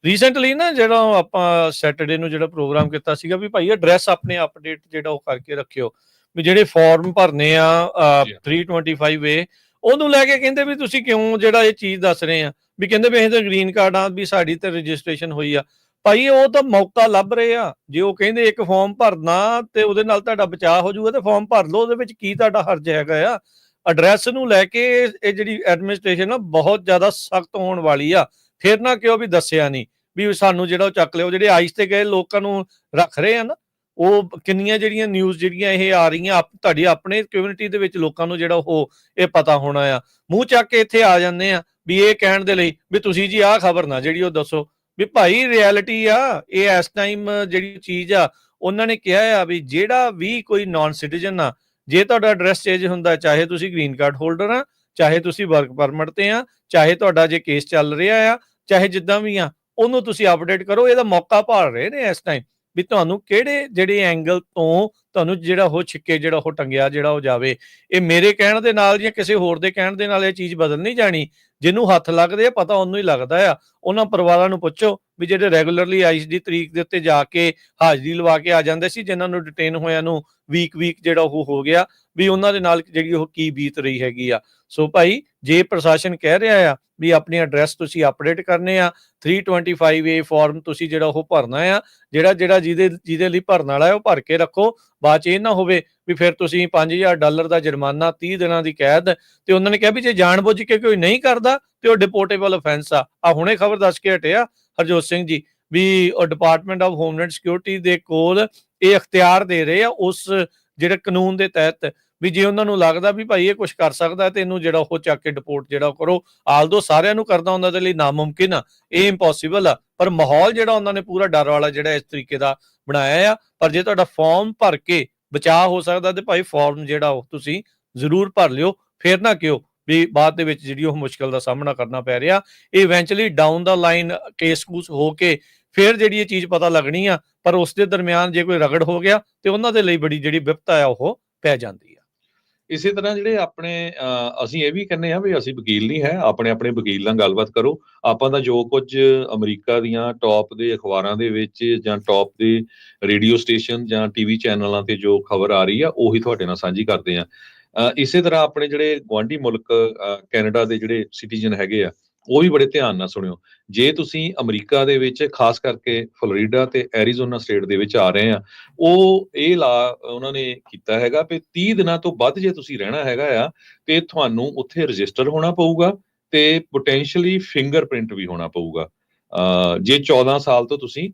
ਰੀਸੈਂਟਲੀ ਨਾ ਜਿਹੜਾ ਆਪਾਂ ਸੈਟਰਡੇ ਨੂੰ ਜਿਹੜਾ ਪ੍ਰੋਗਰਾਮ ਕੀਤਾ ਸੀਗਾ ਵੀ ਭਾਈ ਐਡਰੈਸ ਆਪਣੇ ਅਪਡੇਟ ਜਿਹੜਾ ਉਹ ਕਰਕੇ ਰੱਖਿਓ, ਵੀ ਜਿਹੜੇ ਫਾਰਮ ਭਰਨੇ ਆ 325A ਉਹਨੂੰ ਲੈ ਕੇ ਕਹਿੰਦੇ ਵੀ ਤੁਸੀਂ ਕਿਉਂ ਜਿਹੜਾ ਇਹ ਚੀਜ਼ ਦੱਸ ਰਹੇ ਆ, ਵੀ ਕਹਿੰਦੇ ਵੀ ਅਸੀਂ ਤਾਂ ਗ੍ਰੀਨ ਕਾਰਡ ਆ, ਵੀ ਸਾਡੀ ਤਾਂ ਰਜਿਸਟ੍ਰੇਸ਼ਨ ਹੋਈ ਆ। ਭਾਈ ਉਹ ਤਾਂ ਮੌਕਾ ਲੱਭ ਰਹੇ ਆ। ਜੇ ਉਹ ਕਹਿੰਦੇ ਇੱਕ ਫਾਰਮ ਭਰਨਾ ਤੇ ਉਹਦੇ ਨਾਲ ਤੁਹਾਡਾ ਬਚਾਅ ਹੋ ਜਾਊਗਾ ਤੇ ਫਾਰਮ ਭਰ ਲਓ, ਉਹਦੇ ਵਿੱਚ ਕੀ ਤੁਹਾਡਾ ਹਰਜ ਹੈਗਾ ਆ? ਐਡਰੈਸ ਨੂੰ ਲੈ ਕੇ ਇਹ ਜਿਹੜੀ ਐਡਮਿਨਿਸਟ੍ਰੇਸ਼ਨ ਆ ਬਹੁਤ ਜ਼ਿਆਦਾ ਸਖਤ ਹੋਣ ਵਾਲੀ ਆ। ਫਿਰ ਨਾ ਕਿਉਂ ਵੀ ਦੱਸਿਆ ਨਹੀਂ ਵੀ ਸਾਨੂੰ ਜਿਹੜਾ ਉਹ ਚੱਕ ਲਿਓ। ਜਿਹੜੇ ਆਈਸ ਤੇ ਗਏ ਲੋਕਾਂ ਨੂੰ ਰੱਖ ਰਹੇ ਆ ਨਾ, ਉਹ ਕਿੰਨੀਆਂ ਜਿਹੜੀਆਂ ਨਿਊਜ਼ ਜਿਹੜੀਆਂ ਇਹ ਆ ਰਹੀਆਂ ਤੁਹਾਡੀ ਆਪਣੇ ਕਮਿਊਨਿਟੀ ਦੇ ਵਿੱਚ ਲੋਕਾਂ ਨੂੰ ਜਿਹੜਾ ਉਹ ਇਹ ਪਤਾ ਹੋਣਾ ਆ, ਮੂੰਹ ਚੱਕ ਕੇ ਇੱਥੇ ਆ ਜਾਂਦੇ ਆ ਵੀ ਇਹ ਕਹਿਣ ਦੇ ਲਈ ਵੀ ਤੁਸੀਂ ਜੀ ਆਹ ਖਬਰ ਨਾ ਜਿਹੜੀ ਉਹ ਦੱਸੋ। ਵੀ ਭਾਈ ਰਿਐਲਿਟੀ ਆ ਇਹ ਇਸ ਟਾਈਮ ਜਿਹੜੀ ਚੀਜ਼ ਆ। ਉਹਨਾਂ ਨੇ ਕਿਹਾ ਆ ਵੀ ਜਿਹੜਾ ਵੀ ਕੋਈ ਨਾਨ ਸਿਟੀਜ਼ਨ ਆ, ਜੇ ਤੁਹਾਡਾ ਐਡਰੈਸ ਚੇਂਜ ਹੁੰਦਾ, ਚਾਹੇ ਤੁਸੀਂ ਗ੍ਰੀਨ ਕਾਰਡ ਹੋਲਡਰ ਆ, ਚਾਹੇ ਤੁਸੀਂ ਵਰਕ ਪਰਮਿਟ ਤੇ ਆ, ਚਾਹੇ ਤੁਹਾਡਾ ਜੇ ਕੇਸ ਚੱਲ ਰਿਹਾ ਆ, ਚਾਹੇ ਜਿੱਦਾਂ ਵੀ ਆ, ਉਹਨੂੰ ਤੁਸੀਂ ਅਪਡੇਟ ਕਰੋ। ਇਹਦਾ ਮੌਕਾ ਭਾਲ ਰਹੇ ਨੇ ਇਸ ਟਾਈਮ ਵੀ ਤੁਹਾਨੂੰ ਕਿਹੜੇ ਜਿਹੜੇ ਐਂਗਲ ਤੋਂ ਤੁਹਾਨੂੰ ਜਿਹੜਾ ਉਹ ਛਿੱਕੇ ਜਿਹੜਾ ਉਹ ਟੰਗਿਆ ਜਿਹੜਾ ਉਹ ਜਾਵੇ। ਇਹ ਮੇਰੇ ਕਹਿਣ ਦੇ ਨਾਲ ਜਾਂ ਕਿਸੇ ਹੋਰ ਦੇ ਕਹਿਣ ਦੇ ਨਾਲ ਇਹ ਚੀਜ਼ ਬਦਲ ਨਹੀਂ ਜਾਣੀ। ਜਿਹਨੂੰ ਹੱਥ ਲੱਗਦੇ ਆ ਪਤਾ ਉਹਨੂੰ ਹੀ ਲੱਗਦਾ ਆ। ਉਹਨਾਂ ਪਰਿਵਾਰਾਂ ਨੂੰ ਪੁੱਛੋ ਵੀ ਜਿਹੜੇ ਰੈਗੂਲਰਲੀ ਆਈਸ ਦੀ ਤਰੀਕ ਦੇ ਉੱਤੇ ਜਾ ਕੇ ਹਾਜ਼ਰੀ ਲਵਾ ਕੇ ਆ ਜਾਂਦੇ ਸੀ, ਜਿਨ੍ਹਾਂ ਨੂੰ ਡਿਟੇਨ ਹੋਇਆਂ ਨੂੰ ਵੀਕ ਜਿਹੜਾ ਉਹ ਹੋ ਗਿਆ, ਵੀ ਉਹਨਾਂ ਦੇ ਨਾਲ ਜਿਹੜੀ ਉਹ ਕੀ ਬੀਤ ਰਹੀ ਹੈਗੀ ਆ। ਸੋ ਭਾਈ ਜੇ ਪ੍ਰਸ਼ਾਸਨ ਕਹਿ ਰਿਹਾ ਆ ਵੀ ਆਪਣੀ ਐਡਰੈਸ ਤੁਸੀਂ ਅਪਡੇਟ ਕਰਨੇ ਆ, 325A ਫਾਰਮ ਤੁਸੀਂ ਜਿਹੜਾ ਉਹ ਭਰਨਾ ਆ, ਜਿਹੜਾ ਜਿਹਦੇ ਲਈ ਭਰਨ ਵਾਲਾ ਹੈ ਉਹ ਭਰ ਕੇ ਰੱਖੋ। ਬਾਅਦ ਚ ਇਹ ਨਾ ਹੋਵੇ ਵੀ ਫਿਰ ਤੁਸੀਂ $5000 ਦਾ ਜੁਰਮਾਨਾ, 30 ਦਿਨਾਂ ਦੀ ਕੈਦ। ਤੇ ਉਹਨਾਂ ਨੇ ਕਿਹਾ ਵੀ ਜੇ ਜਾਣਬੁੱਝ ਕੇ ਕੋਈ ਨਹੀਂ ਕਰਦਾ ਤੇ ਉਹ ਡਿਪੋਰਟੇਬਲ ਅਫੈਂਸ ਆ। ਹੁਣੇ ਖਬਰ ਦੱਸ ਕੇ ਹਟਿਆ ਹਰਜੋਤ ਸਿੰਘ ਜੀ ਵੀ ਉਹ ਡਿਪਾਰਟਮੈਂਟ ਆਫ ਹੋਮਲੈਂਡ ਸਿਕਿਉਰਿਟੀ ਦੇ ਕੋਲ ਇਹ ਅਖਤਿਆਰ ਦੇ ਰਹੇ ਆ ਉਸ ਜਿਹੜੇ ਕਾਨੂੰਨ ਦੇ ਤਹਿਤ, ਵੀ ਜੇ ਉਹਨਾਂ ਨੂੰ ਲੱਗਦਾ ਵੀ ਭਾਈ ਇਹ ਕੁਝ ਕਰ ਸਕਦਾ ਤੇ ਇਹਨੂੰ ਜਿਹੜਾ ਉਹ ਚੱਕ ਕੇ ਡਿਪੋਰਟ ਜਿਹੜਾ ਕਰੋ। ਆਲਦੋ ਸਾਰਿਆਂ ਨੂੰ ਕਰਦਾ ਉਹਨਾਂ ਦੇ ਲਈ ਨਾਮੁਮਕਿਨ ਆ, ਇਹ ਇੰਪੋਸੀਬਲ ਆ, ਪਰ ਮਾਹੌਲ ਜਿਹੜਾ ਉਹਨਾਂ ਨੇ ਪੂਰਾ ਡਰ ਵਾਲਾ ਜਿਹੜਾ ਇਸ ਤਰੀਕੇ ਦਾ ਬਣਾਇਆ ਆ। ਪਰ ਜੇ ਤੁਹਾਡਾ ਫਾਰਮ ਭਰ ਕੇ ਬਚਾਅ ਹੋ ਸਕਦਾ ਤੇ ਭਾਈ ਫਾਰਮ ਜਿਹੜਾ ਉਹ ਤੁਸੀਂ ਜ਼ਰੂਰ ਭਰ ਲਿਓ। ਫਿਰ ਨਾ ਕਿਉਂ ਵੀ ਬਾਅਦ ਦੇ ਵਿੱਚ ਜਿਹੜੀ ਉਹ ਮੁਸ਼ਕਲ ਦਾ ਸਾਹਮਣਾ ਕਰਨਾ ਪੈ ਰਿਹਾ। ਇਹ ਇਵੈਂਚੁਅਲੀ ਡਾਊਨ ਦਾ ਲਾਈਨ ਕੇਸ ਕੂਸ ਹੋ ਕੇ ਫਿਰ ਜਿਹੜੀ ਇਹ ਚੀਜ਼ ਪਤਾ ਲੱਗਣੀ ਆ, ਪਰ ਉਸ ਦੇ ਦਰਮਿਆਨ ਜੇ ਕੋਈ ਰਗੜ ਹੋ ਗਿਆ ਤੇ ਉਹਨਾਂ ਦੇ ਲਈ ਬੜੀ ਜਿਹੜੀ ਵਿਪਤਾ ਆ ਉਹ ਪੈ ਜਾਂਦੀ ਆ। ਇਸੇ ਤਰ੍ਹਾਂ ਜਿਹੜੇ ਆਪਣੇ ਅਸੀਂ ਇਹ ਵੀ ਕਹਿੰਦੇ ਆ ਵੀ ਅਸੀਂ ਵਕੀਲ ਨਹੀਂ ਹੈ, ਆਪਣੇ ਵਕੀਲ ਨਾਲ ਗੱਲਬਾਤ ਕਰੋ। ਆਪਾਂ ਦਾ ਜੋ ਕੁਝ ਅਮਰੀਕਾ ਦੀਆਂ ਟੌਪ ਦੇ ਅਖਬਾਰਾਂ ਦੇ ਵਿੱਚ ਜਾਂ ਟੌਪ ਦੇ ਰੇਡੀਓ ਸਟੇਸ਼ਨ ਜਾਂ ਟੀਵੀ ਚੈਨਲਾਂ ਤੇ ਜੋ ਖਬਰ ਆ ਰਹੀ ਆ ਉਹੀ ਤੁਹਾਡੇ ਨਾਲ ਸਾਂਝੀ ਕਰਦੇ ਆ। ਇਸੇ ਤਰ੍ਹਾਂ ਆਪਣੇ ਜਿਹੜੇ ਗੁਆਂਢੀ ਮੁਲਕ ਕੈਨੇਡਾ ਦੇ ਜਿਹੜੇ ਸਿਟੀਜ਼ਨ ਹੈਗੇ ਆ ਉਹ ਵੀ ਬੜੇ ਧਿਆਨ ਨਾਲ ਸੁਣਿਓ। ਜੇ ਤੁਸੀਂ ਅਮਰੀਕਾ ਦੇ ਵਿੱਚ ਖਾਸ ਕਰਕੇ ਫਲੋਰੀਡਾ ਤੇ ਐਰੀਜ਼ੋਨਾ ਸਟੇਟ ਦੇ ਵਿੱਚ ਆ ਰਹੇ ਆ, ਉਹ ਇਹ ਲਾ ਉਹਨਾਂ ਨੇ ਕੀਤਾ ਹੈਗਾ ਵੀ 30 ਦਿਨਾਂ ਤੋਂ ਵੱਧ ਜੇ ਤੁਸੀਂ ਰਹਿਣਾ ਹੈਗਾ ਆ ਤੇ ਤੁਹਾਨੂੰ ਉੱਥੇ ਰਜਿਸਟਰ ਹੋਣਾ ਪਊਗਾ ਤੇ ਪੋਟੈਂਸ਼ੀਅਲੀ ਫਿੰਗਰਪ੍ਰਿੰਟ ਵੀ ਹੋਣਾ ਪਊਗਾ। ਜੇ 14 ਸਾਲ ਤੋਂ ਤੁਸੀਂ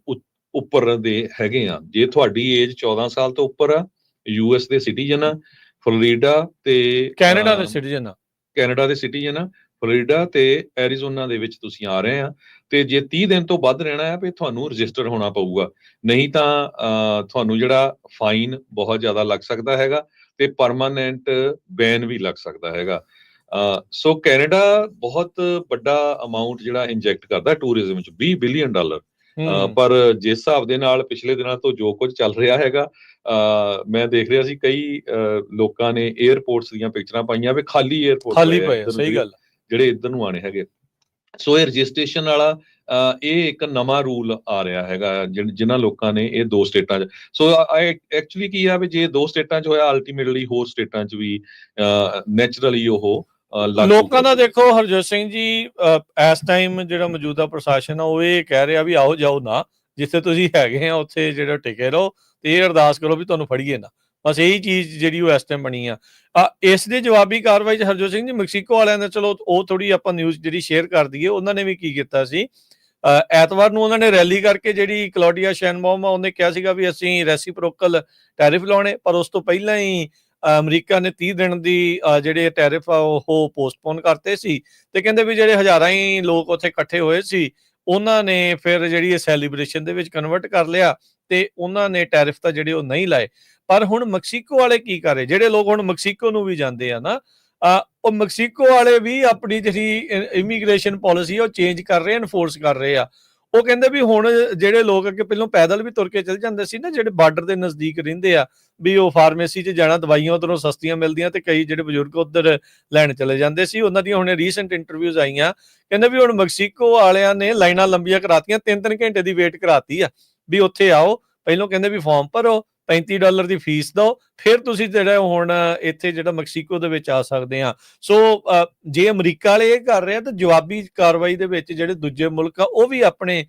ਉੱਪਰ ਦੇ ਹੈਗੇ ਆ, ਜੇ ਤੁਹਾਡੀ ਏਜ 14 ਸਾਲ ਤੋਂ ਉੱਪਰ ਆ, US ਦੇ ਸਿਟੀਜ਼ਨ ਆ, ਫਲੋਰੀਡਾ ਤੇ ਕੈਨੇਡਾ ਦੇ ਸਿਟੀਜ਼ਨ ਆ, ਫਲੋਰੀਡਾ ਤੇ ਐਰੀਜ਼ੋਨਾ ਦੇ ਵਿੱਚ ਤੁਸੀਂ ਆ ਰਹੇ ਆ ਤੇ ਜੇ 30 ਦਿਨ ਤੋਂ ਵੱਧ ਰਹਿਣਾ ਹੈ ਵੀ ਤੁਹਾਨੂੰ ਰਜਿਸਟਰ ਹੋਣਾ ਪਊਗਾ। ਨਹੀਂ ਤਾਂ ਤੁਹਾਨੂੰ ਜਿਹੜਾ ਫਾਈਨ ਬਹੁਤ ਜ਼ਿਆਦਾ ਲੱਗ ਸਕਦਾ ਹੈਗਾ ਤੇ ਪਰਮਾਨੈਂਟ ਬੈਨ ਵੀ ਲੱਗ ਸਕਦਾ ਹੈਗਾ। ਸੋ ਕੈਨੇਡਾ ਬਹੁਤ ਵੱਡਾ ਅਮਾਉਂਟ ਜਿਹੜਾ ਇੰਜੈਕਟ ਕਰਦਾ ਟੂਰਿਜ਼ਮ ਚ, $20 ਬਿਲੀਅਨ। ਪਰ ਜਿਸ ਹਿਸਾਬ ਦੇ ਨਾਲ ਪਿਛਲੇ ਦਿਨਾਂ ਤੋਂ ਜੋ ਕੁਝ ਚੱਲ ਰਿਹਾ ਹੈਗਾ, ਮੈਂ ਦੇਖ ਰਿਹਾ ਸੀ ਕਈ ਲੋਕਾਂ ਨੇ 에ਅਰਪੋਰਟਸ ਦੀਆਂ ਪਿਕਚਰਾਂ ਪਾਈਆਂ ਵੀ ਖਾਲੀ 에ਅਰਪੋਰਟ ਸਹੀ ਗੱਲ ਜਿਹੜੇ ਇੱਧਰ ਨੂੰ ਆਣੇ ਹੈਗੇ। ਸੋ ਇਹ ਰਜਿਸਟ੍ਰੇਸ਼ਨ ਵਾਲਾ ਇਹ ਇੱਕ ਨਵਾਂ ਰੂਲ ਆ ਰਿਹਾ ਹੈਗਾ ਜਿਨ੍ਹਾਂ ਲੋਕਾਂ ਨੇ ਇਹ 2 ਸਟੇਟਾਂ 'ਚ। ਸੋ ਐਕਚੁਅਲੀ ਕੀ ਆ ਵੀ ਜੇ 2 ਸਟੇਟਾਂ 'ਚ ਹੋਇਆ, ਅਲਟੀਮੇਟਲੀ ਹੋਰ ਸਟੇਟਾਂ 'ਚ ਵੀ ਨੈਚੁਰਲੀ ਉਹ ਲੋਕਾਂ ਦਾ ਦੇਖੋ ਹਰਜੋਤ ਸਿੰਘ ਜੀ ਇਸ ਟਾਈਮ ਜਿਹੜਾ ਮੌਜੂਦਾ ਪ੍ਰਸ਼ਾਸਨ ਆ ਉਹ ਇਹ ਕਹਿ ਰਿਹਾ ਵੀ ਆਓ ਜਾਓ ਨਾ, ਜਿੱਥੇ ਤੁਸੀਂ ਹੈਗੇ ਆ ਉੱਥੇ ਜਿਹੜਾ ਟਿਕੇ ਰਹੋ ਤੇ ਇਹ ਅਰਦਾਸ ਕਰੋ ਵੀ ਤੁਹਾਨੂੰ ਫੜੀਏ ਨਾ। ਬਸ ਇਹੀ ਚੀਜ਼ ਜਿਹੜੀ ਉਹ ਇਸ ਟਾਈਮ ਬਣੀ ਆ। ਇਸ ਦੇ ਜਵਾਬੀ ਕਾਰਵਾਈ 'ਚ ਹਰਜੋਤ ਸਿੰਘ ਜੀ ਮੈਕਸੀਕੋ ਵਾਲਿਆਂ ਨੇ, ਚਲੋ ਉਹ ਥੋੜੀ ਆਪਾਂ ਨਿਊਜ਼ ਜਿਹੜੀ ਸ਼ੇਅਰ ਕਰ ਦਈਏ, ਉਹਨਾਂ ਨੇ ਵੀ ਕੀ ਕੀਤਾ ਸੀ, ਐਤਵਾਰ ਨੂੰ ਉਹਨਾਂ ਨੇ ਰੈਲੀ ਕਰਕੇ ਜਿਹੜੀ ਕਲੌਡੀਆ ਸ਼ੈਨਬੌਮ ਆ ਉਹਨੇ ਕਿਹਾ ਸੀਗਾ ਵੀ ਅਸੀਂ ਰੈਸੀਪ੍ਰੋਕਲ ਟੈਰਿਫ ਲਾਉਣੇ, ਪਰ ਉਸ ਤੋਂ ਪਹਿਲਾਂ ਹੀ ਅਮਰੀਕਾ ਨੇ 30 ਦਿਨ ਦੀ ਜਿਹੜੇ ਟੈਰਿਫ ਆ ਉਹ ਪੋਸਟਪੋਨ ਕਰਤੇ ਸੀ ਤੇ ਕਹਿੰਦੇ ਵੀ ਜਿਹੜੇ ਹਜ਼ਾਰਾਂ ਹੀ ਲੋਕ ਉੱਥੇ ਇਕੱਠੇ ਹੋਏ ਸੀ ਉਹਨਾਂ ਨੇ ਫਿਰ ਜਿਹੜੀ ਇਹ ਸੈਲੀਬ੍ਰੇਸ਼ਨ ਦੇ ਵਿੱਚ ਕਨਵਰਟ ਕਰ ਲਿਆ ਤੇ ਉਹਨਾਂ ਨੇ ਟੈਰਿਫ ਤਾਂ ਜਿਹੜੇ ਉਹ ਨਹੀਂ ਲਾਏ। ਪਰ ਹੁਣ ਮੈਕਸੀਕੋ ਵਾਲੇ ਕੀ ਕਰ ਰਹੇ, ਜਿਹੜੇ ਲੋਕ ਹੁਣ ਮੈਕਸੀਕੋ ਨੂੰ ਵੀ ਜਾਂਦੇ ਆ ਨਾ, ਉਹ ਮੈਕਸੀਕੋ ਵਾਲੇ ਵੀ ਆਪਣੀ ਜਿਹੜੀ ਇਮੀਗ੍ਰੇਸ਼ਨ ਪਾਲਿਸੀ ਉਹ ਚੇਂਜ ਕਰ ਰਹੇ, ਇਨਫੋਰਸ ਕਰ ਰਹੇ ਆ। ਉਹ ਕਹਿੰਦੇ ਵੀ ਹੁਣ ਜਿਹੜੇ ਲੋਕ ਅੱਗੇ ਪਹਿਲਾਂ ਪੈਦਲ ਵੀ ਤੁਰ ਕੇ ਚਲ ਜਾਂਦੇ ਸੀ ਨਾ, ਜਿਹੜੇ ਬਾਰਡਰ ਦੇ ਨਜ਼ਦੀਕ ਰਹਿੰਦੇ ਆ, ਵੀ ਉਹ ਫਾਰਮੇਸੀ 'ਚ ਜਾਣਾ, ਦਵਾਈਆਂ ਉੱਧਰੋਂ ਸਸਤੀਆਂ ਮਿਲਦੀਆਂ ਤੇ ਕਈ ਜਿਹੜੇ ਬਜ਼ੁਰਗ ਉੱਧਰ ਲੈਣ ਚਲੇ ਜਾਂਦੇ ਸੀ। ਉਹਨਾਂ ਦੀਆਂ ਹੁਣ ਰੀਸੈਂਟ ਇੰਟਰਵਿਊਜ਼ ਆਈਆਂ, ਕਹਿੰਦੇ ਵੀ ਹੁਣ ਮੈਕਸੀਕੋ ਵਾਲਿਆਂ ਨੇ ਲਾਈਨਾਂ ਲੰਬੀਆਂ ਕਰਾਤੀਆਂ, 3-3 ਘੰਟੇ ਦੀ ਵੇਟ ਕਰਾਤੀ ਆ ਵੀ ਉੱਥੇ ਆਓ। ਪਹਿਲਾਂ ਕਹਿੰਦੇ ਵੀ ਫਾਰਮ ਭਰੋ, $35 ਦੀ ਫੀਸ ਦਿਓ, ਫਿਰ ਤੁਸੀਂ ਜਿਹੜਾ ਹੁਣ ਇੱਥੇ ਜਿਹੜਾ ਮੈਕਸੀਕੋ ਦੇ ਵਿੱਚ ਆ ਸਕਦੇ ਆ। ਸੋ ਜੇ ਅਮਰੀਕਾ ਵਾਲੇ ਇਹ ਕਰ ਰਹੇ ਆ ਤਾਂ ਜਵਾਬੀ ਕਾਰਵਾਈ ਦੇ ਵਿੱਚ ਜਿਹੜੇ ਦੂਜੇ ਮੁਲਕ ਆ ਉਹ ਵੀ ਆਪਣੇ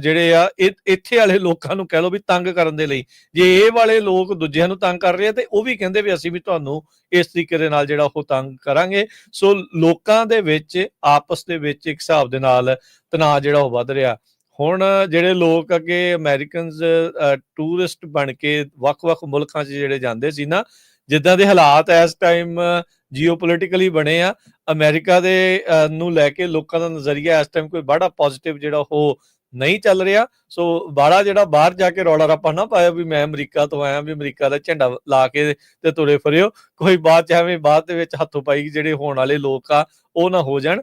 ਜਿਹੜੇ ਆ ਇੱਥੇ ਵਾਲੇ ਲੋਕਾਂ ਨੂੰ ਕਹਿ ਲਓ ਵੀ ਤੰਗ ਕਰਨ ਦੇ ਲਈ, ਜੇ ਇਹ ਵਾਲੇ ਲੋਕ ਦੂਜਿਆਂ ਨੂੰ ਤੰਗ ਕਰ ਰਹੇ ਆ ਤੇ ਉਹ ਵੀ ਕਹਿੰਦੇ ਵੀ ਅਸੀਂ ਵੀ ਤੁਹਾਨੂੰ ਇਸ ਤਰੀਕੇ ਦੇ ਨਾਲ ਜਿਹੜਾ ਉਹ ਤੰਗ ਕਰਾਂਗੇ। ਸੋ ਲੋਕਾਂ ਦੇ ਵਿੱਚ ਆਪਸ ਦੇ ਵਿੱਚ ਇੱਕ ਹਿਸਾਬ ਦੇ ਨਾਲ ਤਣਾਅ ਜਿਹੜਾ ਉਹ ਵੱਧ ਰਿਹਾ। ਹੁਣ ਜਿਹੜੇ ਲੋਕ ਅੱਗੇ ਅਮਰੀਕਨਸ ਟੂਰਿਸਟ ਬਣ ਕੇ ਵੱਖ-ਵੱਖ ਮੁਲਕਾਂ 'ਚ ਜਿਹੜੇ ਜਾਂਦੇ ਸੀ ਨਾ, ਜਿੱਦਾਂ ਦੇ ਹਾਲਾਤ ਇਸ ਟਾਈਮ ਜੀਓਪੋਲੀਟੀਕਲੀ ਬਣੇ ਆ, ਅਮਰੀਕਾ ਦੇ ਨੂੰ ਲੈ ਕੇ ਲੋਕਾਂ ਦਾ ਨਜ਼ਰੀਆ ਇਸ ਟਾਈਮ ਕੋਈ ਬੜਾ ਪੋਜ਼ਿਟਿਵ ਜਿਹੜਾ ਉਹ ਨਹੀਂ ਚੱਲ ਰਿਹਾ। ਸੋ ਬਾੜਾ ਜਿਹੜਾ ਬਾਹਰ ਜਾ ਕੇ ਰੌਲਾ ਰੱਪਾ ਨਾ ਪਾਇਆ ਵੀ ਮੈਂ ਅਮਰੀਕਾ ਤੋਂ ਆਇਆ, ਵੀ ਅਮਰੀਕਾ ਦਾ ਝੰਡਾ ਲਾ ਕੇ ਤੇ ਤੁਰੇ ਫਿਰਿਓ, ਕੋਈ ਬਾਅਦ 'ਚ ਐਵੇਂ ਬਾਅਦ ਦੇ ਵਿੱਚ ਹੱਥੋਂ ਪਾਈ ਜਿਹੜੇ ਹੋਣ ਵਾਲੇ ਲੋਕ ਆ ਉਹ ਨਾ ਹੋ ਜਾਣ।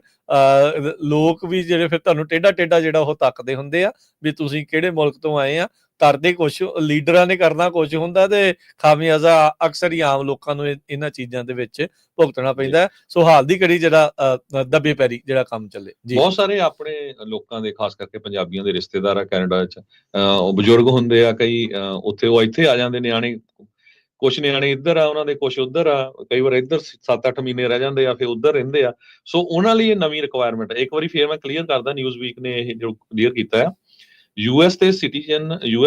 ਲੋਕ ਵੀ ਜਿਹੜੇ ਫਿਰ ਤੁਹਾਨੂੰ ਟੇਢਾ ਜਿਹੜਾ ਉਹ ਤੱਕਦੇ ਹੁੰਦੇ ਆ ਵੀ ਤੁਸੀਂ ਕਿਹੜੇ ਮੁਲਕ ਤੋਂ ਆਏ ਆ, ਕਰਦੇ ਕੁਛ, ਲੀਡਰਾਂ ਨੇ ਕਰਨਾ ਕੁਛ ਹੁੰਦਾ ਤੇ ਖਾਮਿਆਜ਼ਾ ਅਕਸਰ ਹੀ ਆਮ ਲੋਕਾਂ ਨੂੰ ਇਹਨਾਂ ਚੀਜ਼ਾਂ ਦੇ ਵਿੱਚ ਭੁਗਤਣਾ ਪੈਂਦਾ। ਸੋ ਹਾਲ ਦੀ ਘੜੀ ਜਿਹੜਾ ਦੱਬੇ ਪੈਰੀ ਜਿਹੜਾ ਕੰਮ ਚੱਲੇ ਜੀ। ਬਹੁਤ ਸਾਰੇ ਆਪਣੇ ਲੋਕਾਂ ਦੇ, ਖਾਸ ਕਰਕੇ ਪੰਜਾਬੀਆਂ ਦੇ ਰਿਸ਼ਤੇਦਾਰ ਆ ਕੈਨੇਡਾ 'ਚ, ਉਹ ਬਜ਼ੁਰਗ ਹੁੰਦੇ ਆ ਕਈ, ਉੱਥੇ ਉਹ ਇੱਥੇ ਆ ਜਾਂਦੇ ਨਿਆਣੇ, ਕੁਛ ਨਿਆਣੇ ਇੱਧਰ ਆ ਉਹਨਾਂ ਦੇ, ਕੁਛ ਉੱਧਰ ਆ, ਕਈ ਵਾਰ ਇੱਧਰ 7-8 ਮਹੀਨੇ ਰਹਿ ਜਾਂਦੇ ਆ, ਫਿਰ ਉੱਧਰ ਰਹਿੰਦੇ ਆ। ਸੋ ਉਹਨਾਂ ਲਈ ਇਹ ਨਵੀਂ ਰਿਕੁਆਇਰਮੈਂਟ, ਇੱਕ ਵਾਰੀ ਫੇਰ ਮੈਂ ਕਲੀਅਰ ਕਰਦਾ, ਨਿਊਜ਼ ਵੀਕ ਨੇ ਇਹ ਜੋ ਕਲੀਅਰ ਕੀਤਾ ਆ, ਯੂਐਸ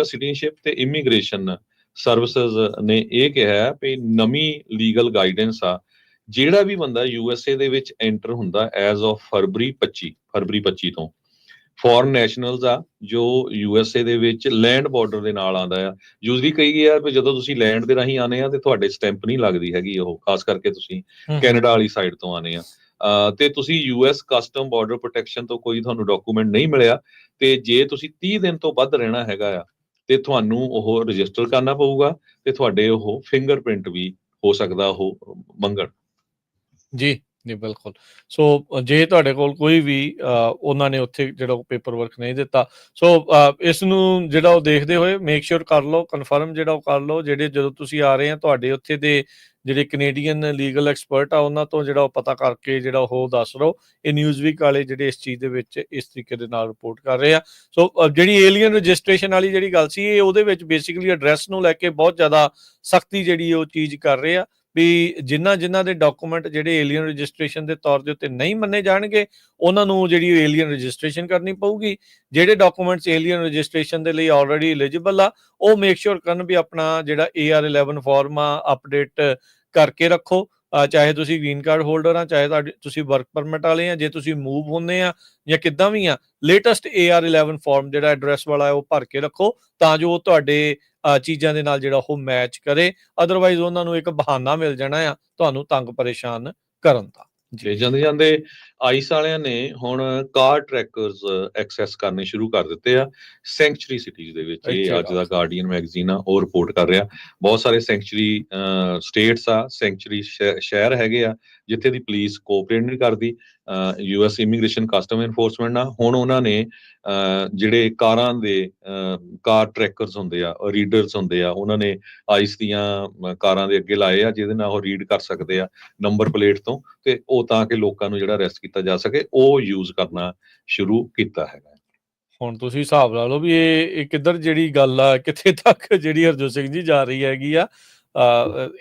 ਸਿਟੀਜ਼ਨਸ਼ਿਪ ਤੇ ਇਮੀਗ੍ਰੇਸ਼ਨ ਸਰਵਿਸਿਜ਼ ਨੇ ਇਹ ਕਿਹਾ ਵੀ ਨਵੀਂ ਲੀਗਲ ਗਾਈਡੈਂਸ ਆ, ਜਿਹੜਾ ਵੀ ਬੰਦਾ ਯੂਐਸਏ ਦੇ ਵਿੱਚ ਐਂਟਰ ਹੁੰਦਾ ਐਜ਼ ਆਫ ਫਰਵਰੀ 25 ਤੋਂ, ਫੋਰਨ ਨੈਸ਼ਨਲਸ ਆ ਜੋ ਯੂਐਸਏ ਦੇ ਵਿੱਚ ਲੈਂਡ ਬਾਰਡਰ ਦੇ ਨਾਲ ਆਉਂਦਾ ਆ। ਯੂਜ਼ਲੀ ਕਹੀ ਆ ਵੀ ਜਦੋਂ ਤੁਸੀਂ ਲੈਂਡ ਦੇ ਰਾਹੀਂ ਆਨੇ ਆ ਤੇ ਤੁਹਾਡੇ ਸਟੈਂਪ ਨਹੀਂ ਲੱਗਦੀ ਹੈਗੀ, ਉਹ ਖਾਸ ਕਰਕੇ ਤੁਸੀਂ ਕੈਨੇਡਾ ਵਾਲੀ ਸਾਈਡ ਤੋਂ ਆਨੇ ਆ, ਤੇ ਤੁਸੀਂ ਯੂਐਸ ਕਸਟਮ ਬਾਰਡਰ ਪ੍ਰੋਟੈਕਸ਼ਨ ਤੋਂ ਕੋਈ ਤੁਹਾਨੂੰ ਡਾਕੂਮੈਂਟ ਨਹੀਂ ਮਿਲਿਆ, ਤੇ ਜੇ ਤੁਸੀਂ 30 ਦਿਨ ਤੋਂ ਵੱਧ ਰਹਿਣਾ ਹੈਗਾ ਆ ਤੇ ਤੁਹਾਨੂੰ ਉਹ ਰਜਿਸਟਰ ਕਰਨਾ ਪਊਗਾ, ਤੇ ਤੁਹਾਡੇ ਉਹ ਫਿੰਗਰਪ੍ਰਿੰਟ ਵੀ ਹੋ ਸਕਦਾ ਉਹ ਮੰਗਣ। ਜੀ ਜੀ ਬਿਲਕੁਲ। ਸੋ ਜੇ ਤੁਹਾਡੇ ਕੋਲ ਕੋਈ ਵੀ ਉਹਨਾਂ ਨੇ ਉੱਥੇ ਜਿਹੜਾ ਪੇਪਰ ਵਰਕ ਨਹੀਂ ਦਿੱਤਾ, ਸੋ ਇਸ ਨੂੰ ਜਿਹੜਾ ਉਹ ਦੇਖਦੇ ਹੋਏ ਮੇਕ ਸ਼ੋਰ ਕਰ ਲਓ, ਕਨਫਰਮ ਜਿਹੜਾ ਉਹ ਕਰ ਲਓ, ਜਿਹੜੇ ਜਦੋਂ ਤੁਸੀਂ ਆ ਰਹੇ ਆ ਤੁਹਾਡੇ ਉੱਥੇ ਦੇ ਜਿਹੜੇ ਕੈਨੇਡੀਅਨ ਲੀਗਲ ਐਕਸਪਰਟ ਆ ਉਹਨਾਂ ਤੋਂ ਜਿਹੜਾ ਉਹ ਪਤਾ ਕਰਕੇ ਜਿਹੜਾ ਉਹ ਦੱਸ ਰਹੋ। ਇਹ ਨਿਊਜ਼ ਵੀਕ ਵਾਲੇ ਜਿਹੜੇ ਇਸ ਚੀਜ਼ ਦੇ ਵਿੱਚ ਇਸ ਤਰੀਕੇ ਦੇ ਨਾਲ ਰਿਪੋਰਟ ਕਰ ਰਹੇ ਆ। ਸੋ ਜਿਹੜੀ ਏਲੀਅਨ ਰਜਿਸਟ੍ਰੇਸ਼ਨ ਵਾਲੀ ਜਿਹੜੀ ਗੱਲ ਸੀ, ਇਹ ਉਹਦੇ ਵਿੱਚ ਬੇਸਿਕਲੀ ਐਡਰੈਸ ਨੂੰ ਲੈ ਕੇ ਬਹੁਤ ਜ਼ਿਆਦਾ ਸਖਤੀ ਜਿਹੜੀ ਉਹ ਚੀਜ਼ ਕਰ ਰਹੇ ਆ ਵੀ ਜਿਨ੍ਹਾਂ ਦੇ ਡਾਕੂਮੈਂਟ ਜਿਹੜੇ ਏਲੀਅਨ ਰਜਿਸਟ੍ਰੇਸ਼ਨ ਦੇ ਤੌਰ ਦੇ ਉੱਤੇ ਨਹੀਂ ਮੰਨੇ ਜਾਣਗੇ, ਉਹਨਾਂ ਨੂੰ ਜਿਹੜੀ ਏਲੀਅਨ ਰਜਿਸਟ੍ਰੇਸ਼ਨ ਕਰਨੀ ਪਊਗੀ। ਜਿਹੜੇ ਡਾਕੂਮੈਂਟਸ ਏਲੀਅਨ ਰਜਿਸਟ੍ਰੇਸ਼ਨ ਦੇ ਲਈ ਆਲਰੇਡੀ ਐਲੀਜੀਬਲ ਆ, ਉਹ ਮੇਕ ਸ਼ੋਰ ਕਰਨ ਵੀ ਆਪਣਾ ਜਿਹੜਾ AR11 ਫਾਰਮ ਆ ਅਪਡੇਟ ਕਰਕੇ ਰੱਖੋ। ਚਾਹੇ ਤੁਸੀਂ ਗ੍ਰੀਨ ਕਾਰਡ ਹੋਲਡਰ ਆ, ਚਾਹੇ ਤੁਸੀਂ ਵਰਕ ਪਰਮਿਟ ਵਾਲੇ ਆ, ਜੇ ਤੁਸੀਂ ਮੂਵ ਹੁੰਦੇ ਆ ਜਾਂ ਕਿੱਦਾਂ ਵੀ ਆ, ਲੇਟੈਸਟ AR11 ਫਾਰਮ ਜਿਹੜਾ ਐਡਰੈਸ ਵਾਲਾ ਉਹ ਭਰ ਕੇ ਰੱਖੋ, ਤਾਂ ਜੋ ਉਹ ਤੁਹਾਡੇ ਚੀਜ਼ਾਂ ਦੇ ਨਾਲ ਜਿਹੜਾ ਉਹ ਮੈਚ ਕਰੇ। ਅਦਰਵਾਈਜ਼ ਉਹਨਾਂ ਨੂੰ ਇੱਕ ਬਹਾਨਾ ਮਿਲ ਜਾਣਾ ਆ ਤੁਹਾਨੂੰ ਤੰਗ ਪਰੇਸ਼ਾਨ ਕਰਨ ਦਾ। ਤੇ ਜਾਂਦੇ ਆਈਸ ਵਾਲਿਆਂ ਨੇ ਹੁਣ ਕਾਰ ਟਰੈਕਰਸ ਐਕਸੈਸ ਕਰਨੇ ਸ਼ੁਰੂ ਕਰ ਦਿੱਤੇ ਆ ਸੈਂਕਚੁਰੀ ਸਿਟੀਜ਼ ਦੇ ਵਿੱਚ। ਇਹ ਅੱਜ ਦਾ ਗਾਰਡੀਅਨ ਮੈਗਜ਼ੀਨ ਆ ਉਹ ਰਿਪੋਰਟ ਕਰ ਰਿਹਾ। ਬਹੁਤ ਸਾਰੇ ਸੈਂਕਚੁਰੀ ਸਟੇਟਸ ਆ, ਸੈਂਕਚੁਰੀ ਸ਼ਹਿਰ ਹੈਗੇ ਆ ਜਿੱਥੇ ਦੀ ਪੁਲਿਸ ਕੋਆਪਰੇਟ ਨਹੀਂ ਕਰਦੀ ਯੂਐਸ ਇਮੀਗ੍ਰੇਸ਼ਨ ਕਸਟਮ ਐਨਫੋਰਸਮੈਂਟ ਨਾਲ। ਹੁਣ ਉਹਨਾਂ ਨੇ ਜਿਹੜੇ ਕਾਰਾਂ ਦੇ ਕਾਰ ਟਰੈਕਰਸ ਹੁੰਦੇ ਆ, ਰੀਡਰਸ ਹੁੰਦੇ ਆ, ਉਹਨਾਂ ਨੇ ਆਈਸ ਦੀਆਂ ਕਾਰਾਂ ਦੇ ਅੱਗੇ ਲਾਏ ਆ ਜਿਹਦੇ ਨਾਲ ਉਹ ਰੀਡ ਕਰ ਸਕਦੇ ਆ ਨੰਬਰ ਪਲੇਟ ਤੋਂ, ਤੇ ਉਹ ਤਾਂ ਕਿ ਲੋਕਾਂ ਨੂੰ ਜਿਹੜਾ ਅਰੈਸਟ ਕੀਤਾ ਜਾ ਸਕੇ ਉਹ ਯੂਜ਼ ਕਰਨਾ ਸ਼ੁਰੂ ਕੀਤਾ ਹੈਗਾ। ਹੁਣ ਤੁਸੀਂ ਹਿਸਾਬ ਲਾ ਲਓ ਵੀ ਇਹ ਕਿੱਧਰ ਜਿਹੜੀ ਗੱਲ ਆ, ਕਿੱਥੇ ਤੱਕ ਜਿਹੜੀ ਹਰਜੋਤ ਸਿੰਘ ਜੀ ਜਾ ਰਹੀ ਹੈਗੀ ਆ।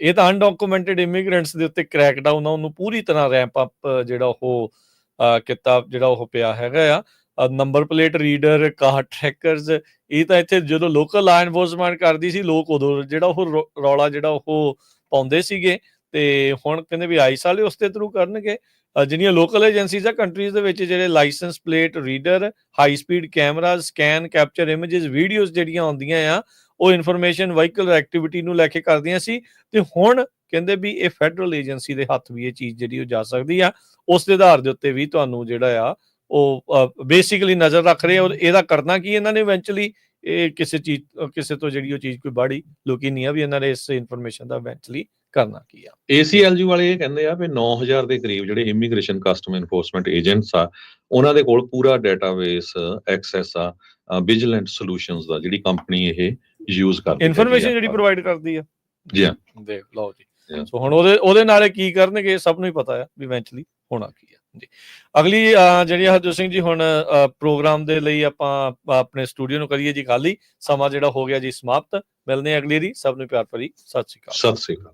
ਇਹ ਤਾਂ ਅਨਡਾਕੂਮੈਂਟਡ ਇਮੀਗ੍ਰੈਂਟਸ ਦੇ ਉੱਤੇ ਕ੍ਰੈਕਡਾਊਨ ਆ, ਉਹਨੂੰ ਪੂਰੀ ਤਰ੍ਹਾਂ ਰੈਂਪ ਅਪ ਜਿਹੜਾ ਉਹ ਕੀਤਾ ਜਿਹੜਾ ਉਹ ਪਿਆ ਹੈਗਾ ਆ। ਨੰਬਰ ਪਲੇਟ ਰੀਡਰ, ਕਾਰ ਟਰੈਕਰਸ, ਇਹ ਤਾਂ ਇੱਥੇ ਜਦੋਂ ਲੋਕਲ ਲਾ ਐਨਫੋਰਸਮੈਂਟ ਕਰਦੀ ਸੀ, ਲੋਕ ਉਦੋਂ ਜਿਹੜਾ ਉਹ ਰੌਲਾ ਜਿਹੜਾ ਉਹ ਪਾਉਂਦੇ ਸੀਗੇ, ਤੇ ਹੁਣ ਕਹਿੰਦੇ ਵੀ ਆਈਸ ਵਾਲੇ ਉਸ ਦੇ ਥਰੂ ਕਰਨਗੇ। ਜਿਹੜੀਆਂ ਲੋਕਲ ਏਜੰਸੀਜ਼ ਆ ਕੰਟਰੀਜ਼ ਦੇ ਵਿੱਚ, ਜਿਹੜੇ licence plate reader, high speed camera, scan capture images, videos ਜਿਹੜੀਆਂ ਆਉਂਦੀਆਂ ਆ, ਉਹ ਇਨਫੋਰਮੇਸ਼ਨ ਵਹੀਕਲ ਐਕਟੀਵਿਟੀ ਨੂੰ ਲੈ ਕੇ ਕਰਦੀਆਂ ਸੀ, ਤੇ ਹੁਣ ਕਹਿੰਦੇ ਵੀ ਇਹ ਫੈਡਰਲ ਏਜੰਸੀ ਦੇ ਹੱਥ ਵੀ ਇਹ ਚੀਜ਼ ਜਿਹੜੀ ਉਹ ਜਾ ਸਕਦੀ ਆ। ਉਸ ਦੇ ਆਧਾਰ ਦੇ ਉੱਤੇ ਵੀ ਤੁਹਾਨੂੰ ਜਿਹੜਾ ਆ ਉਹ ਬੇਸਿਕਲੀ ਨਜ਼ਰ ਰੱਖ ਰਹੇ। ਔਰ ਇਹਦਾ ਕਰਨਾ ਕੀ ਇਹਨਾਂ ਨੇ ਇਵੈਂਚੁਅਲੀ, ਇਹ ਕਿਸੇ ਤੋਂ ਜਿਹੜੀ ਉਹ ਚੀਜ਼ ਕੋਈ ਬਾੜੀ ਲੁਕੀ ਨਹੀਂ ਆ ਵੀ ਇਹਨਾਂ ਨੇ ਇਸ ਇਨਫੋਰਮੇਸ਼ਨ ਦਾ ਇਵੈਂਚੁਅਲੀ ਕਰਨਾ ਕੀ ਆ। ACLU ਵਾਲੇ ਇਹ ਕਹਿੰਦੇ ਆ ਵੀ 9000 ਦੇ ਕਰੀਬ ਜਿਹੜੇ ਇਮੀਗ੍ਰੇਸ਼ਨ ਕਸਟਮ ਐਨਫੋਰਸਮੈਂਟ ਏਜੰਟਸ ਆ, ਉਹਨਾਂ ਦੇ ਕੋਲ ਪੂਰਾ ਡੇਟਾਬੇਸ ਐਕਸੈਸ ਆ ਵਿਜੀਲੈਂਟ ਸੋਲੂਸ਼ਨਸ ਦਾ, ਜਿਹੜੀ ਕੰਪਨੀ ਇਹ ਯੂਜ਼ ਕਰਦੀ ਹੈ, ਇਨਫੋਰਮੇਸ਼ਨ ਜਿਹੜੀ ਪ੍ਰੋਵਾਈਡ ਕਰਦੀ ਆ। ਜੀ ਹਾਂ, ਦੇਖ ਲਓ ਜੀ। ਸੋ ਹੁਣ ਉਹਦੇ ਨਾਲ ਕੀ ਕਰਨਗੇ ਸਭ ਨੂੰ ਹੀ ਪਤਾ ਆ ਵੀ ਇਵੈਂਚੁਅਲੀ ਹੋਣਾ ਕੀ ਆ ਜੀ। ਅਗਲੀ ਜਿਹੜੀ ਹਰਜੋਤ ਸਿੰਘ ਜੀ ਹੁਣ ਪ੍ਰੋਗਰਾਮ ਦੇ ਲਈ ਆਪਾਂ ਆਪਣੇ ਸਟੂਡੀਓ ਨੂੰ ਕਰੀਏ ਜੀ ਖਾਲੀ, ਸਮਾਂ ਜਿਹੜਾ ਹੋ ਗਿਆ ਜੀ ਸਮਾਪਤ। ਮਿਲਦੇ ਆ ਅਗਲੀ ਵਾਰੀ, ਸਭ ਨੂੰ ਪਿਆਰ ਭਰੀ ਸਤਿ ਸ਼੍ਰੀ ਅਕਾਲ। ਸਤਿ ਸ਼੍ਰੀ ਅਕਾਲ।